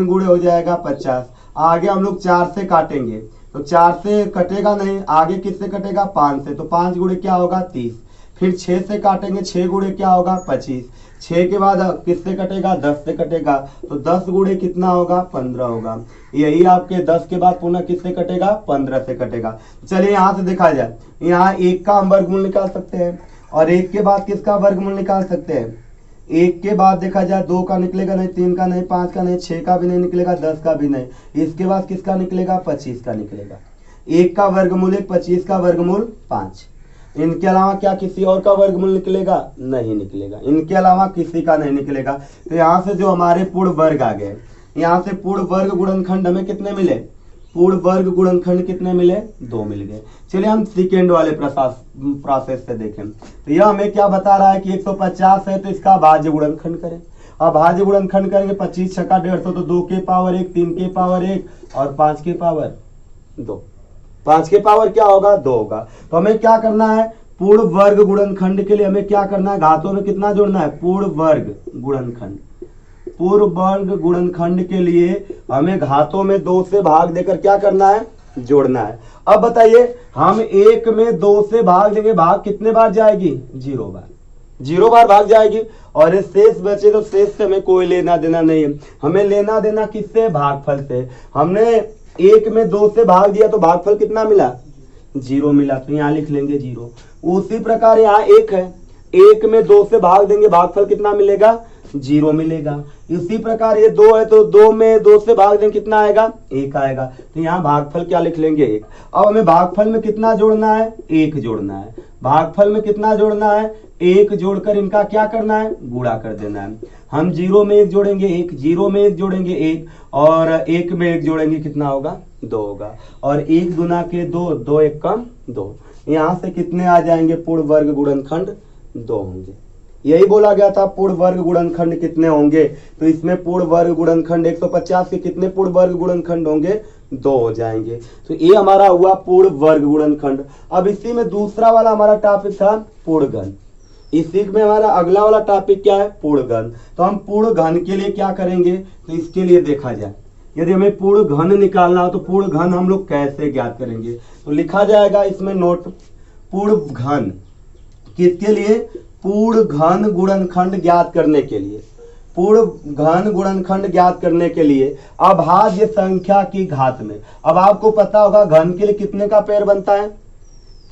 गुणे हो जाएगा 50। आगे हम लोग 4 से काटेंगे तो 4 से कटेगा नहीं, आगे किससे कटेगा, 5 से, तो 5 गुणे क्या होगा, 30। फिर 6 से काटेंगे, 6 गुणे क्या होगा, 25। 6 के बाद किससे कटेगा, 10 से कटेगा, तो 10 गुणे कितना होगा, 15 होगा। यही आपके 10 के बाद पुनः किससे कटेगा, 15 से कटेगा। चलिए यहाँ से देखा जाए, यहाँ 1 का हम वर्गमूल निकाल सकते हैं और 1 के बाद किसका वर्गमूल निकाल सकते हैं। 1 के बाद देखा जाए 2 का निकलेगा नहीं, 3 का नहीं, 5 का नहीं, 6 का भी नहीं निकलेगा, 10 का भी नहीं। इसके बाद किसका निकलेगा, 25 का निकलेगा। 1 का वर्गमूल 1, 25 का वर्गमूल 5। इनके अलावा क्या किसी और का वर्गमूल निकलेगा, नहीं निकलेगा। इनके अलावा किसी का नहीं निकलेगा। तो यहाँ से जो हमारे पूर्ण वर्ग आ गए, यहाँ से पूर्ण वर्ग गुणनखंड हमें कितने मिले, पूर्ण वर्ग गुणनखंड कितने मिले, 2 मिल गए। चलिए हम सेकेंड वाले प्रोसेस से देखें। तो यह हमें क्या बता रहा है कि 150 है तो इसका भाज्य गुणनखंड करें। अब भाज्य गुणनखंड करेंगे 25 छक्का 150, तो 2 के पावर 1, 3 के पावर 1 और 5 के पावर 2। 5 के पावर क्या होगा, 2 होगा। तो हमें क्या करना है, पूर्ण वर्ग गुणनखंड के लिए हमें क्या करना है, घातों में कितना जोड़ना है, पूर्ण वर्ग गुणनखंड। पूर्ण वर्ग गुणनखंड के लिए हमें घातों में 2 से भाग देकर क्या करना है, जोड़ना है। अब बताइए हम 1 में 2 से भाग देंगे, भाग कितने बार जाएगी, 0 बार। 0 बार भाग जाएगी। और ये शेष बचे तो शेष से हमें कोई लेना देना नहीं है, हमें लेना देना किससे, भागफल से। हमने 1 में 2 से भाग दिया तो भागफल कितना मिला, 0 मिला, तो यहाँ लिख लेंगे 0। उसी प्रकार यहाँ 1 है, 1 में 2 से भाग देंगे भागफल कितना मिलेगा, 0 मिलेगा। इसी प्रकार ये 2 है तो 2 में 2 से भाग देंगे कितना आएगा, 1 आएगा, तो यहाँ भागफल क्या लिख लेंगे, 1। अब हमें भागफल में कितना जोड़ना है, 1 जोड़ना है। भागफल में कितना जोड़ना है, 1 जोड़कर इनका क्या करना है, गुणा कर देना है। हम 0 में 1 जोड़ेंगे 1, 0 में 1 जोड़ेंगे 1, और 1 में 1 जोड़ेंगे कितना होगा, 2 होगा। और 1 गुना के 2, 2 1 कम 2। यहाँ से कितने आ जाएंगे, पूर्ण वर्ग गुणनखंड 2 होंगे। यही बोला गया था पूर्ण वर्ग गुणनखंड कितने होंगे, तो इसमें पूर्ण वर्ग गुणनखंड 150 के कितने पूर्ण वर्ग गुणनखंड होंगे, 2 हो जाएंगे। तो ये हमारा हुआ पूर्ण वर्ग गुणनखंड। अब इसी में दूसरा वाला हमारा टॉपिक था पूर्ण घन। इसी में हमारा अगला वाला टॉपिक क्या है, पूर्ण घन। तो हम पूर्ण घन के लिए क्या करेंगे, तो इसके लिए देखा जाए यदि हमें पूर्ण घन निकालना हो तो पूर्ण घन हम लोग कैसे ज्ञात करेंगे, तो लिखा जाएगा इसमें नोट, पूर्ण घन किसके लिए, पूर्ण घन गुणनखंड ज्ञात करने के लिए। पूर्ण घन गुणनखंड ज्ञात करने के लिए अभाज्य संख्या की घात में। अब आपको पता होगा घन के लिए कितने का पेड़ बनता है,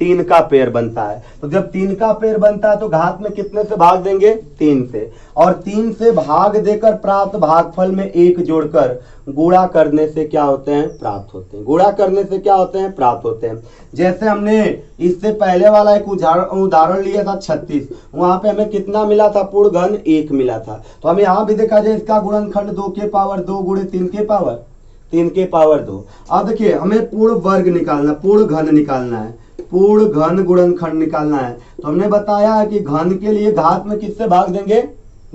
3 का पेड़ बनता है। तो जब 3 का पेड़ बनता है तो घात में कितने से भाग देंगे, 3 से। और 3 से भाग देकर प्राप्त भागफल में 1 जोड़कर गुणा करने से क्या होते हैं, प्राप्त होते हैं। गुणा करने से क्या होते हैं, प्राप्त होते हैं। जैसे हमने इससे पहले वाला एक उदाहरण लिया था 36, वहां पे हमें कितना मिला था, पूर्ण घन 1 मिला था। तो हमें यहाँ भी देखा जाए इसका गुणनखंड 2 के पावर 2 गुणे 3 के पावर 3 के पावर 2। अब देखिए हमें पूर्ण वर्ग निकालना, पूर्ण घन निकालना है, पूर्ण घन गुणनखंड निकालना है। तो हमने बताया है कि घन के लिए घात में किससे भाग देंगे,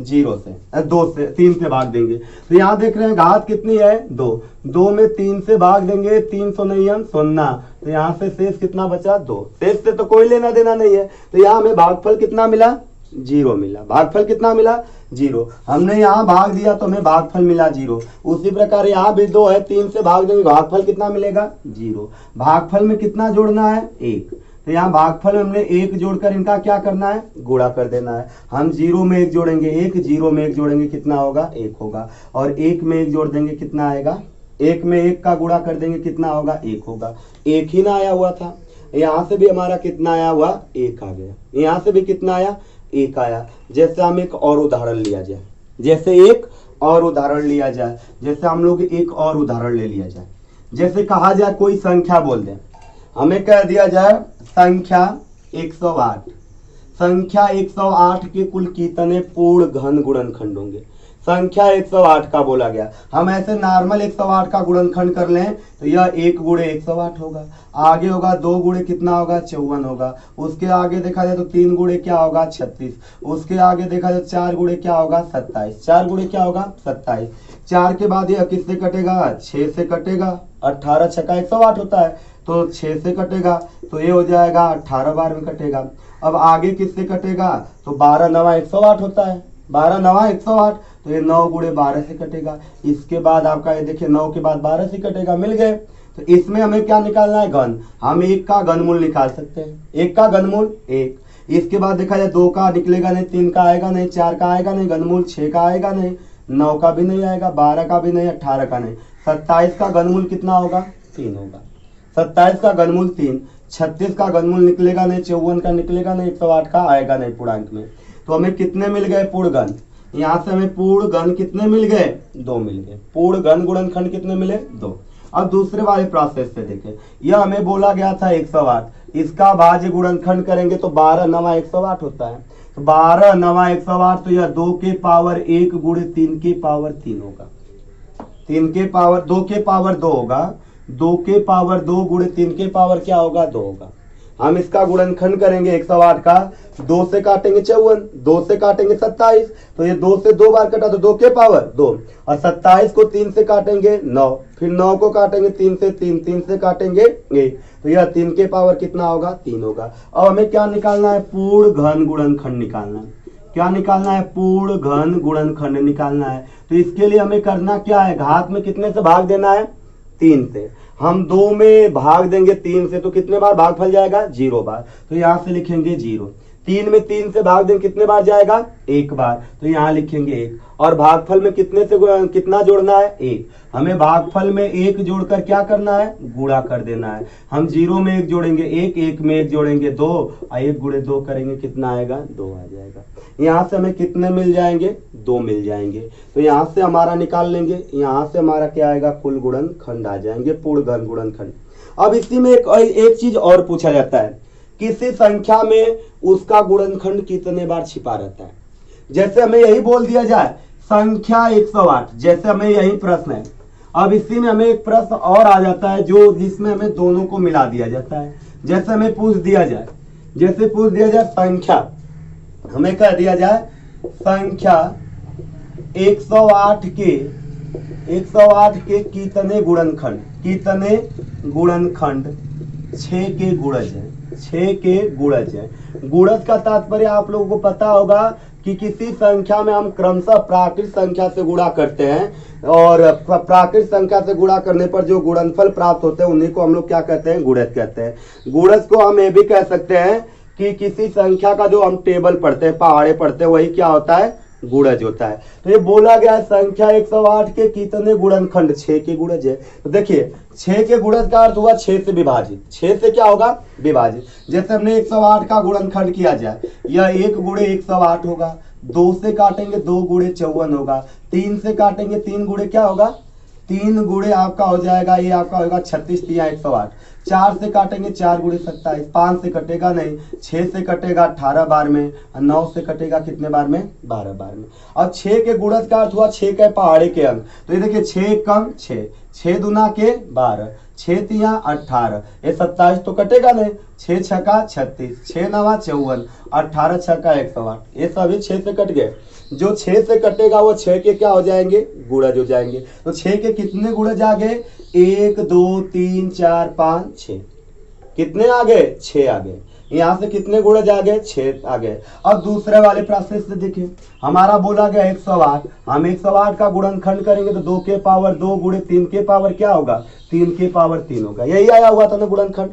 0 से, 2 से, 3 से भाग देंगे। तो यहाँ देख रहे हैं घात कितनी है, 2, 2 में 3 से भाग देंगे, 3 सौ नहीं हम 0, तो यहाँ से शेष कितना बचा, 2। शेष से तो कोई लेना देना नहीं है, तो यहाँ हमें भागफल कितना मिला, 0 मिला। भागफल कितना मिला, 0। हमने यहाँ भाग दिया तो हमें भागफल मिला 0। उसी प्रकार यहाँ भी 2 है, 3 से भाग देंगे भागफल कितना मिलेगा, 0। भागफल में कितना जोड़ना है, 1। तो यहाँ भागफल में हमने 1 जोड़कर इनका क्या करना है, गुणा कर देना है। हम 0 में 1 जोड़ेंगे 1, 0 में 1 जोड़ेंगे कितना होगा, 1 होगा। और 1 में 1 जोड़ देंगे कितना आएगा, 1 में 1 का गुणा कर देंगे कितना होगा, 1 होगा। 1 ही ना आया हुआ था, यहाँ से भी हमारा कितना आया हुआ, 1 आ गया। यहाँ से भी कितना आया, 1 आया। जैसे हम एक और उदाहरण लिया जाए, जैसे एक और उदाहरण लिया जाए, जैसे हम लोग एक और उदाहरण ले लिया जाए। जैसे कहा जाए कोई संख्या बोल दें, हमें कह दिया जाए संख्या 108। संख्या 108 के कुल कितने पूर्ण घन गुणनखंड होंगे। संख्या 108 का बोला गया, हम ऐसे नॉर्मल 108 का गुणनखंड कर लें तो यह 1 गुणे 108 होगा। आगे होगा 2 गुणे कितना होगा, 54 होगा। उसके आगे देखा जाए तो 3 गुणे क्या होगा, 36। उसके आगे देखा जाए 4 गुणे क्या होगा, 27। 4 गुणे क्या होगा, 27। 4 के बाद यह किससे कटेगा, 6 से कटेगा। 18 छक्का 108 होता है तो 6 से कटेगा, तो ये हो जाएगा 18 बार में कटेगा। अब आगे किससे कटेगा, तो 12 9 108 होता है, 12 9 108, तो ये 9 गुणे 12 से कटेगा। इसके बाद आपका ये देखिए 9 के बाद 12 से कटेगा, मिल गए। तो इसमें हमें क्या निकालना है, घन। हम 1 का घनमूल निकाल सकते हैं, 1 का घनमूल 1। इसके बाद देखा जाए 2 का निकलेगा नहीं, 3 का आएगा नहीं, 4 का आएगा नहीं, घनमूल 6 का आएगा नहीं, 9 का भी नहीं आएगा, 12 का भी नहीं, 18 का नहीं। 27 का घनमूल कितना होगा, 3 होगा। 27 का घनमूल 3। 36 का घनमूल निकलेगा नहीं, 54 का निकलेगा नहीं, 108 का आएगा नहीं पूर्णांक में। तो हमें कितने मिल गए पूर्ण घन, यहाँ से हमें पूर्ण घन कितने मिल गए, 2 मिल गए। पूर्ण घन गुणनखंड कितने मिले, 2। अब दूसरे वाले प्रोसेस से देखें, यह हमें बोला गया था 108, इसका भाज्य गुणनखंड करेंगे तो 12 9 108 होता है। तो 12 9 108, तो यह 2 के पावर 1 गुणे 3 के पावर 3 होगा। 3 के पावर 2 के पावर 2 होगा, 2 के पावर 2 गुणे 3 के पावर क्या होगा, 2 होगा। हम इसका गुणनखंड करेंगे 108 का, 2 से काटेंगे 54, 2 से काटेंगे 27, तो ये 2 से 2 बार कटा तो 2 के पावर 2, और 27 को 3 से काटेंगे 9, फिर 9 को काटेंगे 3 से 3 से काटेंगे 1, तो यह 3 के पावर कितना होगा, 3 होगा। अब हमें क्या निकालना है, पूर्ण घन गुणनखंड निकालना है। क्या निकालना है, पूर्ण घन गुणनखंड निकालना है। तो इसके लिए हमें करना क्या है, घात में कितने से भाग देना है, 3 से। हम 2 में भाग देंगे 3 से तो कितने बार भागफल जाएगा, 0 बार। तो यहाँ से लिखेंगे 0। 3 में 3 से भाग देंगे कितने बार जाएगा, एक बार, तो यहाँ लिखेंगे 1। और भागफल में कितने से कितना जोड़ना है, 1। हमें भागफल में 1 जोड़कर क्या करना है, गुणा कर देना है। हम 0 में 1 जोड़ेंगे 1, 1 में 1 जोड़ेंगे 2, और 1 गुणे 2 करेंगे कितना आएगा, 2 आ जाएगा। यहाँ से हमें कितने मिल जाएंगे, 2 मिल जाएंगे। तो यहाँ से हमारा निकाल लेंगे, यहाँ से हमारा क्या आएगा, कुल गुणनखंड आ जाएंगे, पूर्ण घन गुणनखंड। अब इसी में एक चीज और पूछा जाता है, किसी संख्या में उसका गुणनखंड कितने बार छिपा रहता है। जैसे हमें यही बोल दिया जाए संख्या 108, जैसे हमें यही प्रश्न है। अब इसी में हमें एक प्रश्न और आ जाता है जो जिसमें हमें दोनों को मिला दिया जाता है। जैसे हमें पूछ दिया जाए, संख्या, हमें कह दिया जाए संख्या 108 के कितने गुणनखंड, 6 के गुणज है, 6 के गुणज है। गुणज का तात्पर्य आप लोगों को पता होगा कि किसी संख्या में हम क्रमशः प्राकृत संख्या से गुणा करते हैं, और प्राकृत संख्या से गुणा करने पर जो गुणनफल प्राप्त होते हैं उन्हीं को हम लोग क्या कहते हैं, गुणज कहते हैं। गुणज को हम ये भी कह सकते हैं कि किसी संख्या का जो हम टेबल पढ़ते हैं, पहाड़े पढ़ते हैं, वही क्या होता है, गुणज होता है। तो ये बोला गया है संख्या 108 के कितने गुणनखंड, 6 के गुणज है। तो देखिए 6 के गुणज का अर्थ हुआ 6 से विभाजित, 6 से क्या होगा, विभाजित। जैसे हमने 108 का गुणनखंड किया जाए, यह 1 गुणे 108 होगा, 2 से काटेंगे 2 गुणे 54 होगा, 3 से काटेंगे 3 गुणे क्या होगा, 3 गुणे आपका हो जाएगा, ये आपका होगा 36 3 108। 4 से काटेंगे 4 गुणे 27, 5 से कटेगा नहीं, 6 से कटेगा 18 बार में, 9 से कटेगा कितने बार में, 12 बार में। अब 6 के गुणज का अर्थ हुआ 6 के पहाड़े के अंक। तो ये देखिए 6 कम 6, 6 दूना के 12, 6 तिया 18, ये 27 तो कटेगा नहीं, 6 छका 36, 6 नवा 54, 18 छका 108, ये सभी 6 से कट गए। जो 6 से कटेगा वो 6 के क्या हो जाएंगे, गुणज हो जाएंगे। तो 6 के कितने गुणज आ गए, 1 2 3 4 5 6, कितने आ गए, 6 आ गए। यहाँ से कितने गुणज आ गए, 6 आ गए। अब दूसरे वाले प्रोसेस से देखिए, हमारा बोला गया 108, हम 108 का गुणनखंड करेंगे तो 2 के पावर 2 गुणे 3 के पावर क्या होगा, 3 के पावर 3 होगा, यही आया हुआ था ना गुणनखंड।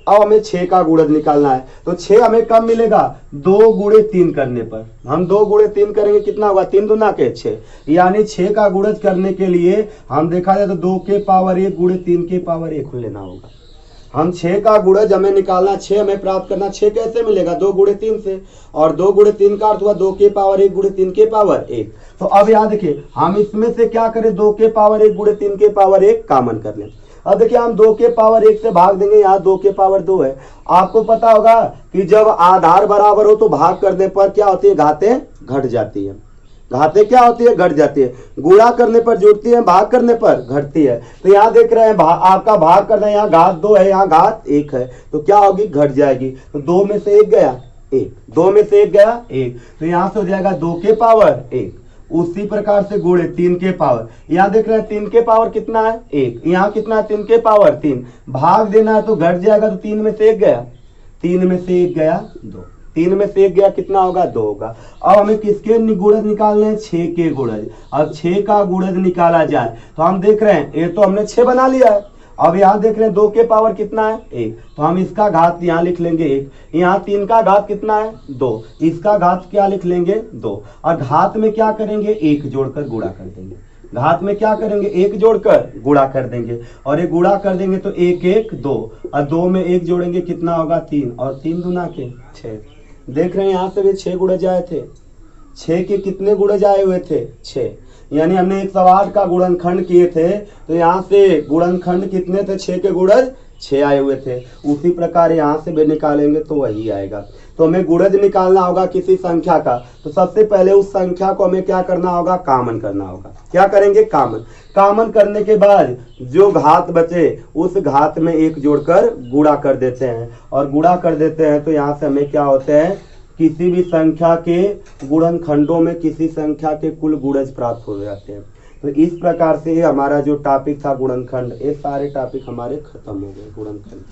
अब हमें 6 का गुणज निकालना है, तो 6 हमें कब मिलेगा, 2 गुणे 3 करने पर। हम 2 गुणे 3 करेंगे कितना होगा, 3 दूना के 6, यानी 6 का गुणज करने के लिए हम देखा जाए तो 2 के पावर 1 गुणे 3 के पावर 1 लेना होगा। हम 6 का गुणज हमें निकालना, 6 हमें प्राप्त करना। 6 कैसे मिलेगा, 2 गुणे 3 से, और 2 गुणे 3 का अर्थ हुआ 2 के पावर 1 गुणे 3 के पावर 1। तो अब यहाँ देखिए हम इसमें से क्या करें, 2 के पावर 1 गुणे 3 के पावर 1 कॉमन कर लें। अब देखिए हम 2 के पावर 1 से भाग देंगे, यहाँ 2 के पावर 2 है। आपको पता होगा कि जब आधार बराबर हो तो भाग करने पर क्या होती है, घातें घट जाती है। घातें क्या होती है, घट जाती है। गुणा करने पर जुड़ती है, भाग करने पर घटती है। तो यहाँ देख रहे हैं आपका भाग करना है, यहाँ घात 2 है, यहाँ घात 1 है, तो क्या होगी, घट जाएगी। तो 2 में से 1 गया 1, 2 में से 1 गया 1, तो यहाँ से हो जाएगा 2 के पावर 1। उसी प्रकार से गुणे 3 के पावर, यहाँ देख रहे हैं 3 के पावर कितना है, 1, यहाँ कितना है, 3 के पावर 3। भाग देना है तो घट जाएगा, तो 3 में से 1 गया, 3 में से 1 गया 2, 3 में से 1 गया कितना होगा, 2 होगा। अब हमें किसके गुणज निकालने हैं, 6 के गुणज। अब 6 का गुणज निकाला जाए तो हम देख रहे हैं, ये तो हमने 6 बना लिया है। अब यहाँ देख रहे हैं 2 के पावर कितना है, 1, तो हम इसका घात यहाँ लिख लेंगे 1। यहाँ 3 का घात कितना है, 2, इसका घात क्या लिख लेंगे, 2। और घात में क्या करेंगे, 1 जोड़कर गुणा कर देंगे। घात में क्या करेंगे, 1 जोड़कर गुणा कर देंगे, और ये गुणा कर देंगे तो 1 1 2, और 2 में 1 जोड़ेंगे कितना होगा, 3, और 3 दूना के 6। देख रहे हैं यहाँ से भी 6 गुणज आए थे। 6 के कितने गुणज आए हुए थे, 6, यानी हमने 108 का गुणनखंड किए थे, तो यहाँ से गुणनखंड कितने थे, 6 के गुणज 6 आए हुए थे। उसी प्रकार यहाँ से भी निकालेंगे तो वही आएगा। तो हमें गुणज निकालना होगा किसी संख्या का, तो सबसे पहले उस संख्या को हमें क्या करना होगा, कॉमन करना होगा। क्या करेंगे, कॉमन। कॉमन करने के बाद जो घात बचे उस घात में 1 जोड़कर गुणा कर देते हैं, और गुणा कर देते हैं तो यहाँ से हमें क्या होते हैं, किसी भी संख्या के गुणनखंडों में किसी संख्या के कुल गुणज प्राप्त हो जाते हैं। तो इस प्रकार से हमारा जो टॉपिक था गुणनखंड, ये सारे टॉपिक हमारे खत्म हो गए, गुणनखंड।